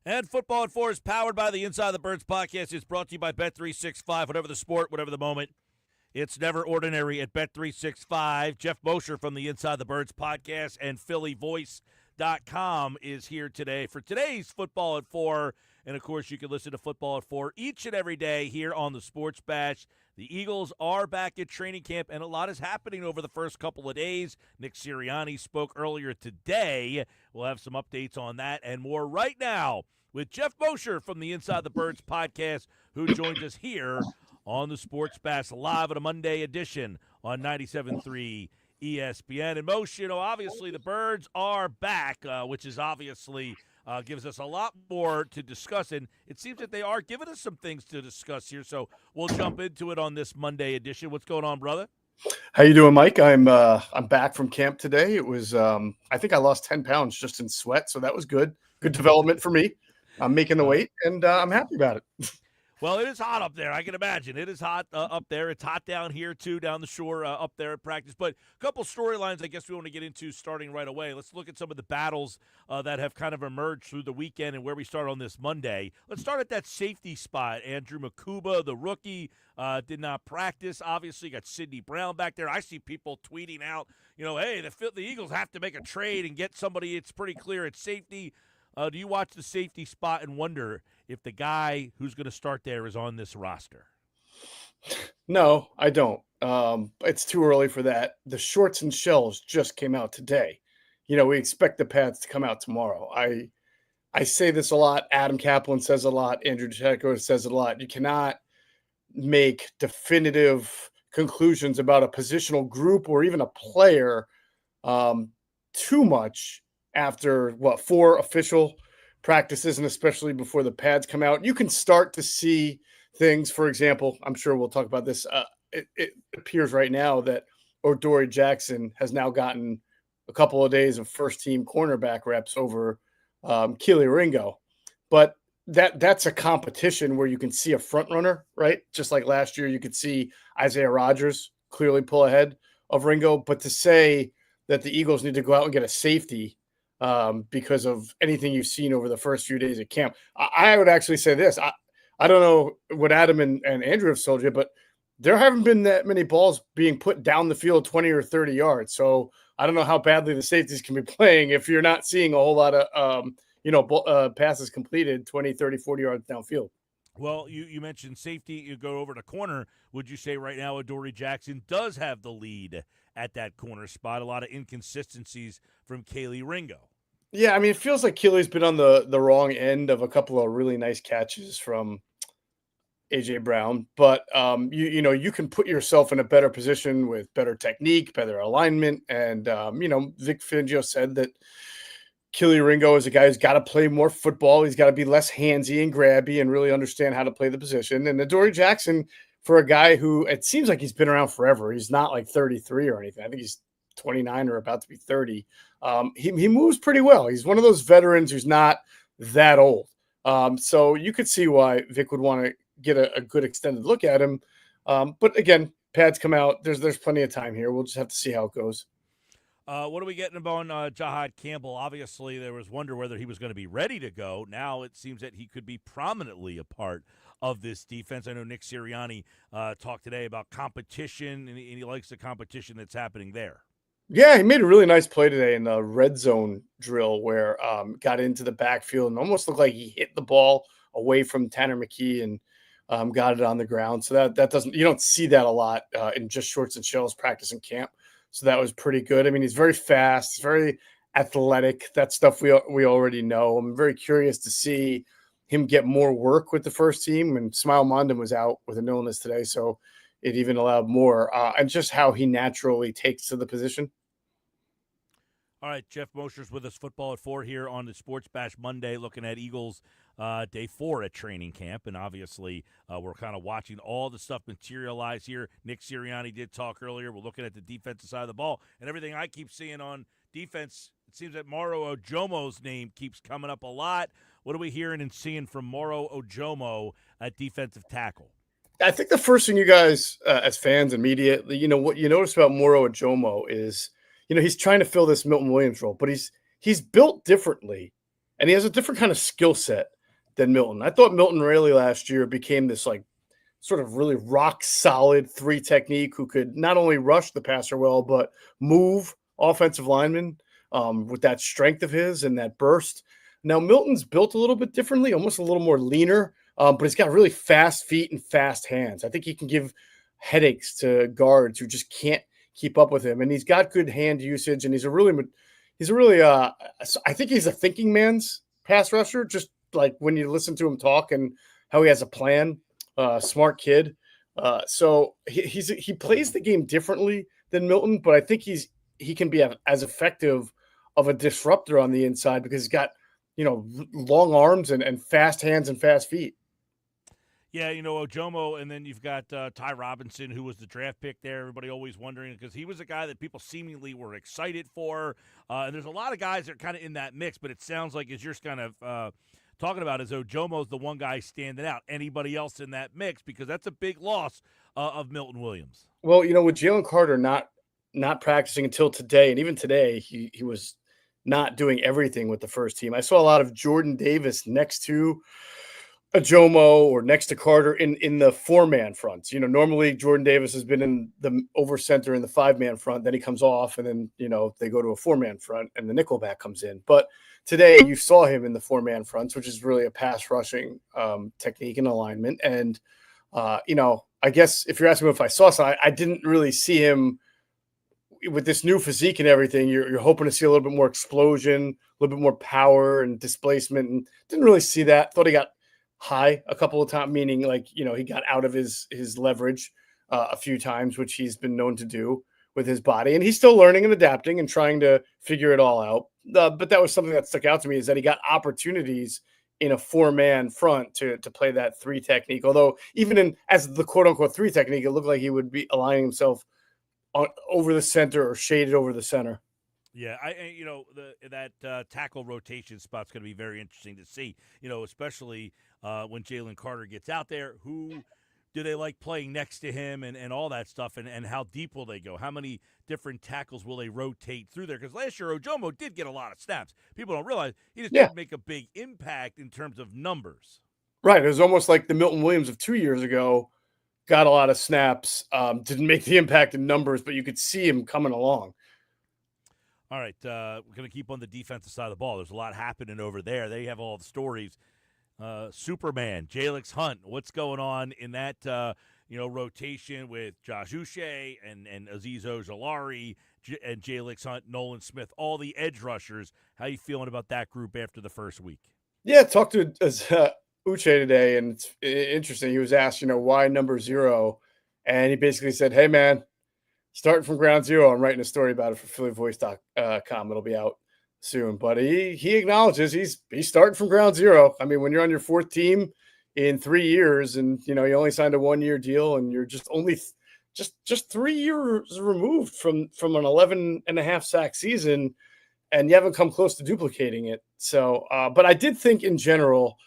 And Football at 4 is powered by the Inside the Birds podcast. It's brought to you by Bet365. Whatever the sport, whatever the moment, it's never ordinary at Bet365. Geoff Mosher from the Inside the Birds podcast and PhillyVoice.com is here today for today's Football at 4. And, of course, you can listen to Football at 4 each and every day here on the Sports Bash. The Eagles are back at training camp, and a lot is happening over the first couple of days. Nick Sirianni spoke earlier today. We'll have some updates on that and more right now with Geoff Mosher from the Inside the Birds podcast, who joins us here on the Sports Bash live on a Monday edition on 97.3 ESPN. And Mosher, obviously the Birds are back, which is obviously gives us a lot more to discuss, and it seems that they are giving us some things to discuss here, so we'll jump into it on this Monday edition. What's going on, brother? How you doing, Mike? I'm back from camp today. It was I think I lost 10 pounds just in sweat, so that was good. Good development for me. I'm making the weight, and I'm happy about it. Well, it is hot up there. I can imagine. It is hot up there. It's hot down here, too, down the shore up there at practice. But a couple storylines I guess we want to get into starting right away. Let's look at some of the battles that have kind of emerged through the weekend and where we start on this Monday. Let's start at that safety spot. Andrew Makuba, the rookie, did not practice. Obviously, got Sidney Brown back there. I see people tweeting out, hey, the Eagles have to make a trade and get somebody. It's pretty clear at safety. Do you watch the safety spot and wonder if the guy who's going to start there is on this roster? No, I don't. It's too early for that. The shorts and shells just came out today. We expect the pads to come out tomorrow. I say this a lot. Adam Kaplan says a lot. Andrew DeCecco says it a lot. You cannot make definitive conclusions about a positional group or even a player too much after 4 official practices, and especially before the pads come out. You can start to see things. For example, I'm sure we'll talk about this. It appears right now that Adoree Jackson has now gotten a couple of days of first-team cornerback reps over Keely Ringo. But that's a competition where you can see a front runner, right? Just like last year, you could see Isaiah Rodgers clearly pull ahead of Ringo. But to say that the Eagles need to go out and get a safety because of anything you've seen over the first few days at camp. I would actually say this. I don't know what Adam and Andrew have told you, but there haven't been that many balls being put down the field 20 or 30 yards. So I don't know how badly the safeties can be playing if you're not seeing a whole lot of passes completed 20, 30, 40 yards downfield. Well, you mentioned safety. You go over to corner. Would you say right now Adoree Jackson does have the lead at that corner spot? A lot of inconsistencies from Keely Ringo. Yeah, I mean, it feels like Keely's been on the wrong end of a couple of really nice catches from A.J. Brown. But, you can put yourself in a better position with better technique, better alignment. And, Vic Fangio said that Keely Ringo is a guy who's got to play more football. He's got to be less handsy and grabby and really understand how to play the position. And Adoree Jackson, for a guy who it seems like he's been around forever, he's not like 33 or anything. I think he's 29 or about to be 30. He moves pretty well. He's one of those veterans who's not that old. So you could see why Vic would want to get a good extended look at him. But again, pads come out. There's plenty of time here. We'll just have to see how it goes. What are we getting about Jahad Campbell? Obviously, there was wonder whether he was going to be ready to go. Now it seems that he could be prominently a part of this defense. I know Nick Sirianni talked today about competition, and he likes the competition that's happening there. Yeah, he made a really nice play today in the red zone drill where got into the backfield and almost looked like he hit the ball away from Tanner McKee and got it on the ground. So you don't see that a lot in just shorts and shells practice in camp. So that was pretty good. I mean, he's very fast, very athletic. That stuff we already know. I'm very curious to see him get more work with the first team. And Smile Mondon was out with an illness today, so it even allowed more. And just how he naturally takes to the position. All right, Geoff Mosher's with us, Football at 4 here on the Sports Bash Monday, looking at Eagles day 4 at training camp. And obviously, we're kind of watching all the stuff materialize here. Nick Sirianni did talk earlier. We're looking at the defensive side of the ball. And everything I keep seeing on defense, it seems that Moro Ojomo's name keeps coming up a lot. What are we hearing and seeing from Moro Ojomo at defensive tackle? I think the first thing you guys, as fans and media, what you notice about Moro Ojomo is, he's trying to fill this Milton Williams role, but he's built differently and he has a different kind of skill set than Milton. I thought Milton Raley last year became this like sort of really rock solid 3 technique who could not only rush the passer well, but move offensive linemen with that strength of his and that burst. Now Milton's built a little bit differently, almost a little more leaner, but he's got really fast feet and fast hands. I think he can give headaches to guards who just can't keep up with him. And he's got good hand usage, and he's a really I think he's a thinking man's pass rusher, just like when you listen to him talk and how he has a plan. Smart kid. So he plays the game differently than Milton, but I think he can be as effective of a disruptor on the inside because he's got, long arms and fast hands and fast feet. Yeah, Ojomo, and then you've got Ty Robinson, who was the draft pick there. Everybody always wondering because he was a guy that people seemingly were excited for. And there's a lot of guys that are kind of in that mix, but it sounds like as you're kind of talking about is Ojomo's the one guy standing out. Anybody else in that mix? Because that's a big loss of Milton Williams. Well, with Jalen Carter not practicing until today, and even today he was not doing everything with the first team. I saw a lot of Jordan Davis next to Ojomo or next to Carter in the 4-man fronts. Normally Jordan Davis has been in the over center in the 5-man front. Then he comes off, and then they go to a 4-man front, and the nickelback comes in. But today you saw him in the 4-man fronts, which is really a pass rushing technique and alignment. And I guess if you're asking me if I saw something, I didn't really see him with this new physique and everything. You're hoping to see a little bit more explosion, a little bit more power and displacement, and didn't really see that. Thought he got high a couple of times, meaning like, he got out of his leverage a few times, which he's been known to do with his body. And he's still learning and adapting and trying to figure it all out. But that was something that stuck out to me, is that he got opportunities in a 4-man front to play that 3 technique. Although even as the quote unquote 3 technique, it looked like he would be aligning himself over the center or shaded over the center. Yeah, that tackle rotation spot's going to be very interesting to see, especially when Jalen Carter gets out there. Who do they like playing next to him and all that stuff, and how deep will they go? How many different tackles will they rotate through there? Because last year, Ojomo did get a lot of snaps. People don't realize he just didn't make a big impact in terms of numbers. Right. It was almost like the Milton Williams of 2 years ago. Got a lot of snaps, didn't make the impact in numbers, but you could see him coming along. All right, we're going to keep on the defensive side of the ball. There's a lot happening over there. They have all the stories. Superman, Jalix Hunt, what's going on in that rotation with Josh Uche and Azeez Ojulari and Jalix Hunt, Nolan Smith, all the edge rushers. How you feeling about that group after the first week? Yeah, talked to Uche today, and it's interesting. He was asked, why number 0? And he basically said, hey, man, starting from ground zero. I'm writing a story about it for phillyvoice.com. It'll be out soon. But he acknowledges he's starting from ground zero. I mean, when you're on your 4th team in 3 years and, you only signed a 1-year deal and you're just only just 3 years removed from an 11.5 sack season, and you haven't come close to duplicating it. So, but I did think in general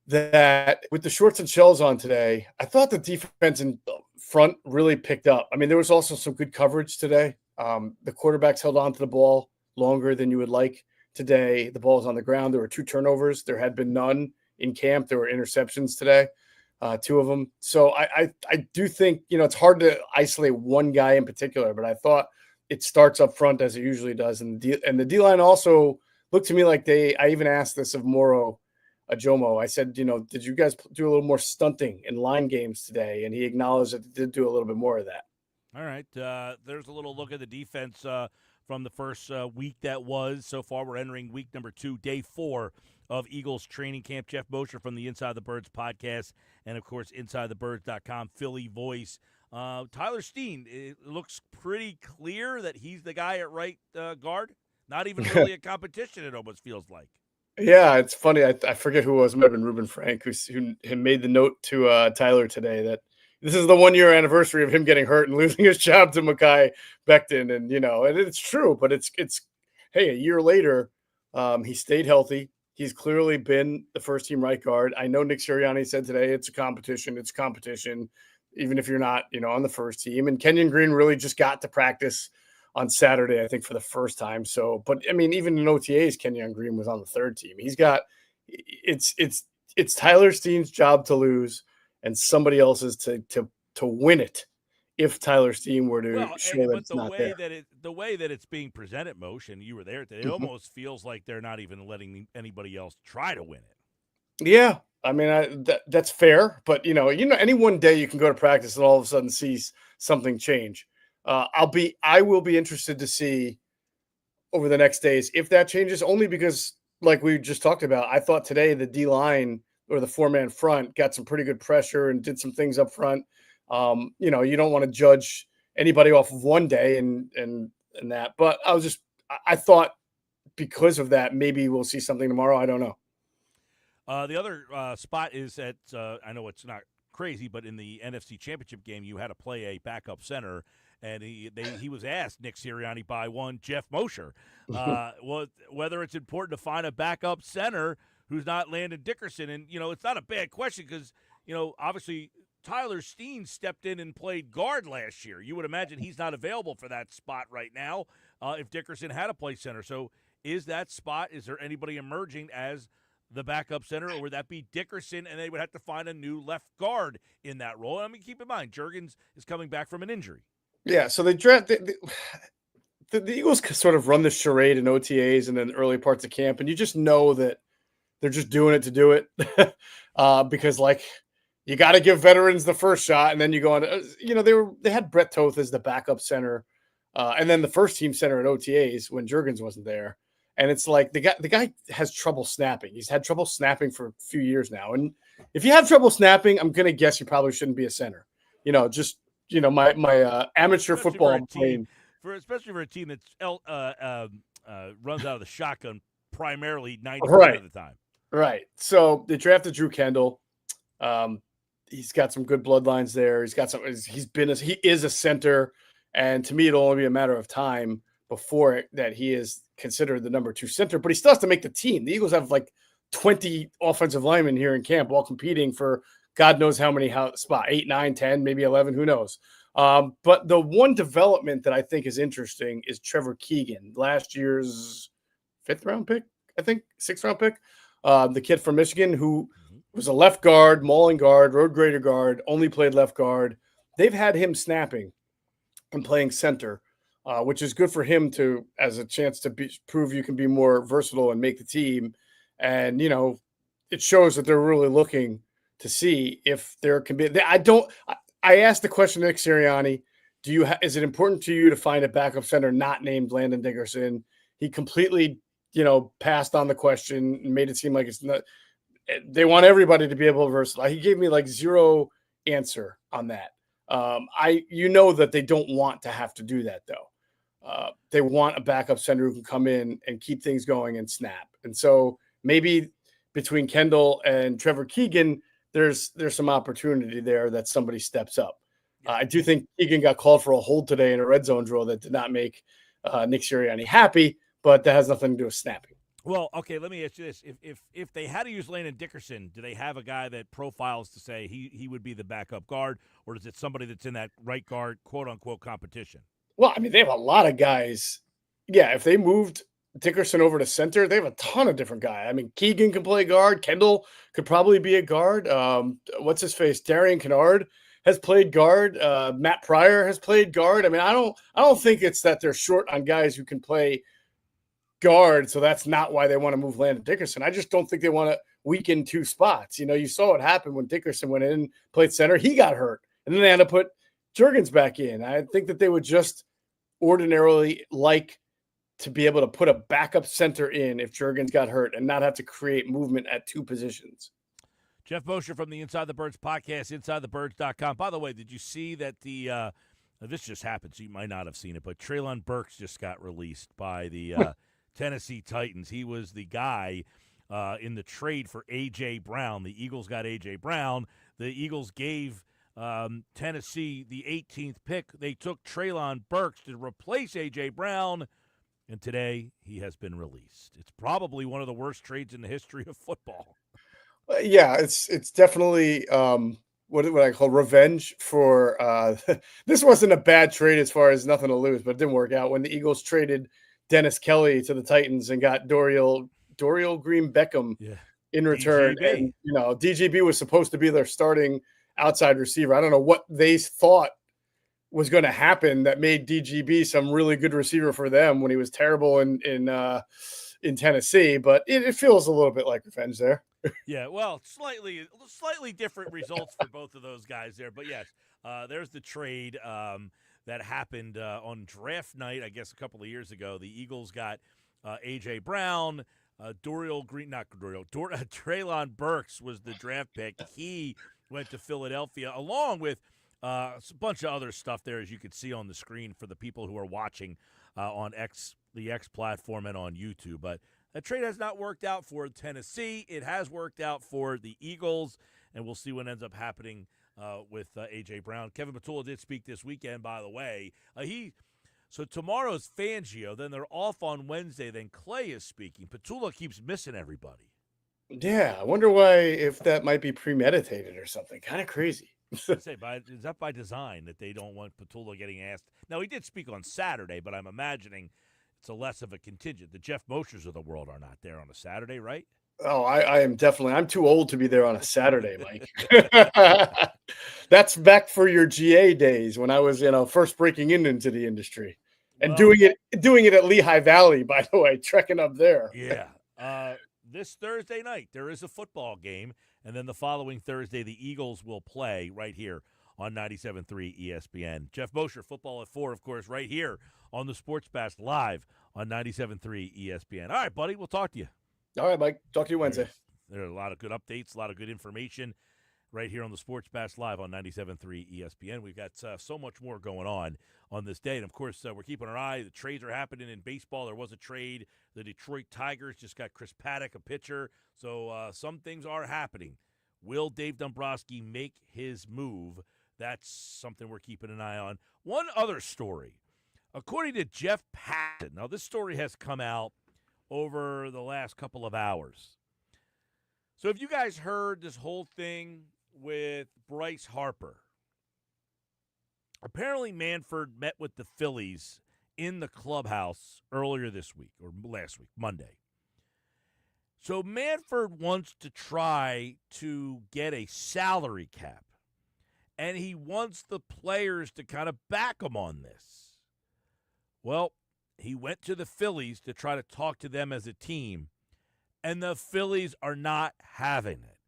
that with the shorts and shells on today, I thought the defense in front really picked up. I mean, there was also some good coverage today. The quarterbacks held on to the ball longer than you would like today. The ball was on the ground. There were 2 turnovers. There had been none in camp. There were interceptions today, 2 of them. So I do think, it's hard to isolate one guy in particular, but I thought it starts up front as it usually does. And the D-line also looked to me like I even asked this of Moro Ojomo. I said, did you guys do a little more stunting in line games today? And he acknowledged that they did do a little bit more of that. All right. There's a little look at the defense from the first week that was. So far, we're entering week number 2, day 4 of Eagles training camp. Geoff Mosher from the Inside the Birds podcast and, of course, InsideTheBirds.com, Philly voice. Tyler Steen, it looks pretty clear that he's the guy at right guard. Not even really a competition, it almost feels like. Yeah, it's funny. I forget who it was. It might have been Ruben Frank who made the note to Tyler today that this is the 1-year anniversary of him getting hurt and losing his job to Mekhi Becton. And, and it's true, but it's hey, a year later, he stayed healthy. He's clearly been the first team right guard. I know Nick Sirianni said today it's a competition. It's competition, even if you're not, on the first team. And Kenyon Green really just got to practice on Saturday, I think, for the first time. So, but I mean, even in OTAs, Kenyon Green was on the third team. He's got it's Tyler Steen's job to lose and somebody else's to win it if Tyler Steen were to Well, show that but it's not there. the way that it's being presented, Mosher, and you were there today, it almost feels like they're not even letting anybody else try to win it. Yeah, I mean, that's fair, but any one day you can go to practice and all of a sudden see something change. I will be interested to see over the next days if that changes, only because, like we just talked about, I thought today the D line or the 4-man front got some pretty good pressure and did some things up front. You don't want to judge anybody off of one day and that, but I thought because of that, maybe we'll see something tomorrow. I don't know. The other spot is at, I know it's not crazy, but in the NFC Championship game, you had to play a backup center, and he was asked, Nick Sirianni, by one Geoff Mosher, whether it's important to find a backup center who's not Landon Dickerson. And, it's not a bad question because, obviously Tyler Steen stepped in and played guard last year. You would imagine he's not available for that spot right now if Dickerson had to play center. So is there anybody emerging as the backup center, or would that be Dickerson, and they would have to find a new left guard in that role? I mean, keep in mind, Juergens is coming back from an injury. Yeah, so they draft the Eagles sort of run the charade in OTAs and then early parts of camp, and you just know that they're just doing it to do it because, like, you got to give veterans the first shot, and then you go on. They had Brett Toth as the backup center, and then the first team center at OTAs when Juergens wasn't there. And it's like the guy has trouble snapping. He's had trouble snapping for a few years now. And if you have trouble snapping, I'm going to guess you probably shouldn't be a center. My amateur football brain. Especially for a team that runs out of the shotgun primarily 90% of the time. Right. So they drafted Drew Kendall. He's got some good bloodlines there. He is a center. And to me, it'll only be a matter of time before that he is considered the number 2 center, but he still has to make the team. The Eagles have like 20 offensive linemen here in camp, all competing for God knows how many spot, 8, 9, 10, maybe 11, who knows. But the one development that I think is interesting is Trevor Keegan, last year's 6th round pick, the kid from Michigan who was a left guard, mauling guard, road grader guard, only played left guard. They've had him snapping and playing center, which is good for him as a chance to prove you can be more versatile and make the team. And, it shows that they're really looking to see if there can be, I asked the question to Nick Sirianni, is it important to you to find a backup center not named Landon Dickerson? He completely, passed on the question and made it seem like it's not, they want everybody to be able to versatile. He gave me like zero answer on that. That they don't want to have to do that though. They want a backup center who can come in and keep things going and snap. And so maybe between Kendall and Trevor Keegan, there's some opportunity there that somebody steps up. I do think Keegan got called for a hold today in a red zone drill that did not make Nick Sirianni happy, but that has nothing to do with snapping. Well, okay, let me ask you this. If they had to use Landon Dickerson, do they have a guy that profiles to say he would be the backup guard, or is it somebody that's in that right guard, quote-unquote, competition? Well, I mean, they have a lot of guys. Yeah, if they moved Dickerson over to center, they have a ton of different guys. I mean, Keegan can play guard. Kendall could probably be a guard. What's his face? Darian Kennard has played guard. Matt Pryor has played guard. I mean, I don't think it's that they're short on guys who can play guard, so that's not why they want to move Landon Dickerson. I just don't think they want to weaken 2 spots. You saw what happened when Dickerson went in, played center. He got hurt, and then they had to put Juergens back in. I think that they would just ordinarily like to be able to put a backup center in if Juergens got hurt and not have to create movement at 2 positions. Geoff Mosher from the Inside the Birds podcast, InsideTheBirds.com. By the way, did you see that this just happened, so you might not have seen it, but Treylon Burks just got released by the Tennessee Titans. He was the guy in the trade for A.J. Brown. The Eagles got A.J. Brown. The Eagles gave Tennessee the 18th pick. They took Treylon Burks to replace A.J. Brown, and today he has been released. It's probably one of the worst trades in the history of football. Yeah, it's definitely what I call revenge for this wasn't a bad trade as far as nothing to lose, but it didn't work out when the Eagles traded Dennis Kelly to the Titans and got Dorial Green Beckham in return. DGB. And DGB was supposed to be their starting outside receiver. I don't know what they thought was going to happen that made DGB some really good receiver for them when he was terrible in Tennessee, but it feels a little bit like revenge there. Yeah, well, slightly different results for both of those guys there, but yes, there's the trade that happened on draft night, I guess a couple of years ago. The Eagles got A.J. Brown, Treylon Burks was the draft pick. He went to Philadelphia along with a bunch of other stuff there, as you can see on the screen for the people who are watching on the X platform and on YouTube. But that trade has not worked out for Tennessee. It has worked out for the Eagles, and we'll see what ends up happening with A.J. Brown. Kevin Patullo did speak this weekend, by the way. So tomorrow's Fangio, then they're off on Wednesday, then Clay is speaking. Patullo keeps missing everybody. Yeah, I wonder why, if that might be premeditated or something. Kind of crazy. Is that by design that they don't want Patullo getting asked? Now, he did speak on Saturday, but I'm imagining it's a less of a contingent. The Geoff Moshers of the world are not there on a Saturday, right? Oh, I am definitely. I'm too old to be there on a Saturday, Mike. That's back for your GA days when I was, first breaking into the industry and doing it at Lehigh Valley. By the way, trekking up there. Yeah. This Thursday night there is a football game, and then the following Thursday the Eagles will play right here on 97.3 ESPN. Geoff Mosher, Football at 4, of course, right here on the Sports Bash live on 97.3 ESPN. All right, buddy, we'll talk to you. All right, Mike. Talk to you Wednesday. There are a lot of good updates, a lot of good information right here on the Sports Bash live on 97.3 ESPN. We've got so much more going on this day. And, of course, we're keeping our eye. The trades are happening in baseball. There was a trade. The Detroit Tigers just got Chris Paddock, a pitcher. So some things are happening. Will Dave Dombrowski make his move? That's something we're keeping an eye on. One other story. According to Jeff Patton, now this story has come out over the last couple of hours. So have you guys heard this whole thing with Bryce Harper? Apparently Manfred met with the Phillies in the clubhouse earlier this week, or last week, Monday. So Manfred wants to try to get a salary cap, and he wants the players to kind of back him on this. Well, he went to the Phillies to try to talk to them as a team, and the Phillies are not having it.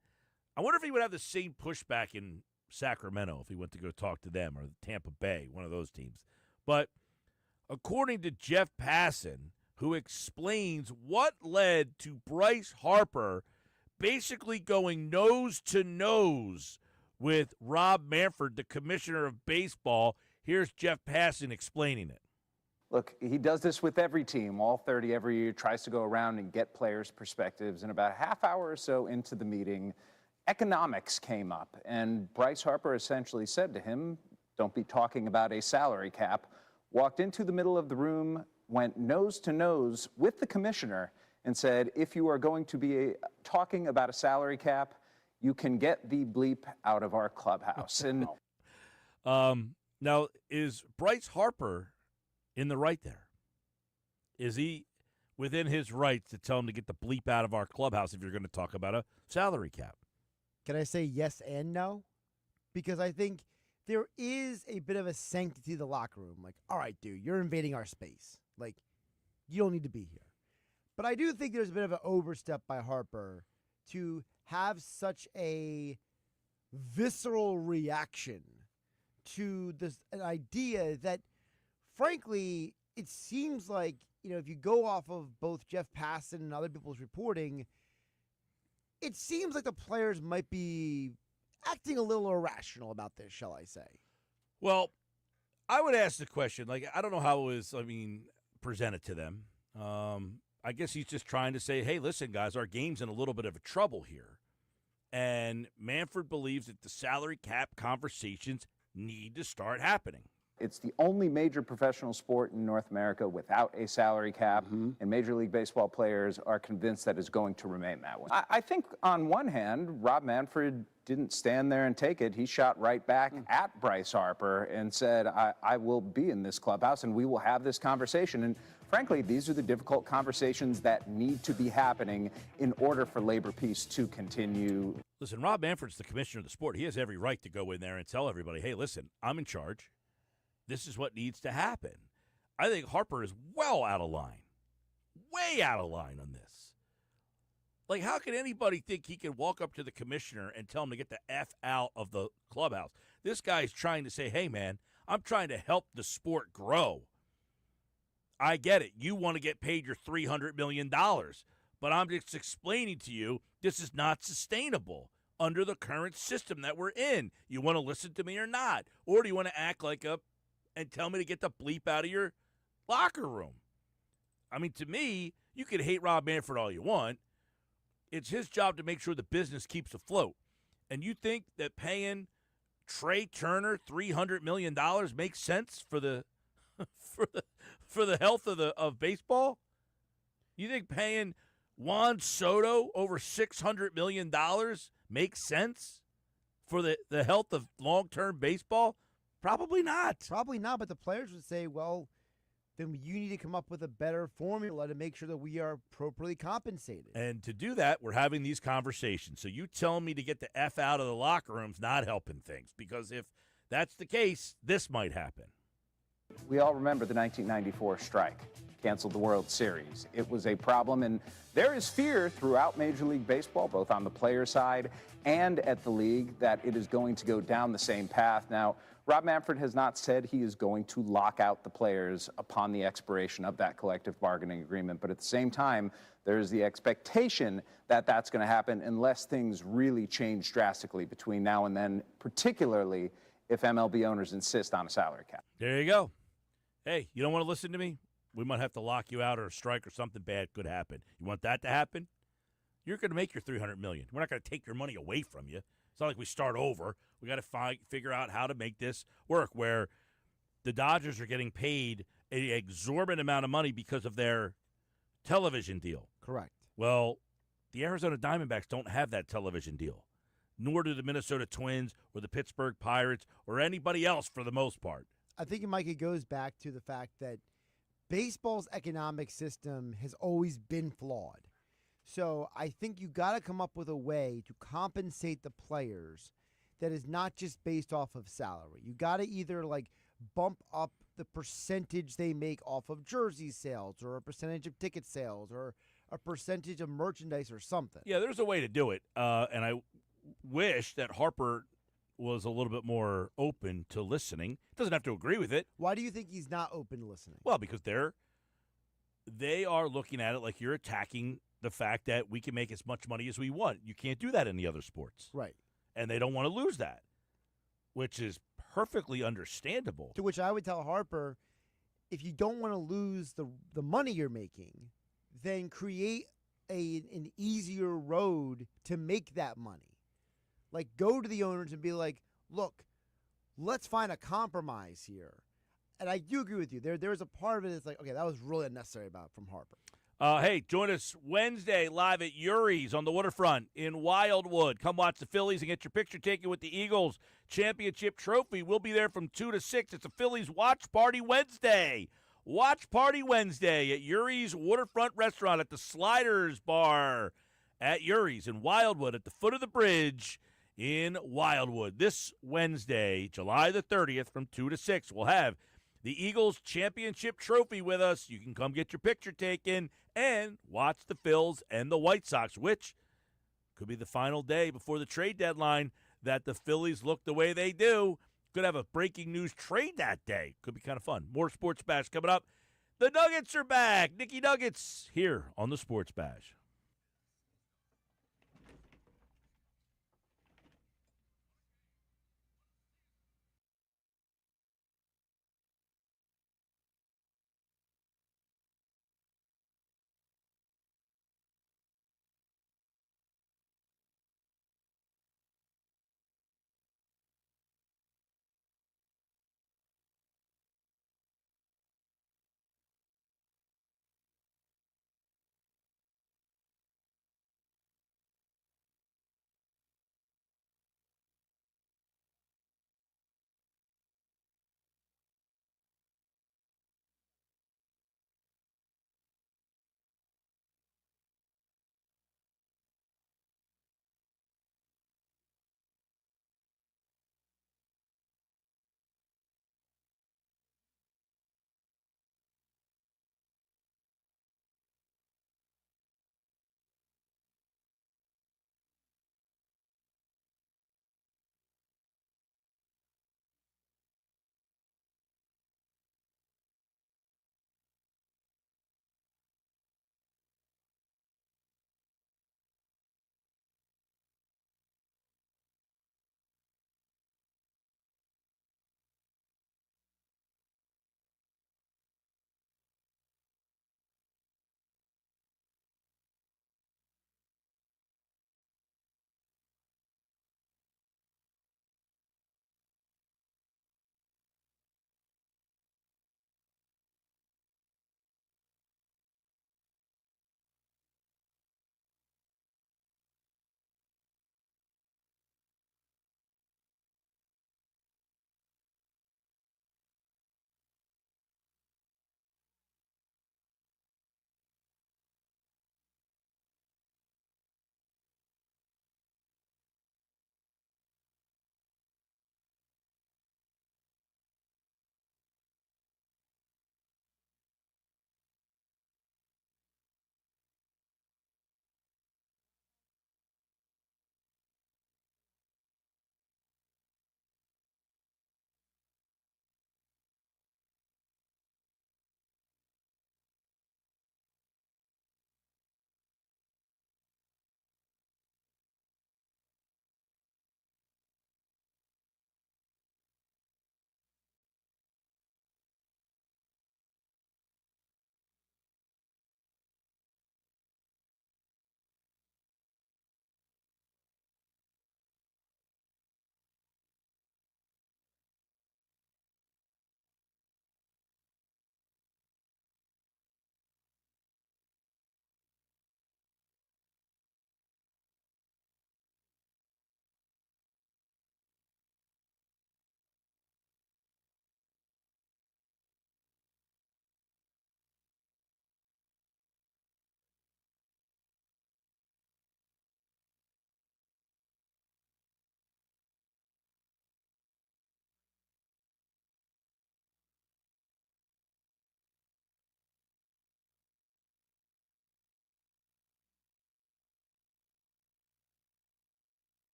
I wonder if he would have the same pushback in Sacramento if he went to go talk to them, or Tampa Bay, one of those teams. But according to Jeff Passan, who explains what led to Bryce Harper basically going nose to nose with Rob Manfred, the commissioner of baseball, here's Jeff Passan explaining it. Look, he does this with every team, all 30 every year, tries to go around and get players' perspectives. And about a half hour or so into the meeting, economics came up. And Bryce Harper essentially said to him, don't be talking about a salary cap, walked into the middle of the room, went nose to nose with the commissioner and said, if you are going to be talking about a salary cap, you can get the bleep out of our clubhouse. And now, is Bryce Harper in the right there? Is he within his rights to tell him to get the bleep out of our clubhouse if you're going to talk about a salary cap? Can I say yes and no? Because I think there is a bit of a sanctity to the locker room. Like, all right, dude, you're invading our space. Like, you don't need to be here. But I do think there's a bit of an overstep by Harper to have such a visceral reaction to this an idea that, frankly, it seems like, if you go off of both Jeff Passan and other people's reporting, it seems like the players might be acting a little irrational about this, shall I say. Well, I would ask the question, I don't know how it was, presented to them. I guess he's just trying to say, hey, listen, guys, our game's in a little bit of a trouble here. And Manfred believes that the salary cap conversations need to start happening. It's the only major professional sport in North America without a salary cap, and Major League Baseball players are convinced that it's going to remain that way. I think on one hand, Rob Manfred didn't stand there and take it. He shot right back at Bryce Harper and said, I will be in this clubhouse and we will have this conversation. And frankly, these are the difficult conversations that need to be happening in order for labor peace to continue. Listen, Rob Manfred's the commissioner of the sport. He has every right to go in there and tell everybody, hey, listen, I'm in charge. This is what needs to happen. I think Harper is well out of line, way out of line on this. Like, how can anybody think he can walk up to the commissioner and tell him to get the F out of the clubhouse? This guy's trying to say, hey, man, I'm trying to help the sport grow. I get it. You want to get paid your $300 million, but I'm just explaining to you this is not sustainable under the current system that we're in. You want to listen to me or not? Or do you want to act like and tell me to get the bleep out of your locker room? I mean, to me, you can hate Rob Manfred all you want. It's his job to make sure the business keeps afloat. And you think that paying Trey Turner $300 million makes sense for the for the health of baseball? You think paying Juan Soto over $600 million makes sense for the health of long-term baseball? Probably not. Probably not, but the players would say, well, then you need to come up with a better formula to make sure that we are appropriately compensated. And to do that, we're having these conversations. So you telling me to get the F out of the locker room's not helping things, because if that's the case, this might happen. We all remember the 1994 strike, canceled the World Series. It was a problem, and there is fear throughout Major League Baseball, both on the player side and at the league, that it is going to go down the same path. Now, Rob Manfred has not said he is going to lock out the players upon the expiration of that collective bargaining agreement, but at the same time, there's the expectation that that's going to happen unless things really change drastically between now and then, particularly if MLB owners insist on a salary cap. There you go. Hey, you don't want to listen to me? We might have to lock you out, or a strike or something bad could happen. You want that to happen? You're going to make your $300 million. We're not going to take your money away from you. It's not like we start over. We got to figure out how to make this work, where the Dodgers are getting paid an exorbitant amount of money because of their television deal. Correct. Well, the Arizona Diamondbacks don't have that television deal, nor do the Minnesota Twins or the Pittsburgh Pirates or anybody else for the most part. I think, Mike, it goes back to the fact that baseball's economic system has always been flawed. So I think you got to come up with a way to compensate the players that is not just based off of salary. You got to either bump up the percentage they make off of jersey sales, or a percentage of ticket sales, or a percentage of merchandise or something. Yeah, there's a way to do it. And I wish that Harper was a little bit more open to listening. Doesn't have to agree with it. Why do you think he's not open to listening? Well, because they are looking at it like you're attacking the fact that we can make as much money as we want. You can't do that in the other sports. Right. And they don't want to lose that, which is perfectly understandable. To which I would tell Harper, if you don't want to lose the money you're making, then create an easier road to make that money. Like, go to the owners and be like, look, let's find a compromise here. And I do agree with you. There's a part of it that's like, okay, that was really unnecessary from Harper. Hey, join us Wednesday live at Yuri's on the waterfront in Wildwood. Come watch the Phillies and get your picture taken with the Eagles championship trophy. We'll be there from 2 to 6. It's a Phillies Watch Party Wednesday. Watch Party Wednesday at Yuri's Waterfront Restaurant at the Sliders Bar at Yuri's in Wildwood at the foot of the bridge in Wildwood. This Wednesday, July the 30th from 2 to 6, we'll have the Eagles championship trophy with us. You can come get your picture taken and watch the Phils and the White Sox, which could be the final day before the trade deadline that the Phillies look the way they do. Could have a breaking news trade that day. Could be kind of fun. More Sports Bash coming up. The Nuggets are back. Nicky Nuggets here on the Sports Bash.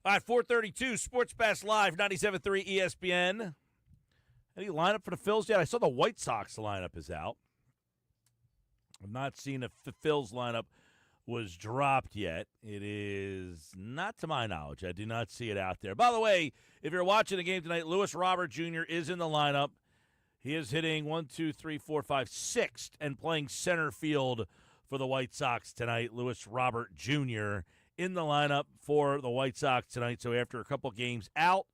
All right, 432, Sports Pass Live, 97.3 ESPN. Any lineup for the Phils yet? I saw the White Sox lineup is out. I've not seen if the Phils lineup was dropped yet. It is not to my knowledge. I do not see it out there. By the way, if you're watching the game tonight, Lewis Robert Jr. is in the lineup. He is hitting 6th and playing center field for the White Sox tonight. Lewis Robert Jr. in the lineup for the White Sox tonight. So after a couple games out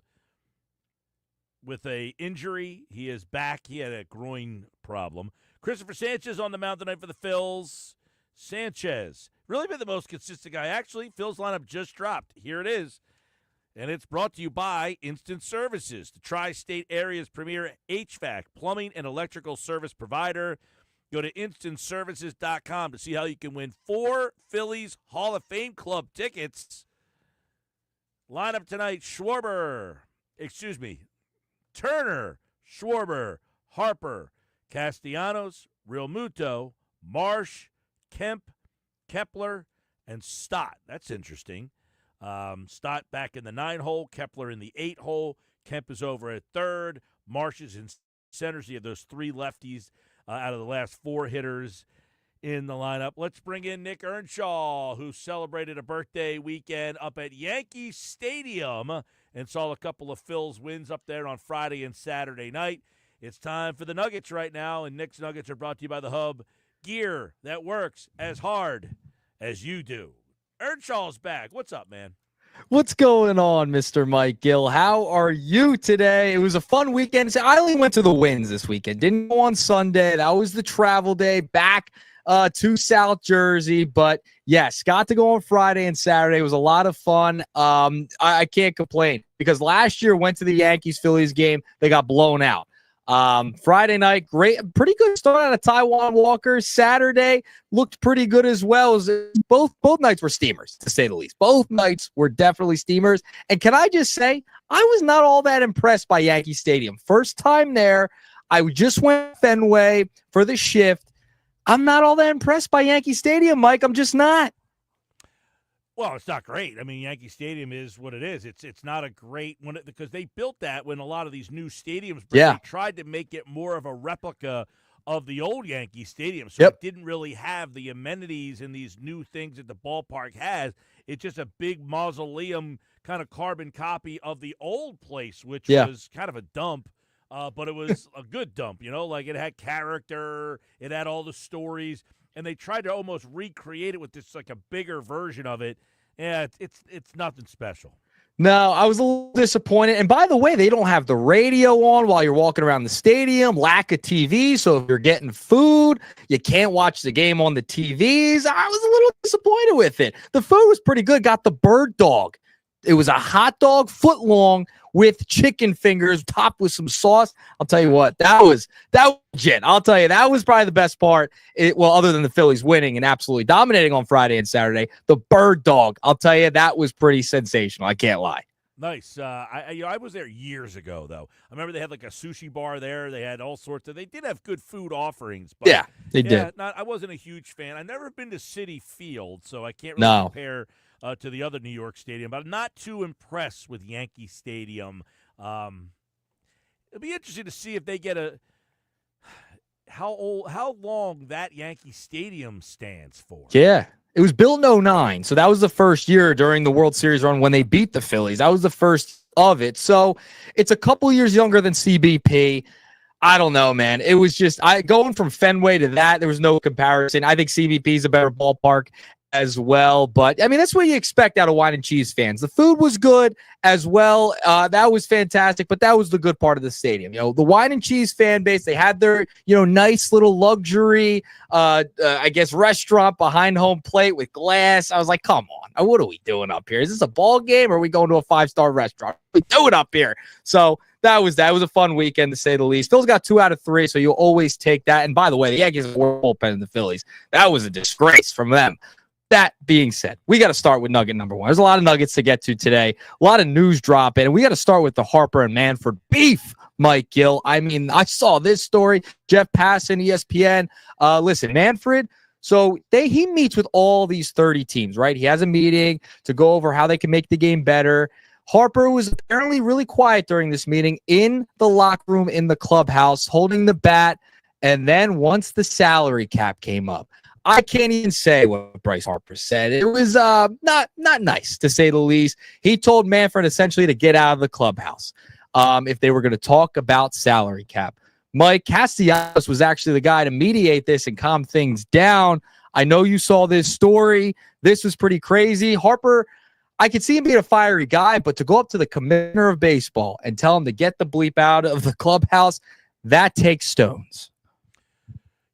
with a injury, he is back. He had a groin problem. Christopher Sanchez on the mound tonight for the Phils. Sanchez, really been the most consistent guy. Actually, Phil's lineup just dropped. Here it is. And it's brought to you by Instant Services, the tri-state area's premier HVAC, plumbing, and electrical service provider. Go to instantservices.com to see how you can win 4 Phillies Hall of Fame Club tickets. Lineup tonight, Turner, Schwarber, Harper, Castellanos, Realmuto, Marsh, Kemp, Kepler, and Stott. That's interesting. Stott back in the 9-hole, Kepler in the 8-hole. Kemp is over at third. Marsh is in center. So you have those 3 lefties out of the last 4 hitters in the lineup. Let's bring in Nick Earnshaw, who celebrated a birthday weekend up at Yankee Stadium and saw a couple of Phils wins up there on Friday and Saturday night. It's time for the Nuggets right now, and Nick's Nuggets are brought to you by the Hub. Gear that works as hard as you do. Earnshaw's back. What's up, man? What's going on, Mr. Mike Gill? How are you today? It was a fun weekend. I only went to the Winds this weekend. Didn't go on Sunday. That was the travel day back to South Jersey. But, yes, got to go on Friday and Saturday. It was a lot of fun. I can't complain because last year went to the Yankees-Phillies game. They got blown out. Friday night, pretty good start out of Taiwan Walker. Saturday looked pretty good as well. Both nights were steamers, to say the least. Both nights were definitely steamers. And can I just say, I was not all that impressed by Yankee Stadium. First time there, I just went Fenway for the shift. I'm not all that impressed by Yankee Stadium, Mike. I'm just not. Well, it's not great. I mean, Yankee Stadium is what it is. It's not a great one because they built that when a lot of these new stadiums, they tried to make it more of a replica of the old Yankee Stadium. So it didn't really have the amenities and these new things that the ballpark has. It's just a big mausoleum kind of carbon copy of the old place, which was kind of a dump. But it was a good dump, like it had character, it had all the stories. And they tried to almost recreate it with this like a bigger version of it. Yeah, it's nothing special. No, I was a little disappointed. And by the way, they don't have the radio on while you're walking around the stadium, lack of TV. So if you're getting food, you can't watch the game on the TVs. I was a little disappointed with it. The food was pretty good. Got the bird dog. It was a hot dog, foot long, with chicken fingers topped with some sauce. I'll tell you what, that was legit. I'll tell you, that was probably the best part. Other than the Phillies winning and absolutely dominating on Friday and Saturday, the bird dog, I'll tell you, that was pretty sensational. I can't lie. Nice. I was there years ago, though. I remember they had like a sushi bar there. They had all sorts of. They did have good food offerings. But yeah, they did. I wasn't a huge fan. I've never been to Citi Field, so I can't really compare to the other New York Stadium. But I'm not too impressed with Yankee Stadium. It'll be interesting to see if they get how long that Yankee Stadium stands for. Yeah. It was built in 2009, so that was the first year during the World Series run when they beat the Phillies. That was the first of it. So it's a couple years younger than CBP. I don't know, man. It was just going from Fenway to that, there was no comparison. I think CBP is a better ballpark as well. But, I mean, that's what you expect out of wine and cheese fans. The food was good as well. That was fantastic, but that was the good part of the stadium. The wine and cheese fan base, they had their, nice little luxury, restaurant behind home plate with glass. I was like, come on. What are we doing up here? Is this a ball game or are we going to a 5-star restaurant? What are we doing up here? So that was a fun weekend, to say the least. Phil's got 2 out of 3, so you'll always take that. And by the way, the Yankees have more bullpen than the Phillies. That was a disgrace from them. That being said, we got to start with nugget number 1. There's a lot of nuggets to get to today. A lot of news dropping, and we got to start with the Harper and Manfred beef, Mike Gill. I mean, I saw this story. Geoff Passan, ESPN. Listen, Manfred So he meets with all these 30 teams, right? He has a meeting to go over how they can make the game better. Harper was apparently really quiet during this meeting in the locker room in the clubhouse, holding the bat. And then once the salary cap came up, I can't even say what Bryce Harper said. It was not nice, to say the least. He told Manfred essentially to get out of the clubhouse if they were going to talk about salary cap. Mike Castellanos was actually the guy to mediate this and calm things down. I know you saw this story. This was pretty crazy. Harper, I could see him being a fiery guy, but to go up to the commissioner of baseball and tell him to get the bleep out of the clubhouse, that takes stones.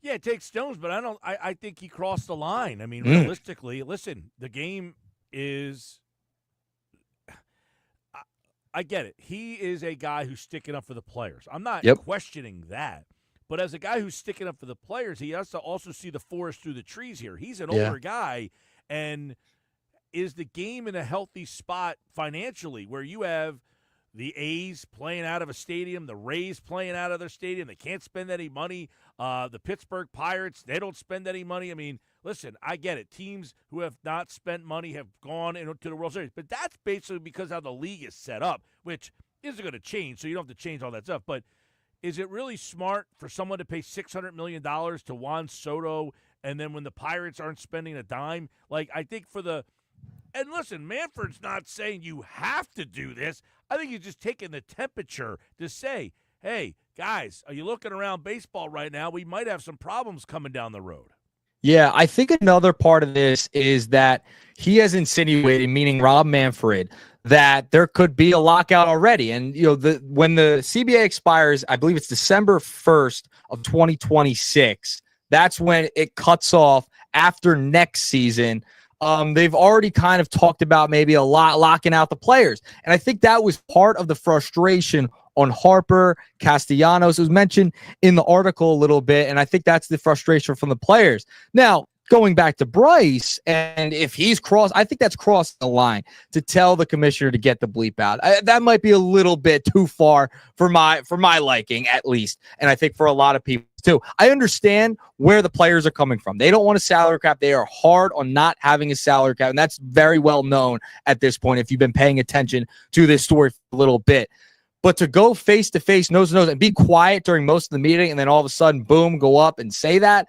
Yeah, it takes stones, but I think he crossed the line. I mean, realistically, listen, the game is I get it. He is a guy who's sticking up for the players. I'm not questioning that. But as a guy who's sticking up for the players, he has to also see the forest through the trees here. He's an older guy, and is the game in a healthy spot financially where you have the A's playing out of a stadium, the Rays playing out of their stadium? They can't spend any money. The Pittsburgh Pirates, they don't spend any money. I mean, listen, I get it. Teams who have not spent money have gone into the World Series. But that's basically because how the league is set up, which isn't going to change, so you don't have to change all that stuff. But is it really smart for someone to pay $600 million to Juan Soto, and then when the Pirates aren't spending a dime? Like, I think for the – and listen, Manfred's not saying you have to do this. I think he's just taking the temperature to say, hey, guys, are you looking around baseball right now? We might have some problems coming down the road. Yeah, I think another part of this is that he has insinuated, meaning Rob Manfred, that there could be a lockout already. And, you know, when the CBA expires, I believe it's December 1st of 2026, that's when it cuts off after next season. They've already kind of talked about maybe a lot locking out the players. And I think that was part of the frustration on Harper, Castellanos. It was mentioned in the article a little bit, and I think that's the frustration from the players. Now, going back to Bryce, and if he's crossed, I think that's crossing the line to tell the commissioner to get the bleep out. That might be a little bit too far for my liking, at least, and I think for a lot of people too. I understand where the players are coming from. They don't want a salary cap. They are hard on not having a salary cap, and that's very well known at this point if you've been paying attention to this story for a little bit. But to go face-to-face, nose-to-nose, and be quiet during most of the meeting, and then all of a sudden, boom, go up and say that,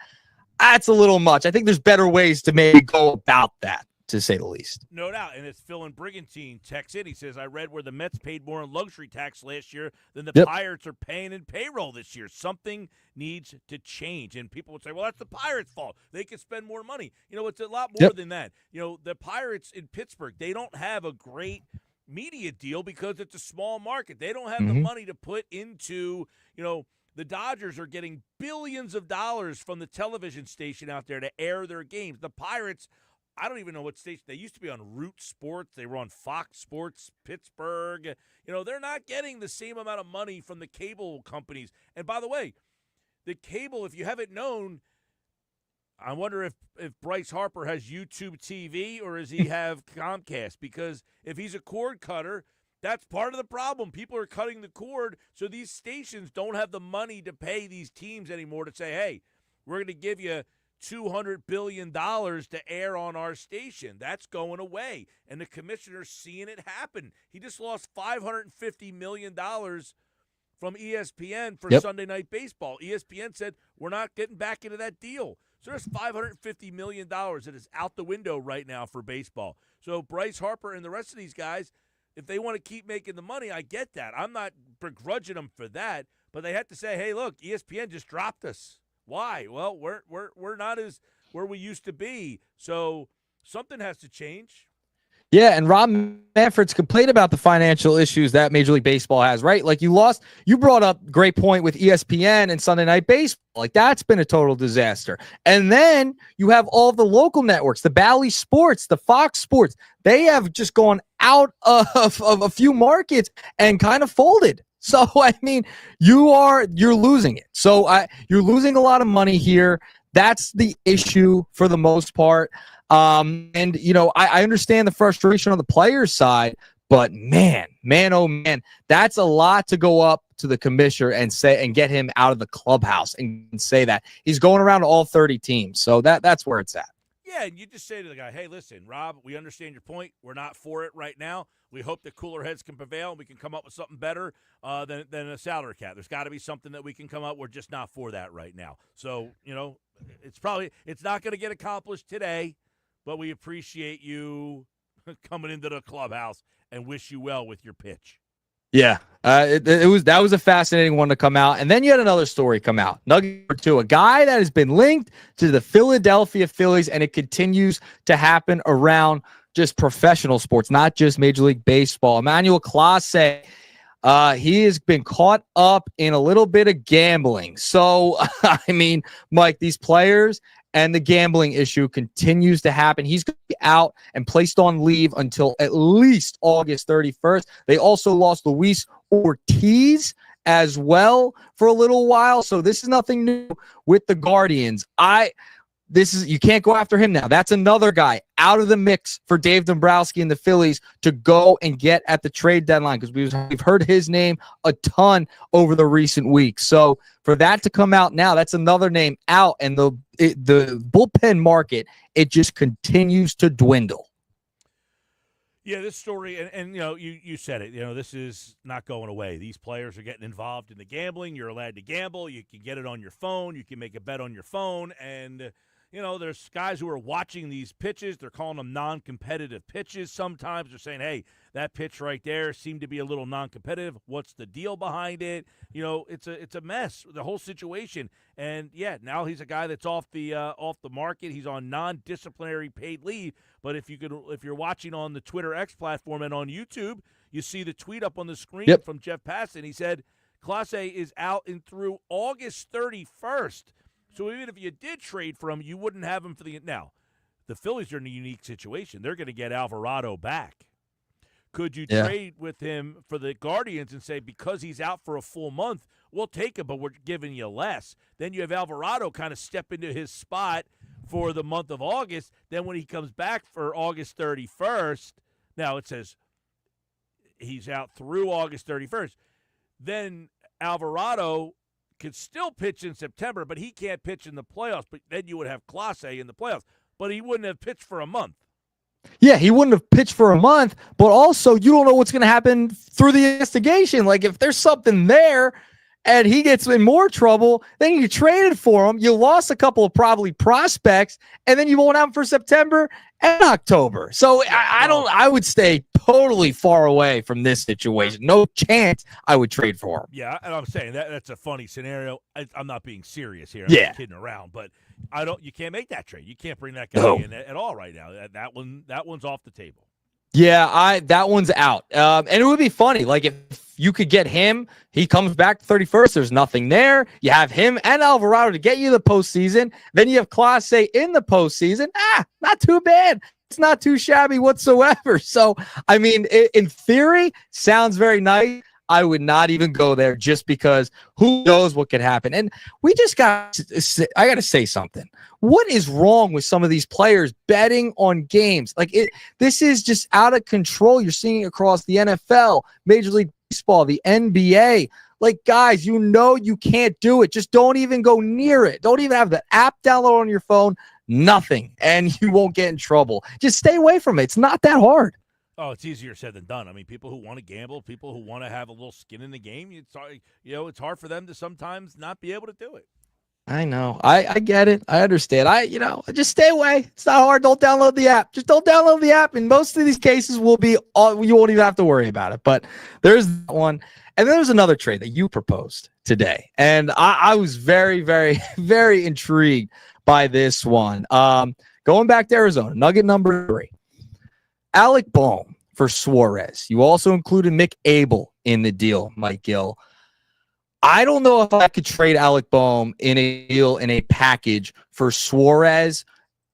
that's a little much. I think there's better ways to maybe go about that, to say the least. No doubt. And it's Phil in Brigantine texts in. He says, I read where the Mets paid more in luxury tax last year than the Pirates are paying in payroll this year. Something needs to change. And people would say, well, that's the Pirates' fault. They can spend more money. You know, it's a lot more than that. You know, the Pirates in Pittsburgh, they don't have a great media deal because it's a small market. They don't have the money to put into, you know, the Dodgers are getting billions of dollars from the television station out there to air their games. The Pirates, I don't even know what station. They used to be on Root Sports. They were on Fox Sports Pittsburgh. You know, they're not getting the same amount of money from the cable companies. And by the way, the cable, if you haven't known, I wonder if Bryce Harper has YouTube TV or does he have Comcast? Because if he's a cord cutter, that's part of the problem. People are cutting the cord, so these stations don't have the money to pay these teams anymore to say, hey, we're going to give you $200 billion to air on our station. That's going away, and the commissioner's seeing it happen. He just lost $550 million from ESPN for Sunday Night Baseball. ESPN said, we're not getting back into that deal. So there's $550 million that is out the window right now for baseball. So Bryce Harper and the rest of these guys, if they want to keep making the money, I get that. I'm not begrudging them for that, but they have to say, hey, look, ESPN just dropped us. Why? Well, we're not as where we used to be. So something has to change. Yeah, and Rob Manfred's complained about the financial issues that Major League Baseball has, right? Like you brought up a great point with ESPN and Sunday Night Baseball. Like that's been a total disaster. And then you have all the local networks, the Bally Sports, the Fox Sports. They have just gone out of a few markets and kind of folded. So, I mean, you're losing it. So you're losing a lot of money here. That's the issue for the most part. And, you know, I understand the frustration on the players' side, But man, oh man, that's a lot to go up to the commissioner and say and get him out of the clubhouse and say that. He's going around to all 30 teams. So that's where it's at. Yeah, and you just say to the guy, hey, listen, Rob, we understand your point. We're not for it right now. We hope that cooler heads can prevail and we can come up with something better than a salary cap. There's got to be something that we can come up. We're just not for that right now. So, it's not going to get accomplished today, but we appreciate you coming into the clubhouse and wish you well with your pitch. Yeah, that was a fascinating one to come out. And then you had another story come out. Nugget number 2, a guy that has been linked to the Philadelphia Phillies, and it continues to happen around just professional sports, not just Major League Baseball. Emmanuel Clase, he has been caught up in a little bit of gambling. So, I mean, Mike, these players and the gambling issue continues to happen. He's going to be out and placed on leave until at least August 31st. They also lost Luis Ortiz as well for a little while. So this is nothing new with the Guardians. You can't go after him now. That's another guy out of the mix for Dave Dombrowski and the Phillies to go and get at the trade deadline, because we've heard his name a ton over the recent weeks. So for that to come out now, that's another name out, and the bullpen market, it just continues to dwindle. Yeah, this story, and you said it, this is not going away. These players are getting involved in the gambling. You're allowed to gamble. You can get it on your phone. You can make a bet on your phone, and there's guys who are watching these pitches. They're calling them non-competitive pitches. Sometimes they're saying, hey, that pitch right there seemed to be a little non-competitive. What's the deal behind it? It's a mess, the whole situation. And, yeah, now he's a guy that's off the market. He's on non-disciplinary paid leave. But if you're watching on the Twitter X platform and on YouTube, you see the tweet up on the screen from Geoff Passan. He said, Clase is out and through August 31st. So even if you did trade for him, you wouldn't have him for the – now, the Phillies are in a unique situation. They're going to get Alvarado back. Could you trade with him for the Guardians and say, because he's out for a full month, we'll take him, but we're giving you less? Then you have Alvarado kind of step into his spot for the month of August. Then when he comes back for August 31st, now it says he's out through August 31st. Then Alvarado could still pitch in September, but he can't pitch in the playoffs. But then you would have Clase in the playoffs, but he wouldn't have pitched for a month. Yeah, he wouldn't have pitched for a month, but also you don't know what's going to happen through the investigation. Like if there's something there and he gets in more trouble, then you traded for him. You lost a couple of probably prospects, and then you won't have him for September and October. So I would stay totally far away from this situation. No chance I would trade for him. Yeah, and I'm saying that's a funny scenario. I'm not being serious here. I'm not kidding around, but you can't make that trade. You can't bring that guy in at all right now. That one's off the table. Yeah, that one's out. And it would be funny, like if you could get him, he comes back 31st, there's nothing there. You have him and Alvarado to get you the postseason. Then you have Clase in the postseason. Not too bad. It's not too shabby whatsoever. So, I mean, in theory, sounds very nice. I would not even go there just because who knows what could happen. And I got to say something. What is wrong with some of these players betting on games? This is just out of control. You're seeing it across the NFL, Major League Baseball, the NBA. Like, guys, you can't do it. Just don't even go near it. Don't even have the app download on your phone. Nothing. And you won't get in trouble. Just stay away from it. It's not that hard. Oh, it's easier said than done. I mean, people who want to gamble, people who want to have a little skin in the game, it's hard for them to sometimes not be able to do it. I know. I get it. I understand. Just stay away. It's not hard. Don't download the app. Just don't download the app. In most of these cases, you won't even have to worry about it. But there's that one. And then there's another trade that you proposed today. And I was very, very, very intrigued by this one. Going back to Arizona, nugget number 3. Alec Bohm for Suarez. You also included Mick Abel in the deal, Mike Gill. I don't know if I could trade Alec Bohm in a deal, in a package for Suarez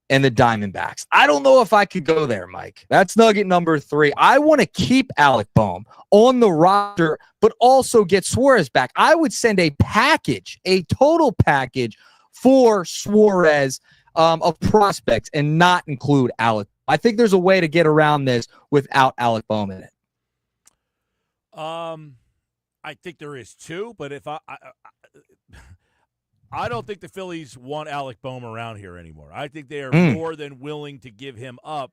and the Diamondbacks. I don't know if I could go there, Mike. That's nugget number 3. I want to keep Alec Bohm on the roster, but also get Suarez back. I would send a package, a total package for Suarez of prospects and not include Alec. I think there's a way to get around this without Alec Bohm in it. I think there is too, but if I don't think the Phillies want Alec Bohm around here anymore. I think they are more than willing to give him up,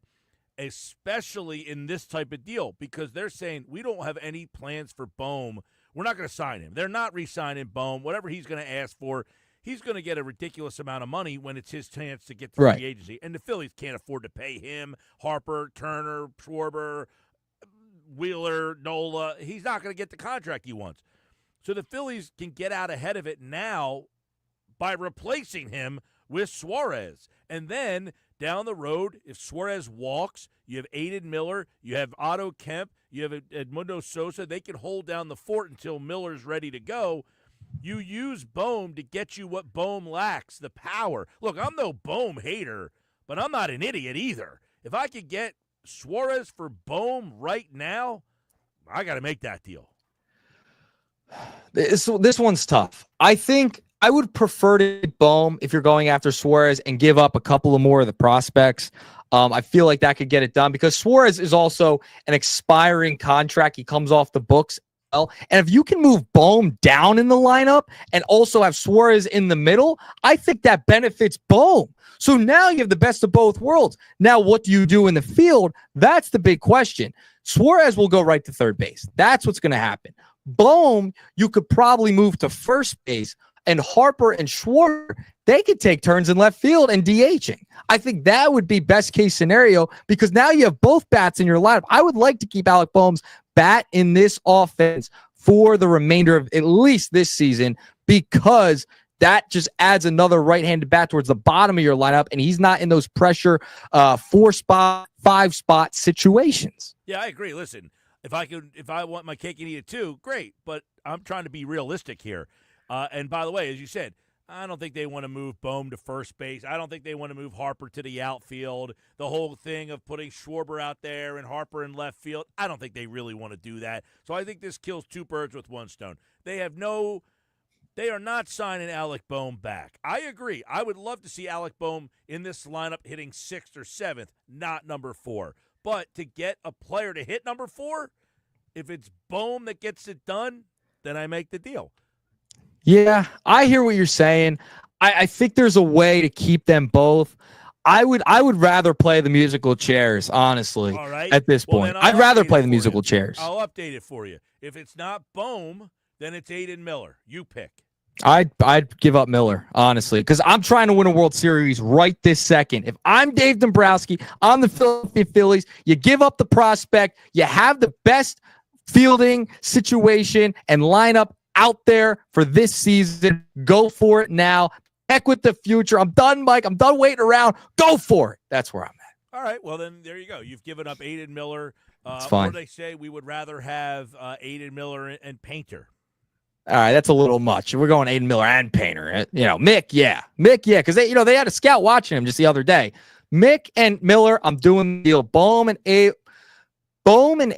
especially in this type of deal, because they're saying we don't have any plans for Bohm. We're not going to sign him. They're not re-signing Bohm. Whatever he's going to ask for, he's going to get a ridiculous amount of money when it's his chance to get to free agency. And the Phillies can't afford to pay him, Harper, Turner, Schwarber, Wheeler, Nola. He's not going to get the contract he wants. So the Phillies can get out ahead of it now by replacing him with Suarez. And then down the road, if Suarez walks, you have Aiden Miller, you have Otto Kemp, you have Edmundo Sosa. They can hold down the fort until Miller's ready to go. You use Bohm to get you what Bohm lacks, the power. Look, I'm no Bohm hater, but I'm not an idiot either. If I could get Suarez for Bohm right now, I got to make that deal. This one's tough. I think I would prefer to get Bohm if you're going after Suarez and give up a couple of more of the prospects. I feel like that could get it done because Suarez is also an expiring contract. He comes off the books. And if you can move Bohm down in the lineup and also have Suarez in the middle, I think that benefits Bohm. So now you have the best of both worlds. Now, what do you do in the field? That's the big question. Suarez will go right to third base. That's what's going to happen. Bohm, you could probably move to first base, and Harper and Schwarber, they could take turns in left field and DHing. I think that would be best case scenario because now you have both bats in your lineup. I would like to keep Alec Bohm's bat in this offense for the remainder of at least this season because that just adds another right-handed bat towards the bottom of your lineup, and he's not in those pressure 4-spot, 5-spot situations. Yeah, I agree. Listen, if I want my cake and eat it too, great. But I'm trying to be realistic here. And by the way, as you said, I don't think they want to move Bohm to first base. I don't think they want to move Harper to the outfield. The whole thing of putting Schwarber out there and Harper in left field, I don't think they really want to do that. So I think this kills two birds with one stone. They are not signing Alec Bohm back. I agree. I would love to see Alec Bohm in this lineup hitting 6th or 7th, not number 4. But to get a player to hit number 4, if it's Bohm that gets it done, then I make the deal. Yeah, I hear what you're saying. I think there's a way to keep them both. I would rather play the musical chairs, honestly, All right. at this point. I'd rather play the musical chairs. I'll update it for you. If it's not Bohm, then it's Aiden Miller. You pick. I'd give up Miller, honestly, because I'm trying to win a World Series right this second. If I'm Dave Dombrowski, I'm the Philadelphia Phillies, you give up the prospect, you have the best fielding situation and lineup out there for this season. Go for it now. Heck with the future. I'm done, Mike. I'm done waiting around. Go for it. That's where I'm at. All right. Well, then there you go. You've given up Aiden Miller. It's fine. Or they say we would rather have Aiden Miller and Painter. All right, that's a little much. We're going Aiden Miller and Painter. Mick, yeah, because they had a scout watching him just the other day. Mick and Miller, I'm doing the deal. Bohm and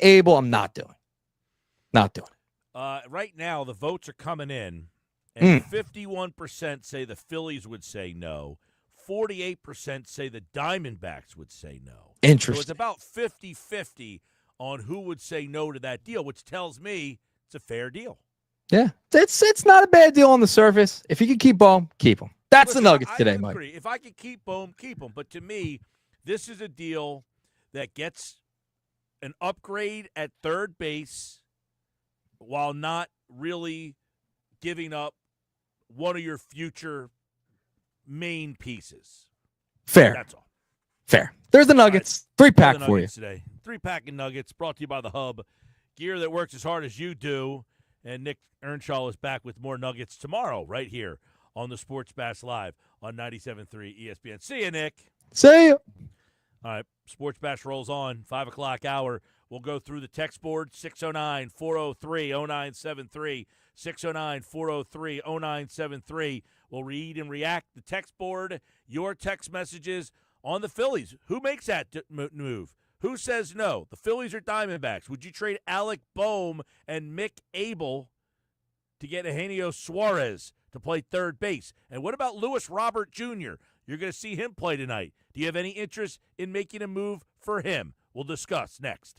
Abel, I'm not doing. Right now, the votes are coming in, and 51% say the Phillies would say no. 48% say the Diamondbacks would say no. Interesting. So it's about 50-50 on who would say no to that deal, which tells me it's a fair deal. Yeah, it's not a bad deal on the surface. If you can keep Bohm, keep him. That's the Nuggets today, Mike. If I could keep Bohm, keep him. But to me, this is a deal that gets an upgrade at third base while not really giving up one of your future main pieces. Fair. That's all. Fair. There's the Nuggets. Right. 3-pack for you. Today. 3-pack of Nuggets brought to you by The Hub. Gear that works as hard as you do. And Nick Earnshaw is back with more Nuggets tomorrow right here on the Sports Bash Live on 97.3 ESPN. See you, Nick. See you. All right, Sports Bash rolls on, 5 o'clock hour. We'll go through the text board, 609-403-0973, 609-403-0973. We'll read and react the text board, your text messages on the Phillies. Who makes that move? Who says no? The Phillies or Diamondbacks? Would you trade Alec Bohm and Mick Abel to get Eugenio Suarez to play third base? And what about Lewis Robert Jr.? You're going to see him play tonight. Do you have any interest in making a move for him? We'll discuss next.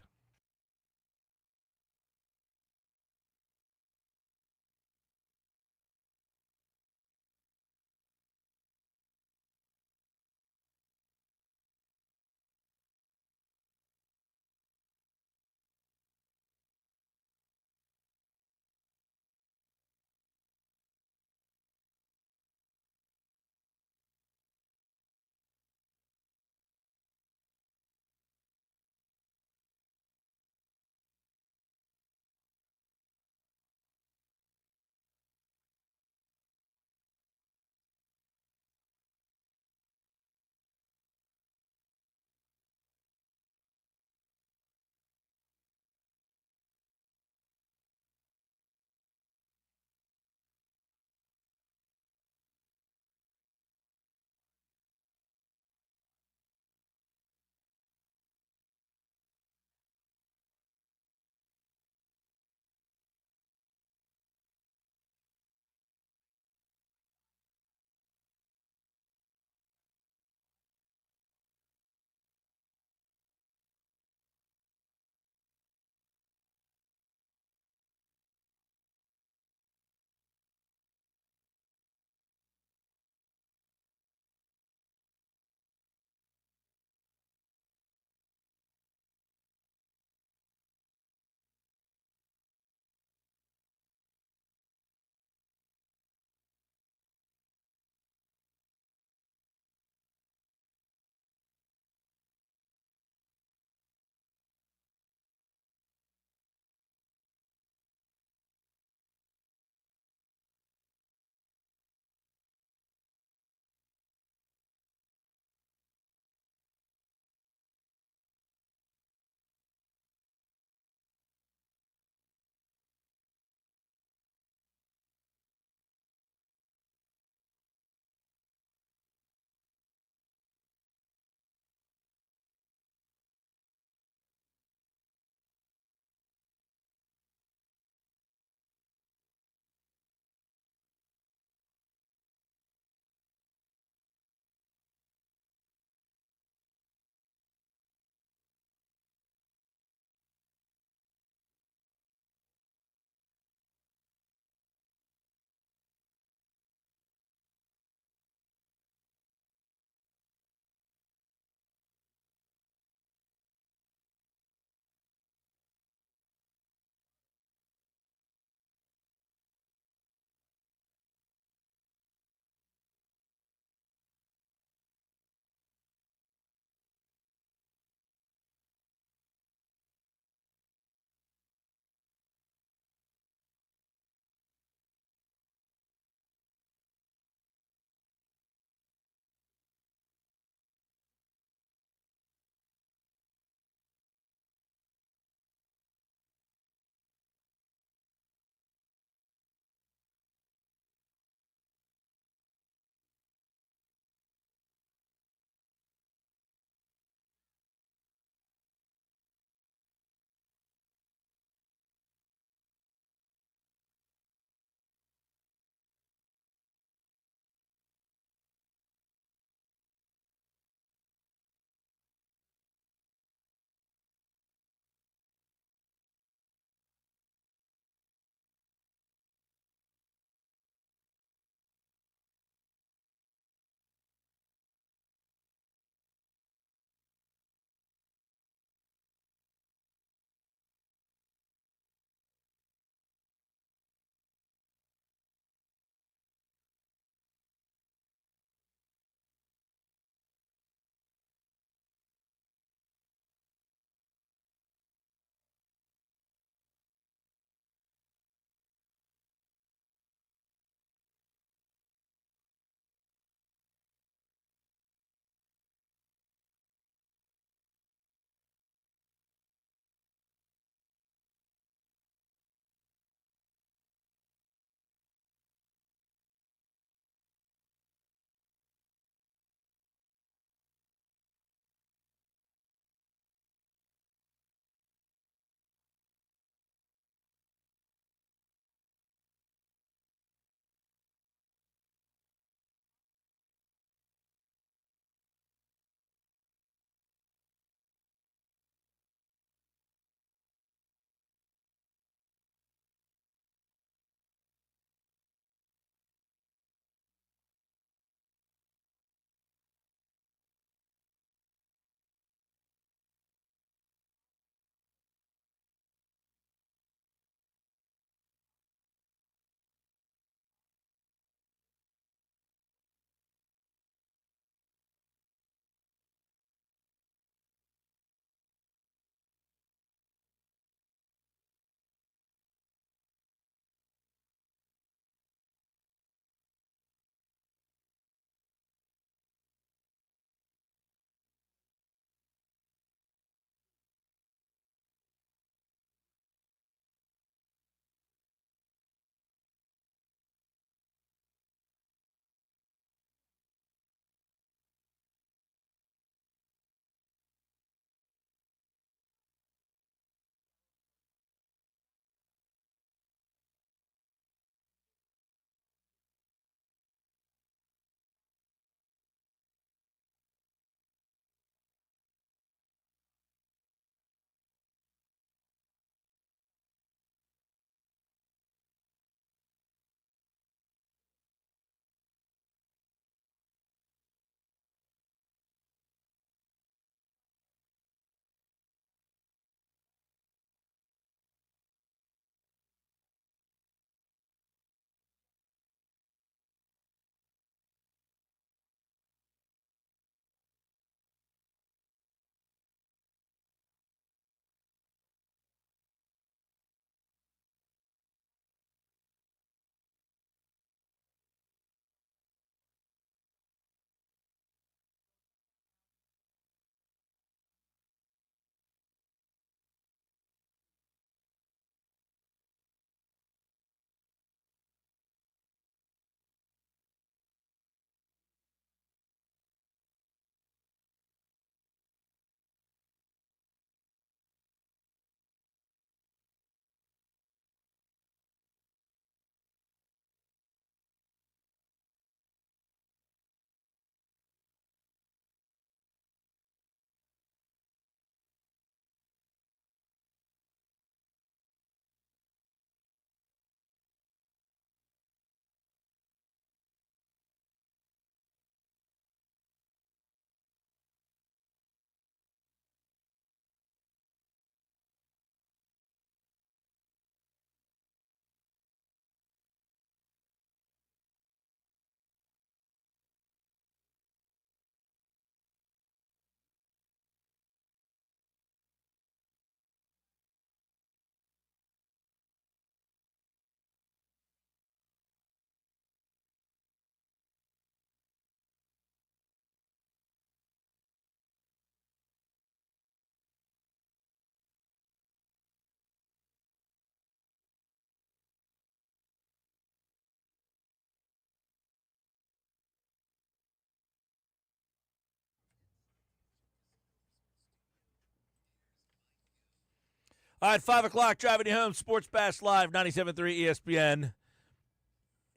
All right, 5 o'clock, driving you home, Sports Bash Live, 97.3 ESPN.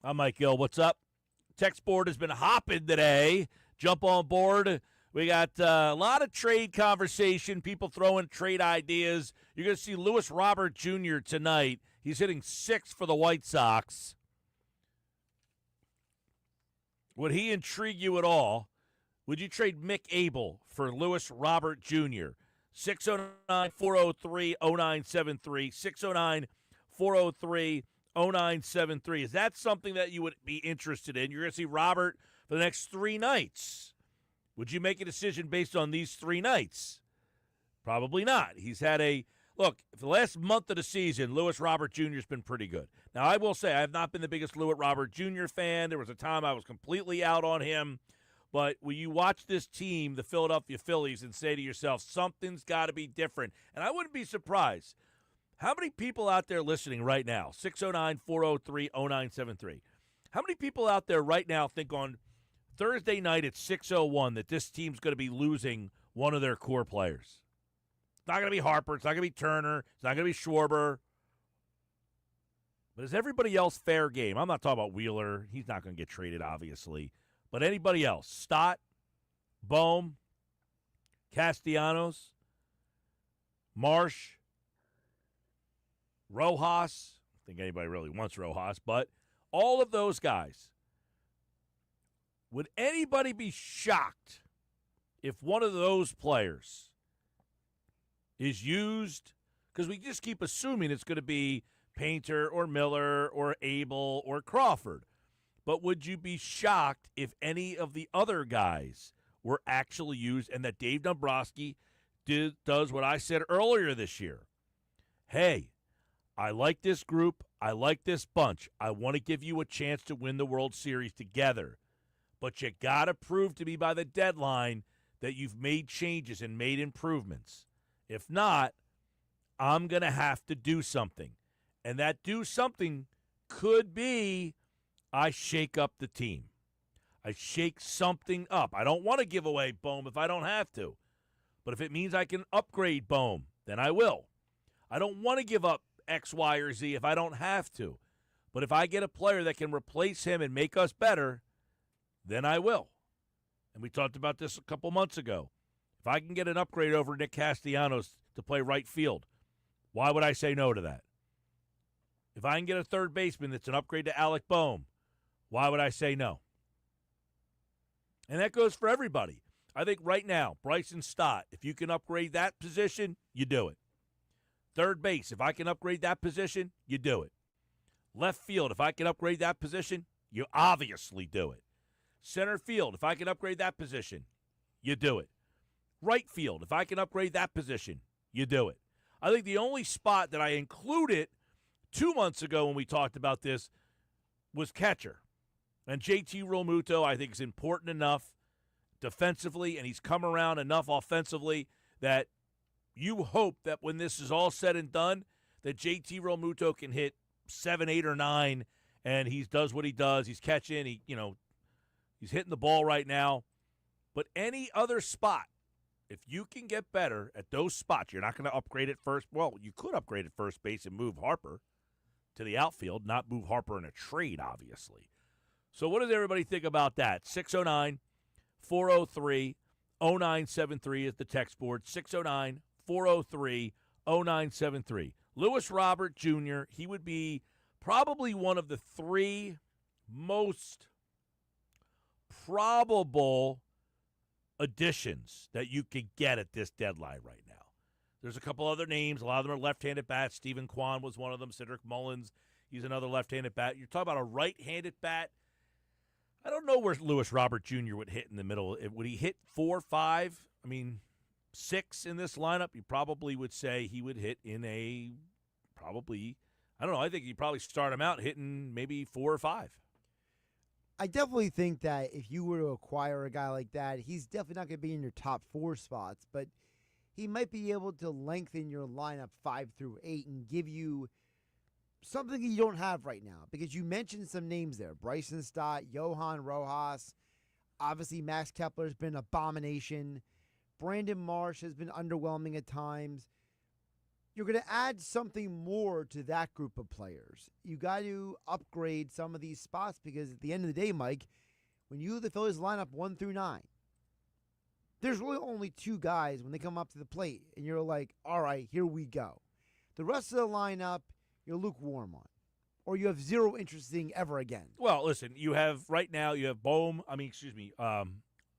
I'm Mike Gill. What's up? Text board has been hopping today. Jump on board. We got a lot of trade conversation, people throwing trade ideas. You're going to see Lewis Robert Jr. tonight. He's hitting 6 for the White Sox. Would he intrigue you at all? Would you trade Mick Abel for Lewis Robert Jr.? 609-403-0973. 609-403-0973. Is that something that you would be interested in? You're going to see Robert for the next 3 nights. Would you make a decision based on these 3 nights? Probably not. He's had look, for the last month of the season, Lewis Robert Jr. has been pretty good. Now, I will say I have not been the biggest Lewis Robert Jr. fan. There was a time I was completely out on him. But when you watch this team, the Philadelphia Phillies, and say to yourself, something's got to be different. And I wouldn't be surprised. How many people out there listening right now, 609-403-0973, how many people out there right now think on Thursday night at 6:01 that this team's going to be losing one of their core players? It's not going to be Harper. It's not going to be Turner. It's not going to be Schwarber. But is everybody else fair game? I'm not talking about Wheeler. He's not going to get traded, obviously. But anybody else? Stott, Bohm, Castellanos, Marsh, Rojas. I don't think anybody really wants Rojas, but all of those guys. Would anybody be shocked if one of those players is used? Because we just keep assuming it's going to be Painter or Miller or Abel or Crawford. But would you be shocked if any of the other guys were actually used and that Dave Dombrowski does what I said earlier this year? Hey, I like this group. I like this bunch. I want to give you a chance to win the World Series together. But you got to prove to me by the deadline that you've made changes and made improvements. If not, I'm going to have to do something. And that do something could be I shake up the team. I shake something up. I don't want to give away Bohm if I don't have to. But if it means I can upgrade Bohm, then I will. I don't want to give up X, Y, or Z if I don't have to. But if I get a player that can replace him and make us better, then I will. And we talked about this a couple months ago. If I can get an upgrade over Nick Castellanos to play right field, why would I say no to that? If I can get a third baseman that's an upgrade to Alec Bohm, why would I say no? And that goes for everybody. I think right now, Bryson Stott, if you can upgrade that position, you do it. Third base, if I can upgrade that position, you do it. Left field, if I can upgrade that position, you obviously do it. Center field, if I can upgrade that position, you do it. Right field, if I can upgrade that position, you do it. I think the only spot that I included 2 months ago when we talked about this was catcher. And JT Realmuto, I think, is important enough defensively, and he's come around enough offensively that you hope that when this is all said and done, that JT Realmuto can hit 7, 8, or 9, and he does what he does. He's catching. He's hitting the ball right now. But any other spot, if you can get better at those spots, you're not going to upgrade at first. Well, you could upgrade at first base and move Harper to the outfield, not move Harper in a trade, obviously. So what does everybody think about that? 609-403-0973 is the text board. 609-403-0973. Lewis Robert Jr., he would be probably one of the 3 most probable additions that you could get at this deadline right now. There's a couple other names. A lot of them are left-handed bats. Stephen Kwan was one of them. Cedric Mullins, he's another left-handed bat. You're talking about a right-handed bat. I don't know where Lewis Robert Jr. would hit in the middle. Would he hit 4, 5? I mean, 6 in this lineup? You probably would say he would hit in I don't know. I think you'd probably start him out hitting maybe 4 or 5. I definitely think that if you were to acquire a guy like that, he's definitely not going to be in your top 4 spots, but he might be able to lengthen your lineup 5 through 8 and give you something you don't have right now, because you mentioned some names there. Bryson Stott, Johan Rojas. Obviously, Max Kepler's been an abomination. Brandon Marsh has been underwhelming at times. you're going to add something more to that group of players. You got to upgrade some of these spots because at the end of the day, Mike, when you the Phillies line up 1 through 9, there's really only 2 guys when they come up to the plate, and you're like, all right, here we go. The rest of the lineup, you're lukewarm on, or you have zero interest in ever again. Well, listen, you have right now, you have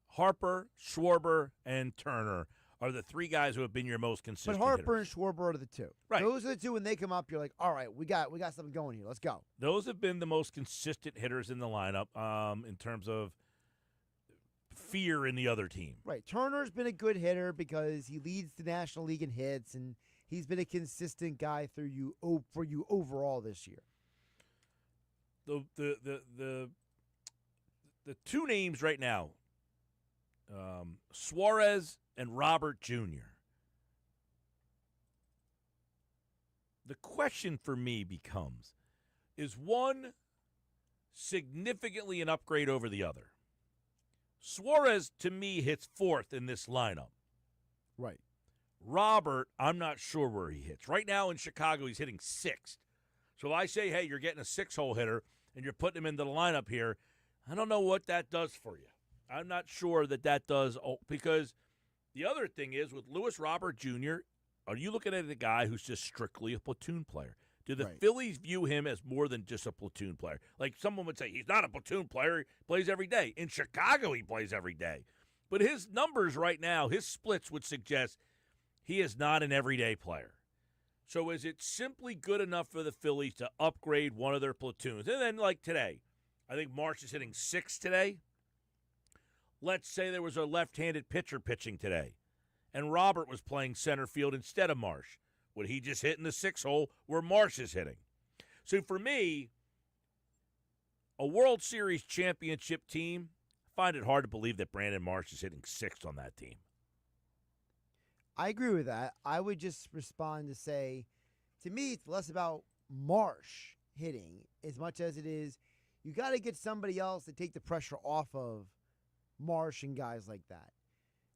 Harper, Schwarber, and Turner are the 3 guys who have been your most consistent But Harper hitters. and Schwarber are the 2. Right. Those are the 2 when they come up, you're like, all right, we got something going here. Let's go. Those have been the most consistent hitters in the lineup in terms of fear in the other team. Right. Turner's been a good hitter because he leads the National League in hits, and he's been a consistent guy for you overall this year. The 2 names right now, Suarez and Robert Jr. The question for me becomes, is one significantly an upgrade over the other? Suarez, to me, hits 4th in this lineup. Right. Robert, I'm not sure where he hits. Right now in Chicago, he's hitting 6th. So if I say, hey, you're getting a 6-hole hitter and you're putting him into the lineup here, I don't know what that does for you. I'm not sure that does, because the other thing is with Lewis Robert Jr., are you looking at a guy who's just strictly a platoon player? Do the Phillies view him as more than just a platoon player? Like someone would say, he's not a platoon player. He plays every day. In Chicago, he plays every day. But his numbers right now, his splits would suggest he is not an everyday player. So is it simply good enough for the Phillies to upgrade one of their platoons? And then like today, I think Marsh is hitting 6 today. Let's say there was a left-handed pitcher pitching today, and Robert was playing center field instead of Marsh. Would he just hit in the 6-hole where Marsh is hitting? So for me, a World Series championship team, I find it hard to believe that Brandon Marsh is hitting 6th on that team. I agree with that. I would just respond to say, to me, it's less about Marsh hitting as much as it is you got to get somebody else to take the pressure off of Marsh and guys like that.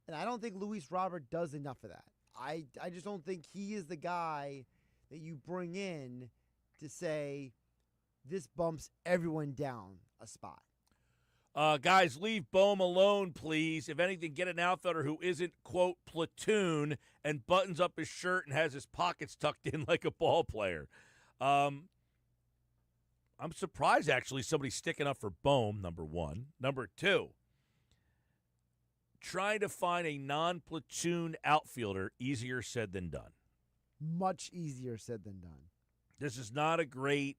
And I don't think Luis Robert does enough of that. I just don't think he is the guy that you bring in to say this bumps everyone down a spot. Guys, leave Bohm alone, please. If anything, get an outfielder who isn't, quote, platoon and buttons up his shirt and has his pockets tucked in like a ball player. I'm surprised, actually, somebody's sticking up for Bohm, number 1. Number 2, trying to find a non-platoon outfielder, easier said than done. Much easier said than done. This is not a great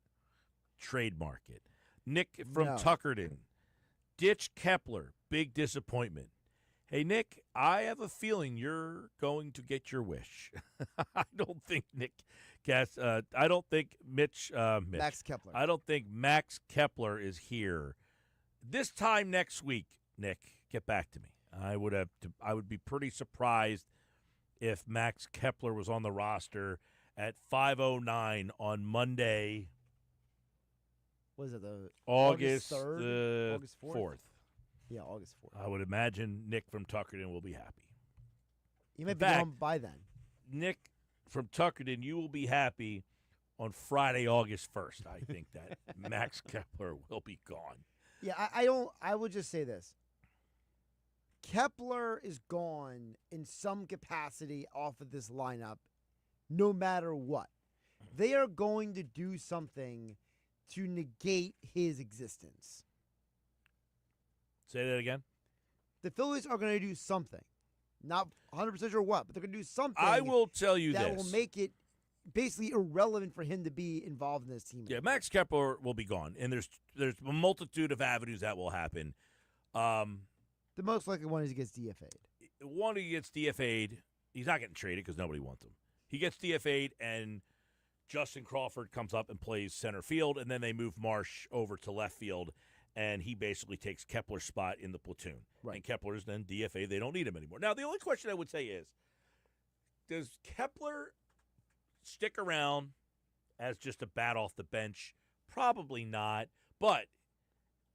trade market. Nick from No. Tuckerton. Ditch Kepler, big disappointment. Hey, Nick, I have a feeling you're going to get your wish. I don't think Max Kepler. I don't think Max Kepler is here. This time next week, Nick, get back to me. I would be pretty surprised if Max Kepler was on the roster at 5:09 on Monday. Was it the August 3rd? August 4th. Yeah, August 4th. I would imagine Nick from Tuckerton will be happy. You might In be fact, gone by then. Nick from Tuckerton, you will be happy on Friday, August 1st. I think that Max Kepler will be gone. Yeah, I would just say this. Kepler is gone in some capacity off of this lineup, no matter what. They are going to do something to negate his existence. Say that again. The Phillies are going to do something. Not 100% sure what, but they're going to do something. I will tell you that this. will make it basically irrelevant for him to be involved in this team. Yeah, Max Kepler will be gone, and there's a multitude of avenues that will happen. The most likely one is he gets DFA'd. One, he gets DFA'd. He's not getting traded because nobody wants him. He gets DFA'd, and Justin Crawford comes up and plays center field, and then they move Marsh over to left field, and he basically takes Kepler's spot in the platoon. Right. And Kepler's then DFA. They don't need him anymore. Now, the only question I would say is, does Kepler stick around as just a bat off the bench? Probably not, but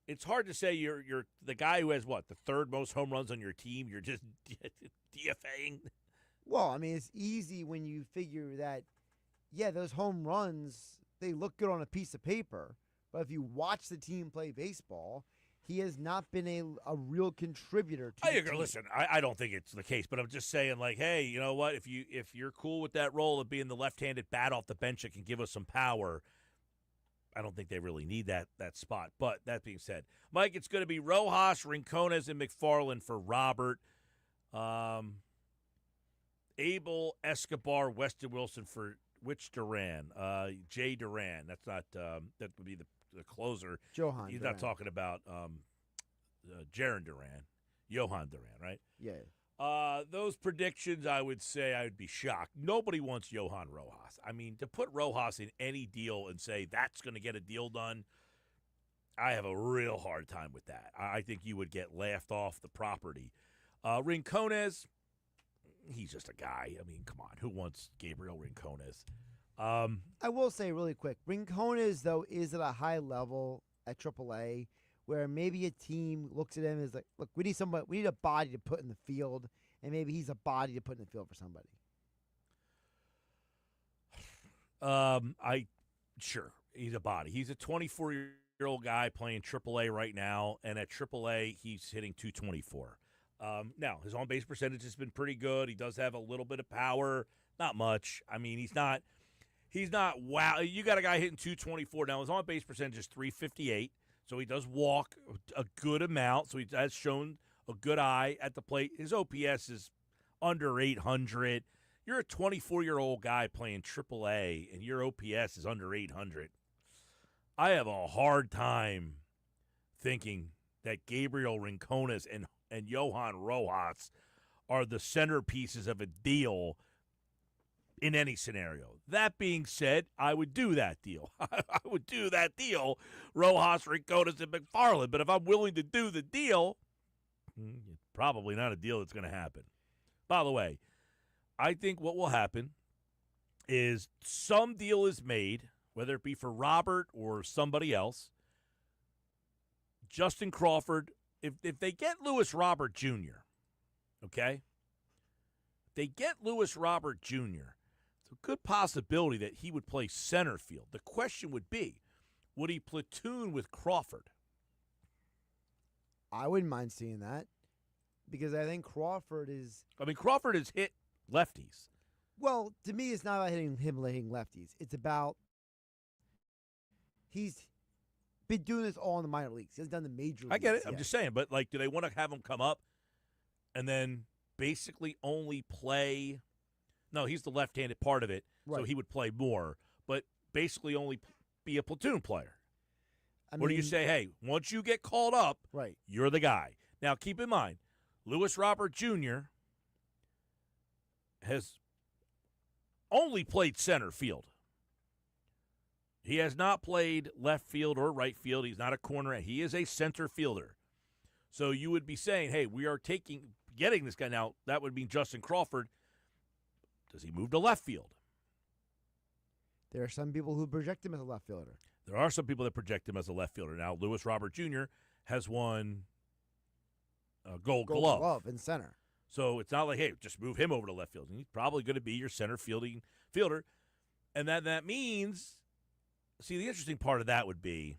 it's hard to say you're the guy who has, the third most home runs on your team. You're just DFAing. Well, I mean, it's easy when you figure that yeah, those home runs, they look good on a piece of paper. But if you watch the team play baseball, he has not been a real contributor to I the agree. team. Listen, I don't think it's the case, but I'm just saying, like, hey, you know what? If you're cool with that role of being the left-handed bat off the bench that can give us some power, I don't think they really need that spot. But that being said, Mike, it's going to be Rojas, Rincones, and McFarland for Robert. Abel, Escobar, Weston Wilson for which Duran? Jay Duran. That's not that would be the closer. Johan He's Duran. not talking about Jaron Duran. Johan Duran, right? Yeah. Those predictions, I would say I would be shocked. Nobody wants Johan Rojas. I mean, to put Rojas in any deal and say that's going to get a deal done, I have a real hard time with that. I think you would get laughed off the property. Rincones, he's just a guy. I mean, come on. Who wants Gabriel Rincones? I will say really quick, Rincones, though, is at a high level at AAA where maybe a team looks at him as like, look, we need a body to put in the field, and maybe he's a body to put in the field for somebody. Sure, he's a body. He's a 24-year-old guy playing AAA right now, and at AAA, he's hitting .224. Now, his on-base percentage has been pretty good. He does have a little bit of power, not much. I mean, he's not wow. You got a guy hitting .224. Now, his on-base percentage is .358, so he does walk a good amount, so he has shown a good eye at the plate. His OPS is under 800. You're a 24-year-old guy playing AAA, and your OPS is under 800. I have a hard time thinking that Gabriel Rincones and Johan Rojas are the centerpieces of a deal in any scenario. That being said, I would do that deal. I would do that deal, Rojas, Rincones, and McFarland. But if I'm willing to do the deal, it's probably not a deal that's going to happen. By the way, I think what will happen is some deal is made, whether it be for Robert or somebody else. Justin Crawford, if they get Lewis Robert Jr., okay? If they get Lewis Robert Jr., it's a good possibility that he would play center field. The question would be, would he platoon with Crawford? I wouldn't mind seeing that because I think Crawford is... I mean, Crawford has hit lefties. Well, to me, it's not about hitting lefties. It's about he's been doing this all in the minor leagues. He hasn't done the major leagues. I get it. yet. I'm just saying. But, like, do they want to have him come up and then basically only play? No, he's the left-handed part of it, so he would play more. But basically only be a platoon player. Or do you say, hey, once you get called up, you're the guy? Now, keep in mind, Lewis Robert Jr. has only played center field. He has not played left field or right field. He's not a corner. He is a center fielder. So you would be saying, hey, we are getting this guy. Now, that would mean Justin Crawford. Does he move to left field? There are some people who project him as a left fielder. There are some people that project him as a left fielder. Now, Lewis Robert Jr. has won a Gold Glove in center. So it's not like, hey, just move him over to left field. He's probably going to be your center fielder. And that means, see, the interesting part of that would be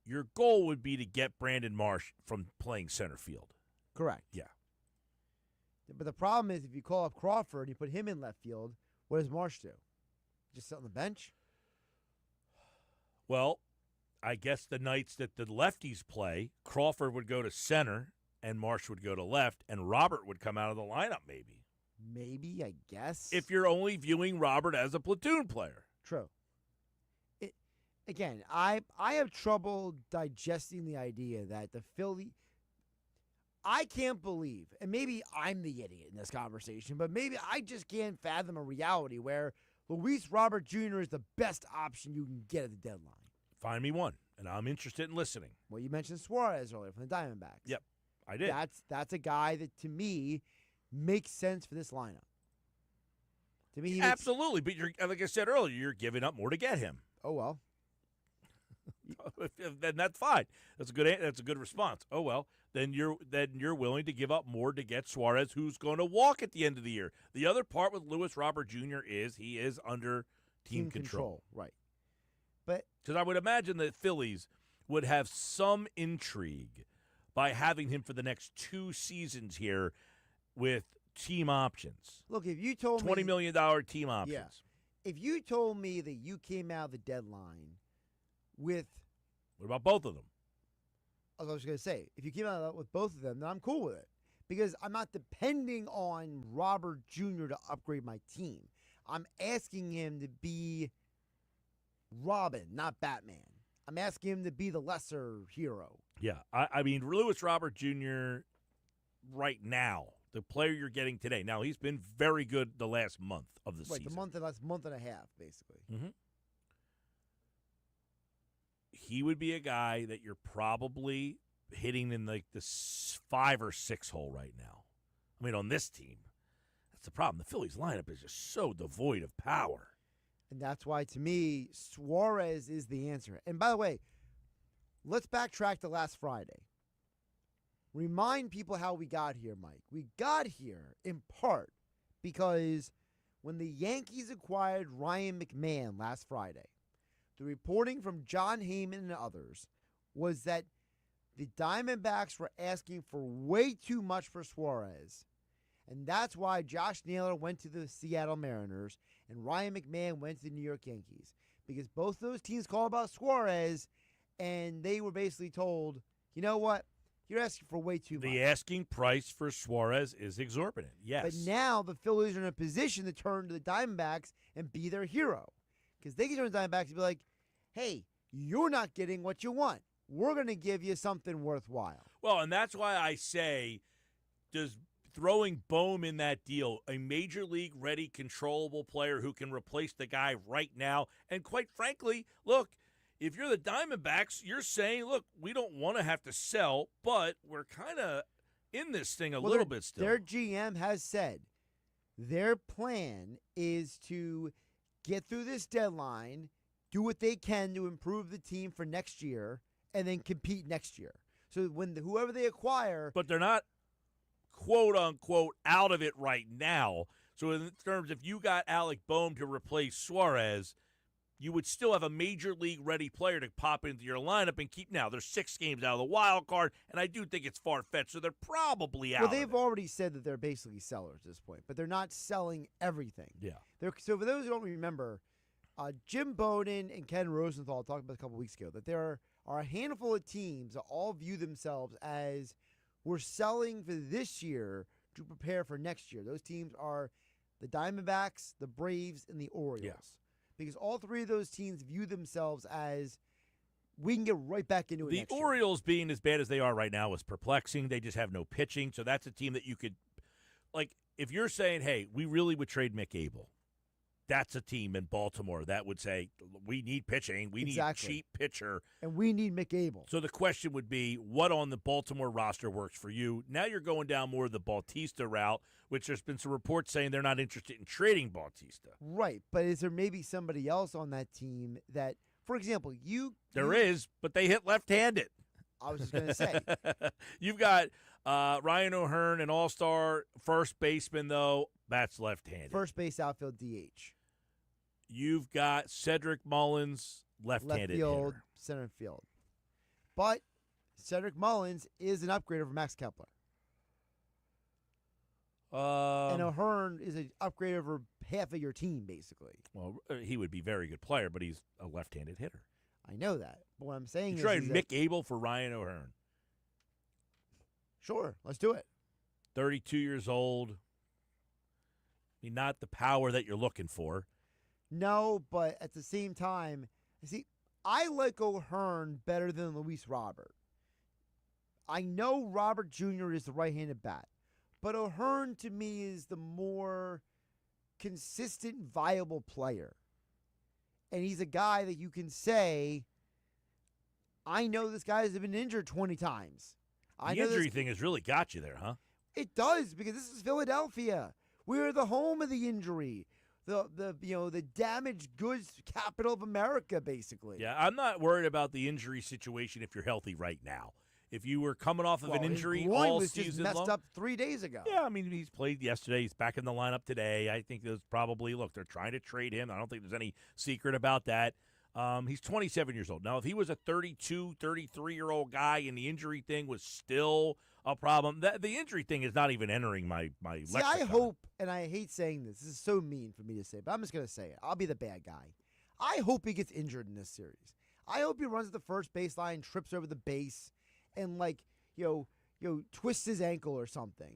your goal would be to get Brandon Marsh from playing center field. Correct. Yeah. But the problem is if you call up Crawford and you put him in left field, what does Marsh do? Just sit on the bench? Well, I guess the nights that the lefties play, Crawford would go to center and Marsh would go to left, and Robert would come out of the lineup maybe. Maybe, I guess. If you're only viewing Robert as a platoon player. True. Again, I have trouble digesting the idea that the Philly... I can't believe, and maybe I'm the idiot in this conversation, but maybe I just can't fathom a reality where Luis Robert Jr. is the best option you can get at the deadline. Find me one, and I'm interested in listening. Well, you mentioned Suarez earlier from the Diamondbacks. Yep, I did. That's a guy that, to me, makes sense for this lineup. To me, absolutely, but you're, like I said earlier, you're giving up more to get him. Oh, well. Then that's fine. That's a good response. Oh well, then you're willing to give up more to get Suarez, who's going to walk at the end of the year. The other part with Lewis Robert Jr. is he is under team control. Right. But because I would imagine the Phillies would have some intrigue by having him for the next 2 seasons here with team options. Look, if you told $20 me million team options. Yeah. If you told me that you came out of the deadline with what about both of them? I was going to say, if you came out with both of them, then I'm cool with it because I'm not depending on Robert Jr. to upgrade my team. I'm asking him to be Robin, not Batman. I'm asking him to be the lesser hero. Yeah, I mean, Lewis Robert Jr. right now, the player you're getting today. Now, he's been very good the last month of the season. The last month and a half, basically. Mm-hmm. He would be a guy that you're probably hitting in like the 5 or 6 hole right now. I mean, on this team, that's the problem. The Phillies lineup is just so devoid of power. And that's why, to me, Suarez is the answer. And by the way, let's backtrack to last Friday. Remind people how we got here, Mike. We got here in part because when the Yankees acquired Ryan McMahon last Friday, the reporting from John Heyman and others was that the Diamondbacks were asking for way too much for Suarez. And that's why Josh Naylor went to the Seattle Mariners and Ryan McMahon went to the New York Yankees. Because both those teams called about Suarez, and they were basically told, you know what? You're asking for way too much. The asking price for Suarez is exorbitant, yes. But now the Phillies are in a position to turn to the Diamondbacks and be their hero. Because they can turn to the Diamondbacks and be like, hey, you're not getting what you want. We're going to give you something worthwhile. Well, and that's why I say, does throwing Bohm in that deal, a major league ready, controllable player who can replace the guy right now, and quite frankly, look, if you're the Diamondbacks, you're saying, look, we don't want to have to sell, but we're kind of in this thing a little bit still. Their GM has said their plan is to get through this deadline, do what they can to improve the team for next year, and then compete next year. So when whoever they acquire... But they're not, quote-unquote, out of it right now. So in terms, if you got Alec Bohm to replace Suarez, you would still have a major league-ready player to pop into your lineup and keep. Now, there's 6 games out of the wild card, and I do think it's far-fetched, so they're probably out. Well, they've already said that they're basically sellers at this point, but they're not selling everything. Yeah. So for those who don't remember, Jim Bowden and Ken Rosenthal talked about a couple weeks ago that there are a handful of teams that all view themselves as we're selling for this year to prepare for next year. Those teams are the Diamondbacks, the Braves, and the Orioles. Yeah. Because all 3 of those teams view themselves as we can get right back into it next year. The Orioles being as bad as they are right now is perplexing. They just have no pitching, so that's a team that you could – like, if you're saying, hey, we really would trade Mick Abel, that's a team in Baltimore that would say, we need pitching, we need a cheap pitcher. And we need Mick Abel. So the question would be, what on the Baltimore roster works for you? Now you're going down more of the Bautista route, which there's been some reports saying they're not interested in trading Bautista. Right, but is there maybe somebody else on that team that, for example, There is, but they hit left-handed. I was just going to say. You've got Ryan O'Hearn, an all-star first baseman, though. That's left-handed. First base, outfield, DH. You've got Cedric Mullins, left-handed left field, hitter. Center field. But Cedric Mullins is an upgrader for Max Kepler. And O'Hearn is an upgrader for half of your team, basically. Well, he would be a very good player, but he's a left-handed hitter. I know that. But what I'm saying You trade is Mick Abel for Ryan O'Hearn. Sure, let's do it. 32 years old. I mean, not the power that you're looking for. No, but at the same time, see, I like O'Hearn better than Luis Robert. I know Robert Jr. is the right-handed bat, but O'Hearn to me is the more consistent, viable player. And he's a guy that you can say, I know this guy has been injured 20 times. The injury thing has really got you there, huh? It does, because this is Philadelphia. We're the home of the injury. the damaged goods capital of America, basically. Yeah, I'm not worried about the injury situation if you're healthy right now. If you were coming off of an injury his groin all was season just messed long, up 3 days ago. yeah, I mean, he's played yesterday. He's back in the lineup today. I think there's probably, look, they're trying to trade him. I don't think there's any secret about that. He's 27 years old. Now, if he was a 32, 33-year-old guy and the injury thing was still a problem, the injury thing is not even entering my See, lexicon. I hope, and I hate saying this is so mean for me to say, but I'm just going to say it. I'll be the bad guy. I hope he gets injured in this series. I hope he runs the first baseline, trips over the base, and twists his ankle or something,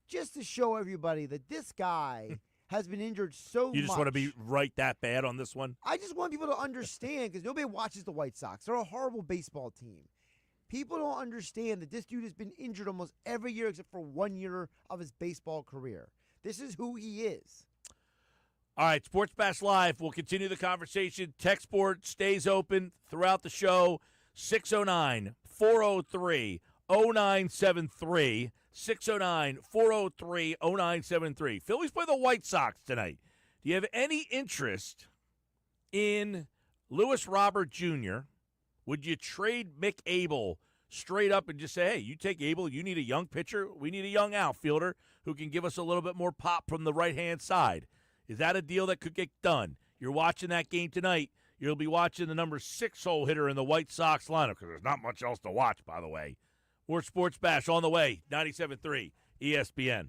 just to show everybody that this guy has been injured so much. You just want to be right that bad on this one? I just want people to understand, because nobody watches the White Sox. They're a horrible baseball team. People don't understand that this dude has been injured almost every year except for 1 year of his baseball career. This is who he is. All right, Sports Bash Live. We'll continue the conversation. Text board stays open throughout the show. 609-403-0973. 609-403-0973. Phillies play the White Sox tonight. Do you have any interest in Lewis Robert Jr.? Would you trade Mick Abel straight up and just say, hey, you take Abel, you need a young pitcher, we need a young outfielder who can give us a little bit more pop from the right-hand side? Is that a deal that could get done? You're watching that game tonight. You'll be watching the number 6 hole hitter in the White Sox lineup, because there's not much else to watch, by the way. More Sports Bash on the way, 97.3 ESPN.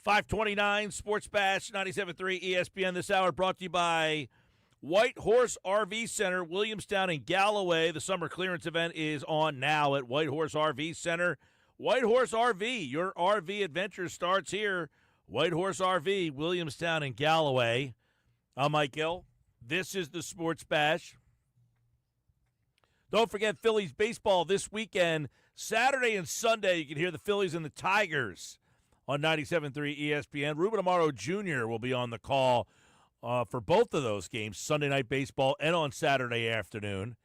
529 Sports Bash, 97.3 ESPN this hour, brought to you by White Horse RV Center, Williamstown and Galloway. The summer clearance event is on now at White Horse RV Center. White Horse RV, your RV adventure starts here. White Horse RV, Williamstown and Galloway. I'm Mike Gill. This is the Sports Bash. Don't forget Phillies baseball this weekend. Saturday and Sunday, you can hear the Phillies and the Tigers on 97.3 ESPN. Ruben Amaro Jr. will be on the call for both of those games, Sunday Night Baseball and on Saturday afternoon.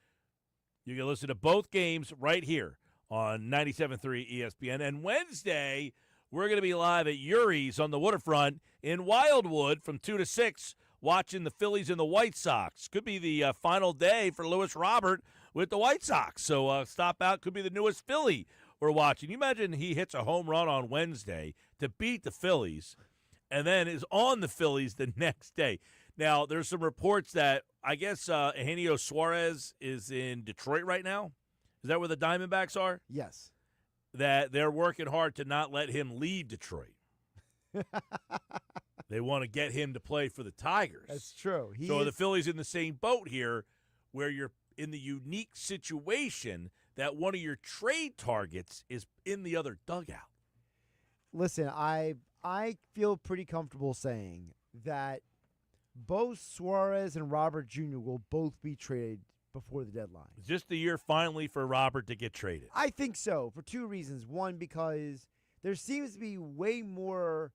You can listen to both games right here on 97.3 ESPN. And Wednesday, we're going to be live at Yuri's on the waterfront in Wildwood from 2 to 6, watching the Phillies and the White Sox. Could be the final day for Lewis Robert with the White Sox. So stop out. Could be the newest Philly we're watching. You imagine he hits a home run on Wednesday to beat the Phillies and then is on the Phillies the next day. Now, there's some reports that I guess Eugenio Suarez is in Detroit right now. Is that where the Diamondbacks are? Yes. That they're working hard to not let him leave Detroit. They want to get him to play for the Tigers. That's true. The Phillies in the same boat here where you're in the unique situation that one of your trade targets is in the other dugout. Listen, I feel pretty comfortable saying that both Suarez and Robert Jr. will both be traded before the deadline. Is this the year finally for Robert to get traded? I think so, for two reasons. One, because there seems to be way more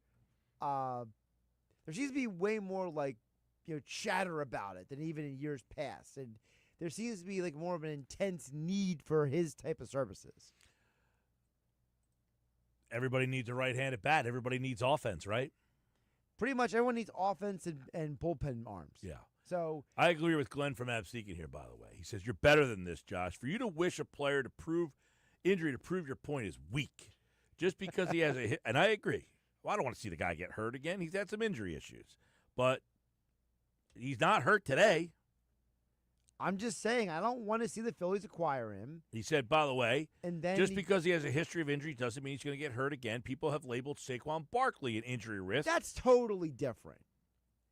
chatter about it than even in years past. And there seems to be like more of an intense need for his type of services. Everybody needs a right-handed bat. Everybody needs offense, right? Pretty much everyone needs offense and bullpen arms. Yeah. So I agree with Glenn from Absecon here, by the way. He says, you're better than this, Josh. For you to wish a player to prove your point is weak. Just because he has a hit. And I agree. Well, I don't want to see the guy get hurt again. He's had some injury issues. But he's not hurt today. I'm just saying, I don't want to see the Phillies acquire him. He said, by the way, and then just because he has a history of injury doesn't mean he's going to get hurt again. People have labeled Saquon Barkley an injury risk. That's totally different.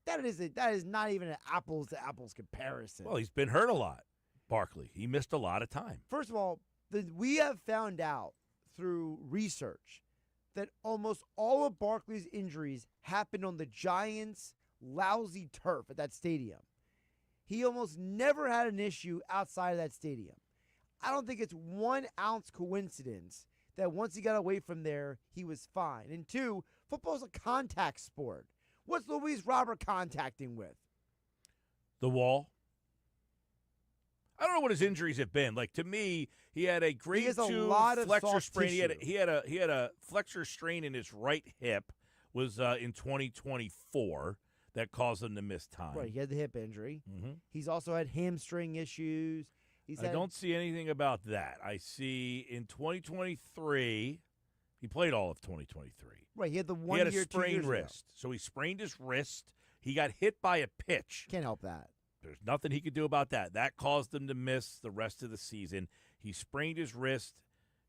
That is not even an apples-to-apples comparison. Well, he's been hurt a lot, Barkley. He missed a lot of time. First of all, we have found out through research that almost all of Barkley's injuries happened on the Giants' lousy turf at that stadium. He almost never had an issue outside of that stadium. I don't think it's 1 ounce coincidence that once he got away from there, he was fine. And two, football's a contact sport. What's Luis Robert contacting with? The wall. I don't know what his injuries have been. Like, to me, he had a grade 2 flexor sprain. He had a flexor strain in his right hip. Was in 2024 that caused him to miss time. Right, he had the hip injury. Mm-hmm. He's also had hamstring issues. I don't see anything about that. I see in 2023, he played all of 2023. Right, he had the 1 year. He had a sprained wrist. So he sprained his wrist. He got hit by a pitch. Can't help that. There's nothing he could do about that. That caused him to miss the rest of the season. He sprained his wrist.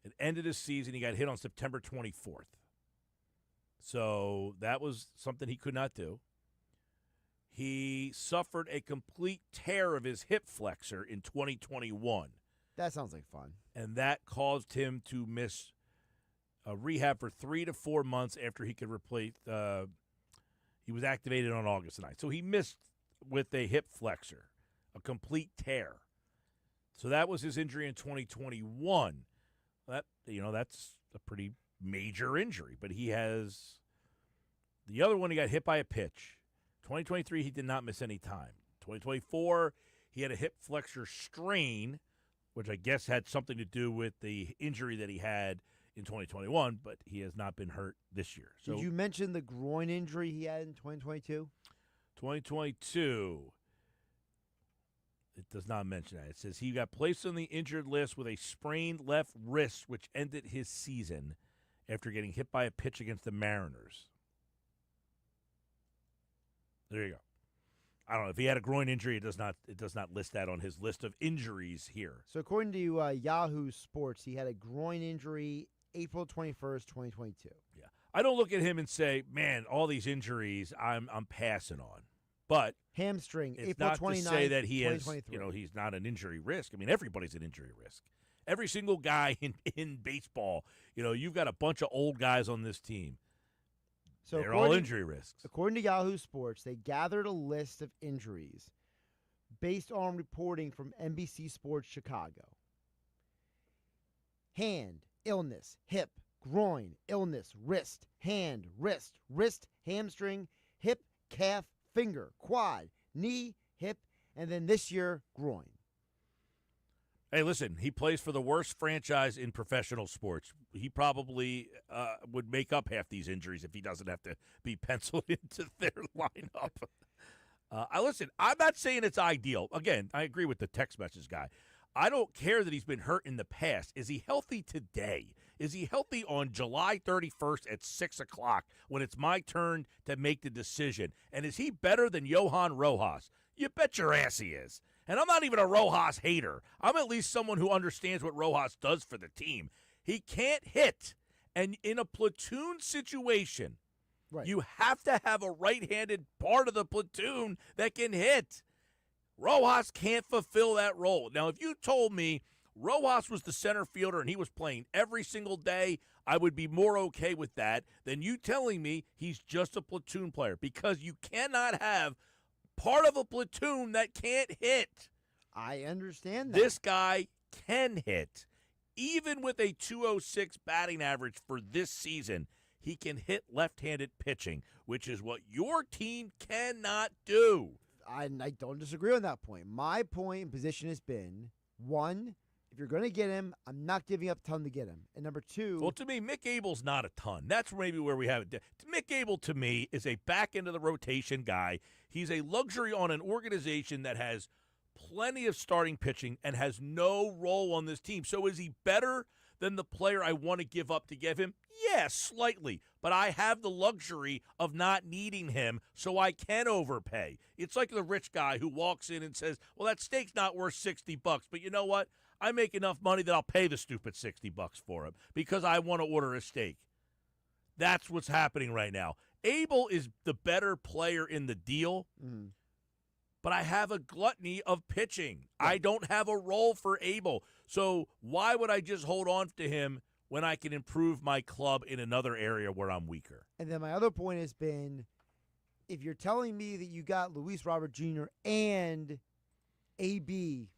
It ended his season. He got hit on September 24th. So that was something he could not do. He suffered a complete tear of his hip flexor in 2021. That sounds like fun. And that caused him to miss rehab for 3 to 4 months after he could replace. He was activated on August 9th. So he missed with a hip flexor, a complete tear. So that was his injury in 2021. That's a pretty major injury. But he has the other one. He got hit by a pitch. 2023, he did not miss any time. 2024, he had a hip flexor strain, which I guess had something to do with the injury that he had in 2021, but he has not been hurt this year. So did you mention the groin injury he had in 2022? 2022, it does not mention that. It says he got placed on the injured list with a sprained left wrist, which ended his season after getting hit by a pitch against the Mariners. There you go. I don't know if he had a groin injury. It does not list that on his list of injuries here. So according to Yahoo Sports, he had a groin injury April 21st, 2022. Yeah, I don't look at him and say, man, all these injuries I'm passing on. But hamstring, it's April not 29th, to say that he is, 2023. he's not an injury risk. I mean, everybody's an injury risk. Every single guy in baseball, you've got a bunch of old guys on this team. So they're all injury risks. According to Yahoo Sports, they gathered a list of injuries based on reporting from NBC Sports Chicago. Hand, illness, hip, groin, illness, wrist, hand, wrist, hamstring, hip, calf, finger, quad, knee, hip, and then this year, groin. Hey, listen, he plays for the worst franchise in professional sports. He probably would make up half these injuries if he doesn't have to be penciled into their lineup. Listen, I'm not saying it's ideal. Again, I agree with the text message guy. I don't care that he's been hurt in the past. Is he healthy today? Is he healthy on July 31st at 6 o'clock when it's my turn to make the decision? And is he better than Johan Rojas? You bet your ass he is. And I'm not even a Rojas hater. I'm at least someone who understands what Rojas does for the team. He can't hit. And in a platoon situation, you have to have a right-handed part of the platoon that can hit. Rojas can't fulfill that role. Now, if you told me Rojas was the center fielder and he was playing every single day, I would be more okay with that than you telling me he's just a platoon player, because you cannot have part of a platoon that can't hit. I understand that. This guy can hit. Even with a 206 batting average for this season, he can hit left-handed pitching, which is what your team cannot do. I don't disagree on that point. My point and position has been, one, if you're going to get him, I'm not giving up a ton to get him. And number two. Well, to me, Mick Abel's not a ton. That's maybe where we have it. Mick Abel, to me, is a back end of the rotation guy. He's a luxury on an organization that has plenty of starting pitching and has no role on this team. So is he better than the player I want to give up to give him? Yeah, slightly. But I have the luxury of not needing him, so I can overpay. It's like the rich guy who walks in and says, well, that steak's not worth $60, but you know what? I make enough money that I'll pay the stupid $60 for him because I want to order a steak. That's what's happening right now. Abel is the better player in the deal, but I have a gluttony of pitching. I don't have a role for Abel. So why would I just hold on to him when I can improve my club in another area where I'm weaker? And then my other point has been, if you're telling me that you got Luis Robert Jr. and AB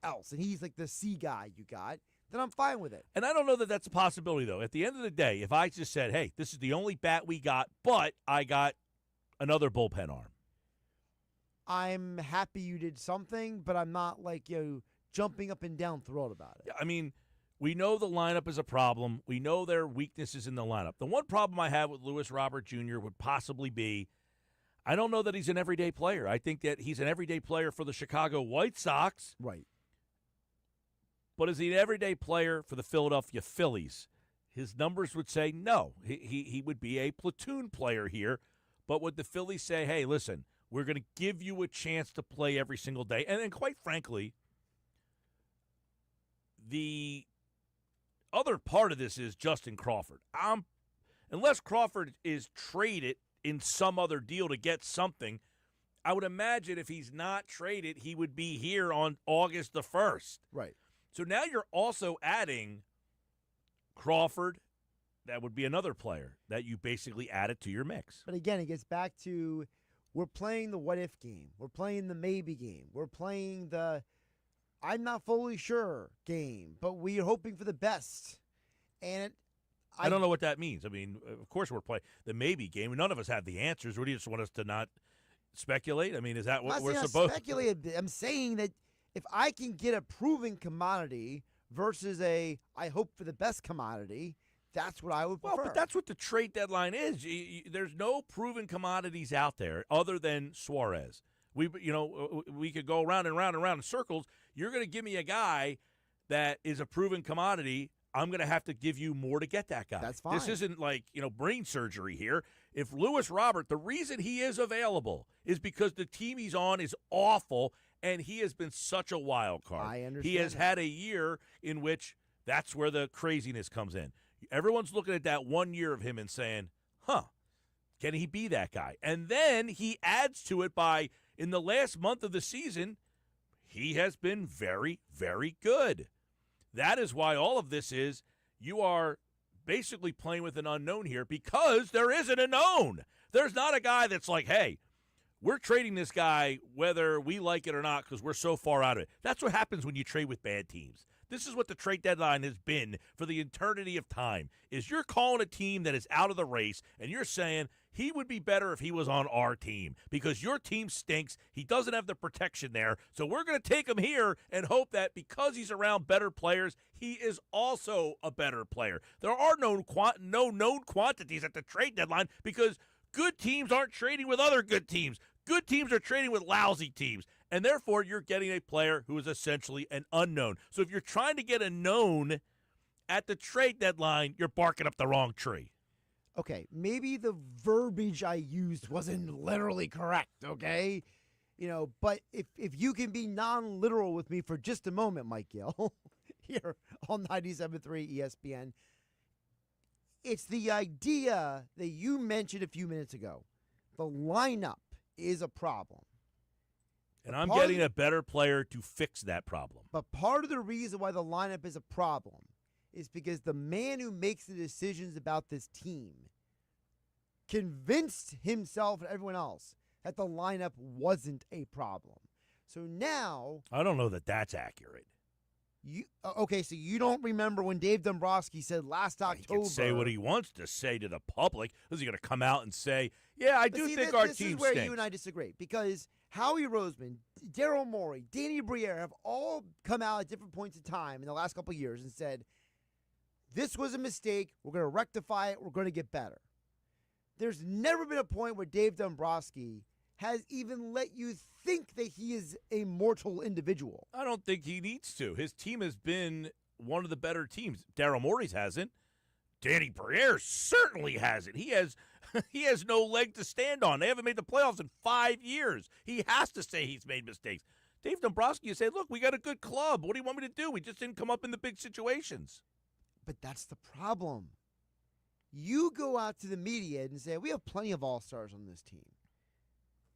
else, and he's like the C guy you got, then I'm fine with it. And I don't know that that's a possibility, though. At the end of the day, if I just said, hey, this is the only bat we got, but I got another bullpen arm. I'm happy you did something, but I'm not like, jumping up and down thrilled about it. I mean, we know the lineup is a problem. We know there are weaknesses in the lineup. The one problem I have with Luis Robert Jr. would possibly be, I don't know that he's an everyday player. I think that he's an everyday player for the Chicago White Sox. Right. But is he an everyday player for the Philadelphia Phillies? His numbers would say no. He would be a platoon player here. But would the Phillies say, hey, listen, we're going to give you a chance to play every single day? And quite frankly, the other part of this is Justin Crawford. Unless Crawford is traded in some other deal to get something, I would imagine if he's not traded, he would be here on August the 1st. Right. So now you're also adding Crawford. That would be another player that you basically added to your mix. But again, it gets back to, we're playing the what-if game. We're playing the maybe game. We're playing the I'm not fully sure game, but we're hoping for the best. And I don't know what that means. I mean, of course we're playing the maybe game. None of us have the answers. Or do you just want us to not speculate? I mean, is that what we're supposed to speculate? I'm saying that if I can get a proven commodity versus a I hope for the best commodity, that's what I would prefer. Well, but that's what the trade deadline is. There's no proven commodities out there other than Suarez. We could go around and round and round in circles. You're going to give me a guy that is a proven commodity. I'm going to have to give you more to get that guy. That's fine. This isn't like, brain surgery here. If Luis Robert, the reason he is available is because the team he's on is awful, and he has been such a wild card. I understand. He has had a year in which that's where the craziness comes in. Everyone's looking at that 1 year of him and saying, can he be that guy? And then he adds to it by, in the last month of the season, he has been very, very good. That is why all of this is, you are basically playing with an unknown here because there isn't a known. There's not a guy that's like, hey, we're trading this guy whether we like it or not because we're so far out of it. That's what happens when you trade with bad teams. This is what the trade deadline has been for the eternity of time, is you're calling a team that is out of the race and you're saying he would be better if he was on our team because your team stinks. He doesn't have the protection there. So we're going to take him here and hope that because he's around better players, he is also a better player. There are no known quantities at the trade deadline because good teams aren't trading with other good teams. Good teams are trading with lousy teams, and therefore you're getting a player who is essentially an unknown. So if you're trying to get a known at the trade deadline, you're barking up the wrong tree. Okay, maybe the verbiage I used wasn't literally correct, okay? But if you can be non-literal with me for just a moment, Mike Gill, here on 97.3 ESPN, it's the idea that you mentioned a few minutes ago. The lineup is a problem. And I'm getting a better player to fix that problem. But part of the reason why the lineup is a problem is because the man who makes the decisions about this team convinced himself and everyone else that the lineup wasn't a problem. So now... I don't know that that's accurate. Okay, so you don't remember when Dave Dombrowski said last October... He can say what he wants to say to the public. Is he going to come out and say, yeah, I do think our team stinks? This is where you and I disagree, because Howie Roseman, Daryl Morey, Danny Briere have all come out at different points in time in the last couple of years and said, this was a mistake, we're going to rectify it, we're going to get better. There's never been a point where Dave Dombrowski has even let you think that he is a mortal individual. I don't think he needs to. His team has been one of the better teams. Daryl Morey's hasn't. Danny Briere certainly hasn't. He has no leg to stand on. They haven't made the playoffs in 5 years. He has to say he's made mistakes. Dave Dombrowski, you say, look, we got a good club. What do you want me to do? We just didn't come up in the big situations. But that's the problem. You go out to the media and say, we have plenty of all-stars on this team.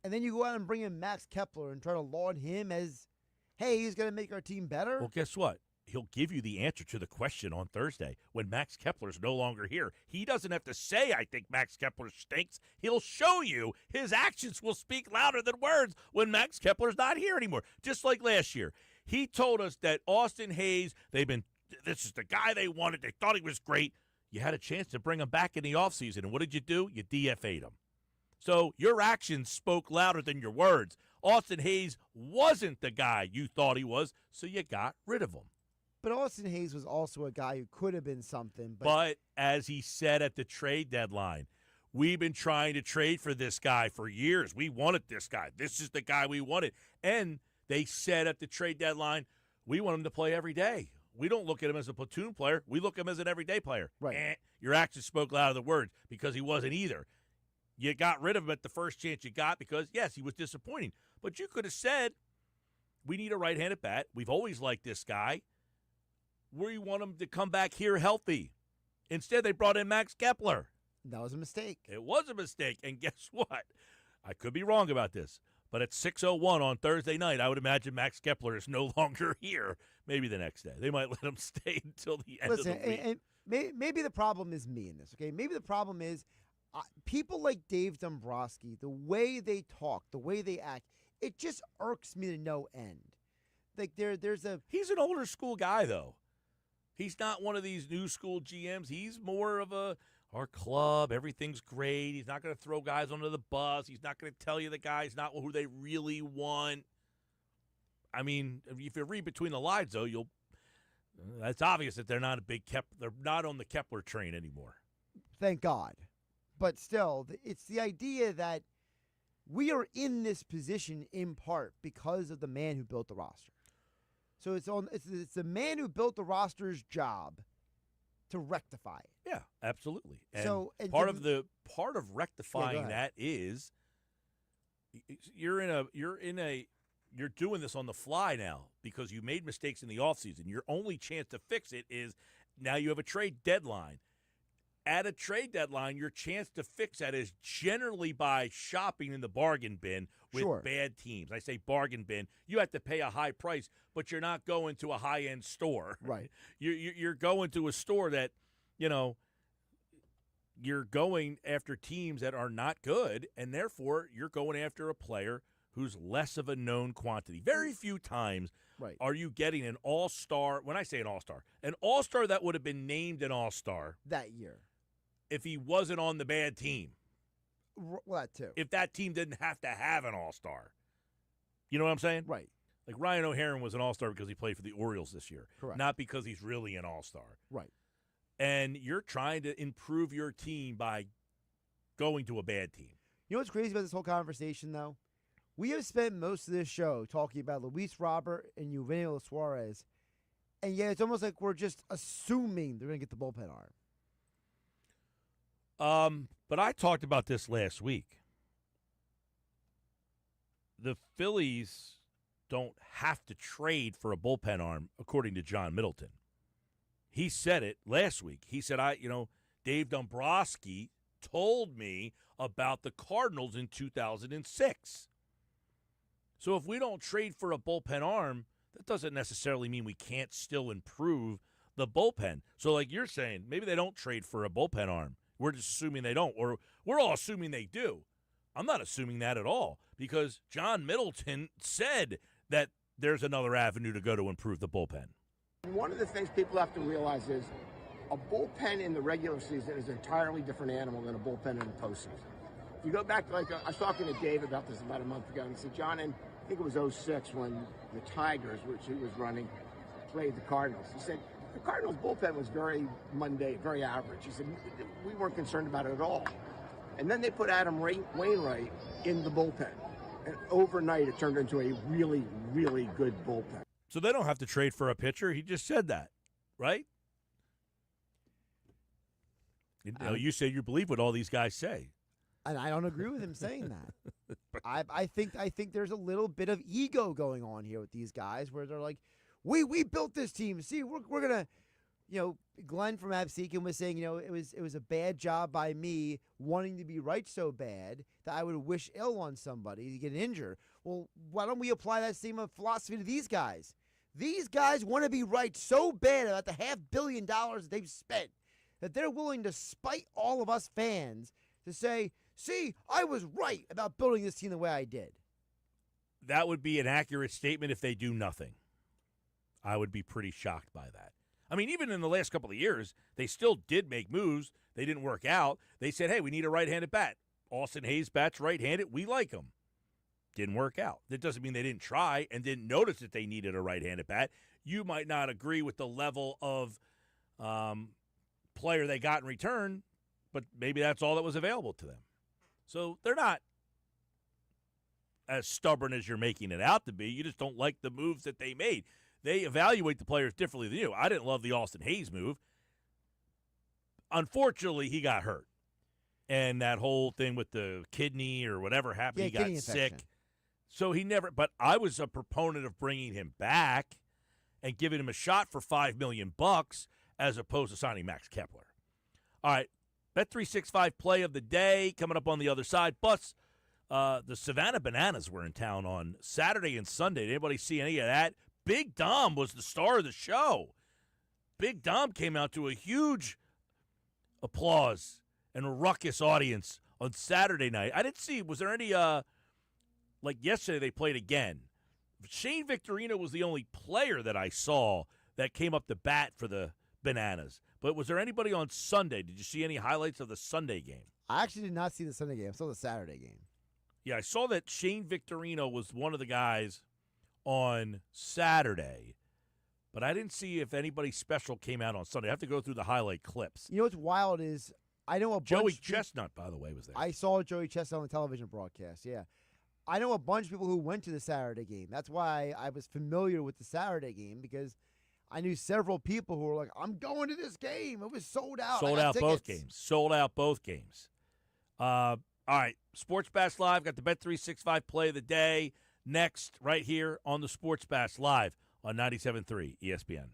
And then you go out and bring in Max Kepler and try to laud him as, hey, he's going to make our team better. Well, guess what? He'll give you the answer to the question on Thursday when Max Kepler's no longer here. He doesn't have to say, I think Max Kepler stinks. He'll show you. His actions will speak louder than words when Max Kepler's not here anymore. Just like last year. He told us that Austin Hayes, this is the guy they wanted. They thought he was great. You had a chance to bring him back in the offseason, and what did you do? You DFA'd him. So your actions spoke louder than your words. Austin Hayes wasn't the guy you thought he was, so you got rid of him. But Austin Hayes was also a guy who could have been something. But as he said at the trade deadline, we've been trying to trade for this guy for years. We wanted this guy. This is the guy we wanted. And they said at the trade deadline, we want him to play every day. We don't look at him as a platoon player. We look at him as an everyday player. Right. Your actions spoke louder than words because he wasn't either. You got rid of him at the first chance you got because, yes, he was disappointing. But you could have said, we need a right-handed bat. We've always liked this guy. We want him to come back here healthy. Instead, they brought in Max Kepler. That was a mistake. It was a mistake. And guess what? I could be wrong about this. But at 6:01 on Thursday night, I would imagine Max Kepler is no longer here. Maybe the next day. They might let him stay until the end of the week. And maybe the problem is me in this, okay? Maybe the problem is people like Dave Dombrowski, the way they talk, the way they act, it just irks me to no end. Like He's an older school guy, though. He's not one of these new school GMs. He's more of our club, everything's great. He's not going to throw guys under the bus. He's not going to tell you the guy's not who they really want. I mean, if you read between the lines, though, that's obvious that they're not they're not on the Kepler train anymore. Thank God. But still, it's the idea that we are in this position in part because of the man who built the roster. So it's the man who built the roster's job to rectify it. Yeah, absolutely. And part of rectifying that is you're doing this on the fly now because you made mistakes in the offseason. Your only chance to fix it is now you have a trade deadline. at a trade deadline, your chance to fix that is generally by shopping in the bargain bin with Sure. bad teams. I say bargain bin. You have to pay a high price, but you're not going to a high-end store. Right. You're going to a store that, you're going after teams that are not good, and therefore you're going after a player who's less of a known quantity. Very few times are you getting an all-star. When I say an all-star that would have been named an all-star that year if he wasn't on the bad team. Well, that too. If that team didn't have to have an all-star. You know what I'm saying? Right. Like Ryan O'Haron was an all-star because he played for the Orioles this year. Correct. Not because he's really an all-star. Right. And you're trying to improve your team by going to a bad team. You know what's crazy about this whole conversation, though? We have spent most of this show talking about Luis Robert and Eugenio Suarez, and yet it's almost like we're just assuming they're going to get the bullpen arm. But I talked about this last week. The Phillies don't have to trade for a bullpen arm, according to John Middleton. He said it last week. He said, Dave Dombrowski told me about the Cardinals in 2006. So if we don't trade for a bullpen arm, that doesn't necessarily mean we can't still improve the bullpen. So like you're saying, maybe they don't trade for a bullpen arm. We're just assuming they don't, or we're all assuming they do. I'm not assuming that at all because John Middleton said that there's another avenue to go to improve the bullpen. One of the things people have to realize is a bullpen in the regular season is an entirely different animal than a bullpen in the postseason. If you go back, I was talking to Dave about this about a month ago, and he said, John, and I think it was 06 when the Tigers, which he was running, played the Cardinals. He said, the Cardinals' bullpen was very mundane, very average. He said, we weren't concerned about it at all. And then they put Adam Wainwright in the bullpen. And overnight, it turned into a really, really good bullpen. So they don't have to trade for a pitcher. He just said that, right? You say you believe what all these guys say. And I don't agree with him saying that. I think there's a little bit of ego going on here with these guys where they're like, we built this team. See, we're gonna, Glenn from Absecon was saying, it was a bad job by me wanting to be right so bad that I would wish ill on somebody to get injured. Well, why don't we apply that same philosophy to these guys? These guys want to be right so bad about the $500 million that they've spent that they're willing to spite all of us fans to say, see, I was right about building this team the way I did. That would be an accurate statement if they do nothing. I would be pretty shocked by that. I mean, even in the last couple of years, they still did make moves. They didn't work out. They said, hey, we need a right-handed bat. Austin Hayes bats right-handed. We like him. Didn't work out. That doesn't mean they didn't try and didn't notice that they needed a right-handed bat. You might not agree with the level of player they got in return, but maybe that's all that was available to them. So they're not as stubborn as you're making it out to be. You just don't like the moves that they made. They evaluate the players differently than you. I didn't love the Austin Hayes move. Unfortunately, he got hurt. And that whole thing with the kidney or whatever happened, he got sick. So he never – but I was a proponent of bringing him back and giving him a shot for $5 million as opposed to signing Max Kepler. All right, Bet365 play of the day coming up on the other side. Plus, the Savannah Bananas were in town on Saturday and Sunday. Did anybody see any of that? Big Dom was the star of the show. Big Dom came out to a huge applause and a ruckus audience on Saturday night. I didn't see, was there any, like yesterday they played again. Shane Victorino was the only player that I saw that came up to bat for the Bananas. But was there anybody on Sunday? Did you see any highlights of the Sunday game? I actually did not see the Sunday game. I saw the Saturday game. Yeah, I saw that Shane Victorino was one of the guys on Saturday, but I didn't see if anybody special came out on Sunday. I have to go through the highlight clips. You know what's wild is I know a Joey bunch Chestnut, by the way, was there. I saw Joey Chestnut on the television broadcast, yeah. I know a bunch of people who went to the Saturday game. That's why I was familiar with the Saturday game because I knew several people who were like, I'm going to this game. It was sold out. Sold out both games. Sold out both games. All right, Sports Bash Live, got the Bet365 play of the day. Next, right here on the Sports Bash Live on 97.3 ESPN.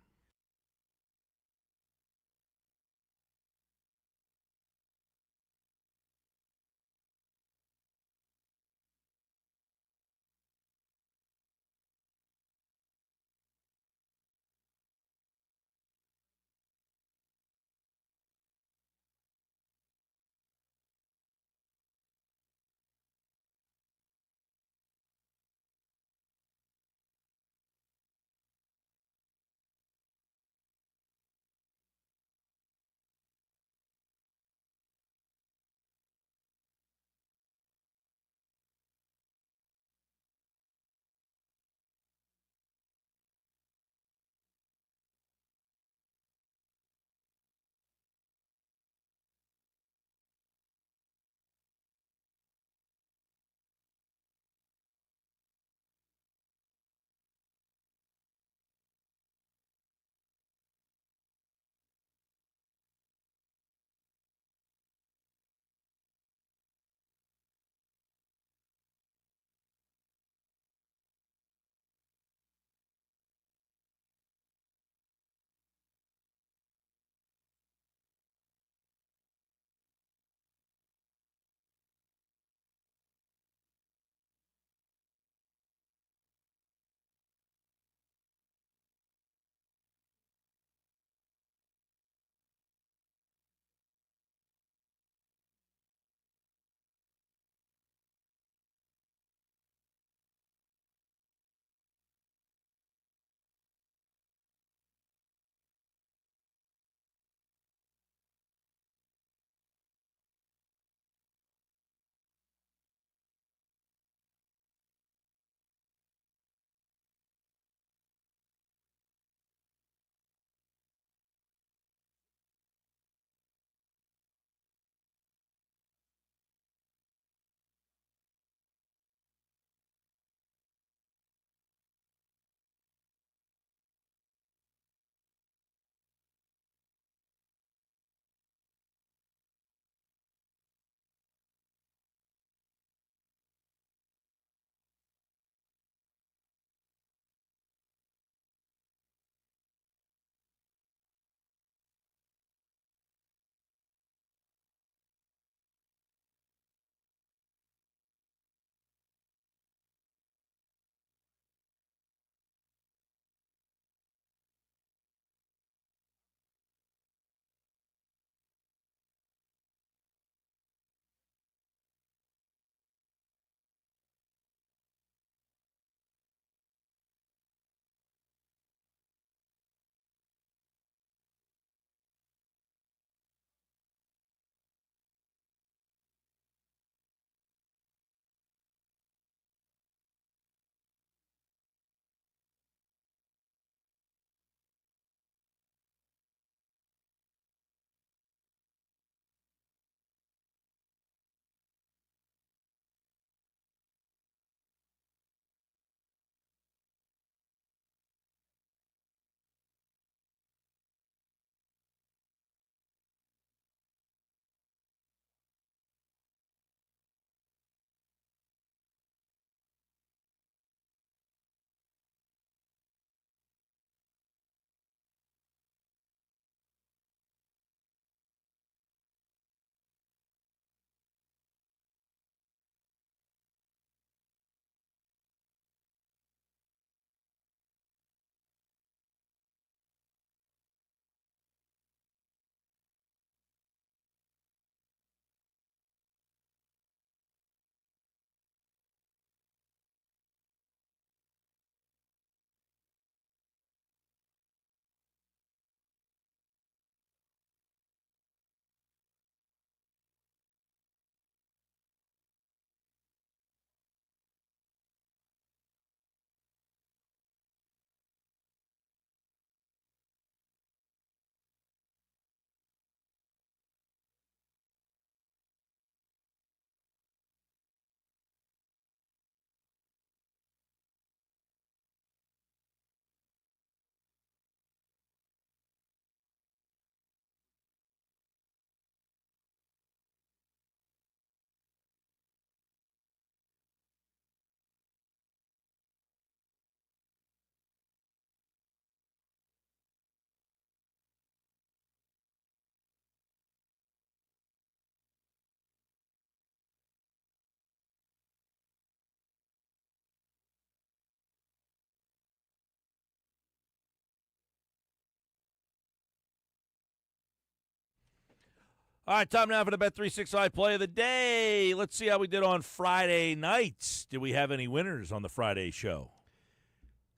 All right, time now for the Bet365 play of the day. Let's see how we did on Friday nights. Did we have any winners on the Friday show?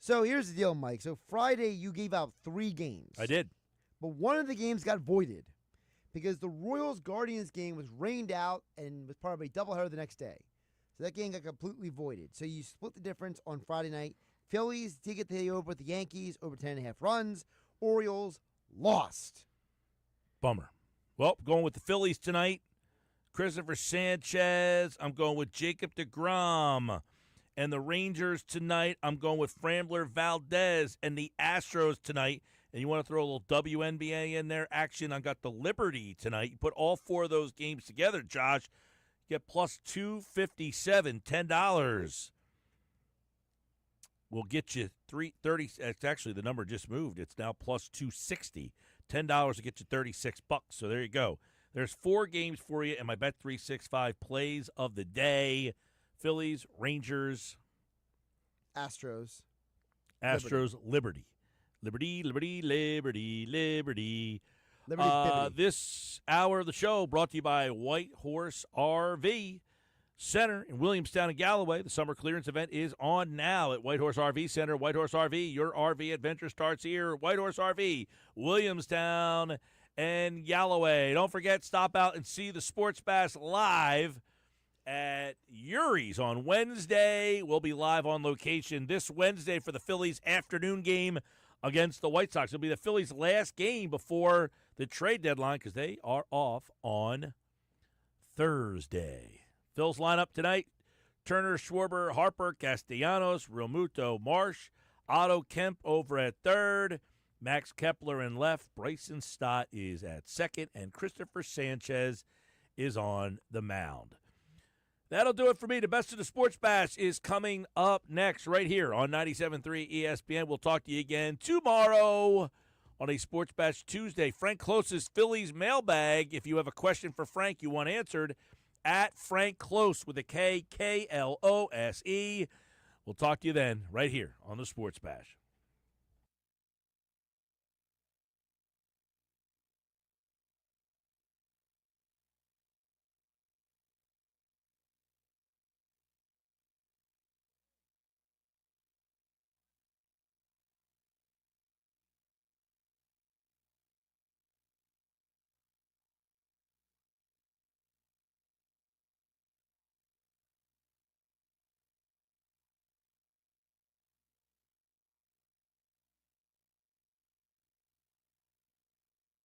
So here's the deal, Mike. So Friday, you gave out 3 games. I did. But one of the games got voided because the Royals-Guardians game was rained out and was part of a doubleheader the next day. So that game got completely voided. So you split the difference on Friday night. Phillies did get the over with the Yankees, over 10.5 runs. Orioles lost. Bummer. Well, going with the Phillies tonight. Christopher Sanchez. I'm going with Jacob deGrom. And the Rangers tonight, I'm going with Framber Valdez. And the Astros tonight. And you want to throw a little WNBA in there action? I got the Liberty tonight. You put all 4 of those games together, Josh. Get plus 257, $10. We'll get you 330. It's actually the number just moved. It's now plus 260. $10 to get you $36. So there you go. There's 4 games for you in my Bet365 plays of the day. Phillies, Rangers, Astros, Liberty. Liberty. This hour of the show brought to you by White Horse RV Center in Williamstown and Galloway. The summer clearance event is on now at White Horse RV Center. White Horse RV, your RV adventure starts here. White Horse RV, Williamstown and Galloway. Don't forget, stop out and see the Sports Bash live at Yuri's on Wednesday. We'll be live on location this Wednesday for the Phillies afternoon game against the White Sox. It'll be the Phillies' last game before the trade deadline because they are off on Thursday. Phil's lineup tonight: Turner, Schwarber, Harper, Castellanos, Realmuto, Marsh, Otto Kemp over at third, Max Kepler in left, Bryson Stott is at second, and Christopher Sanchez is on the mound. That'll do it for me. The best of the Sports Bash is coming up next right here on 97.3 ESPN. We'll talk to you again tomorrow on a Sports Bash Tuesday. Frank Close's Phillies mailbag. If you have a question for Frank you want answered, at Frank Close with a K, Klose. We'll talk to you then right here on the Sports Bash.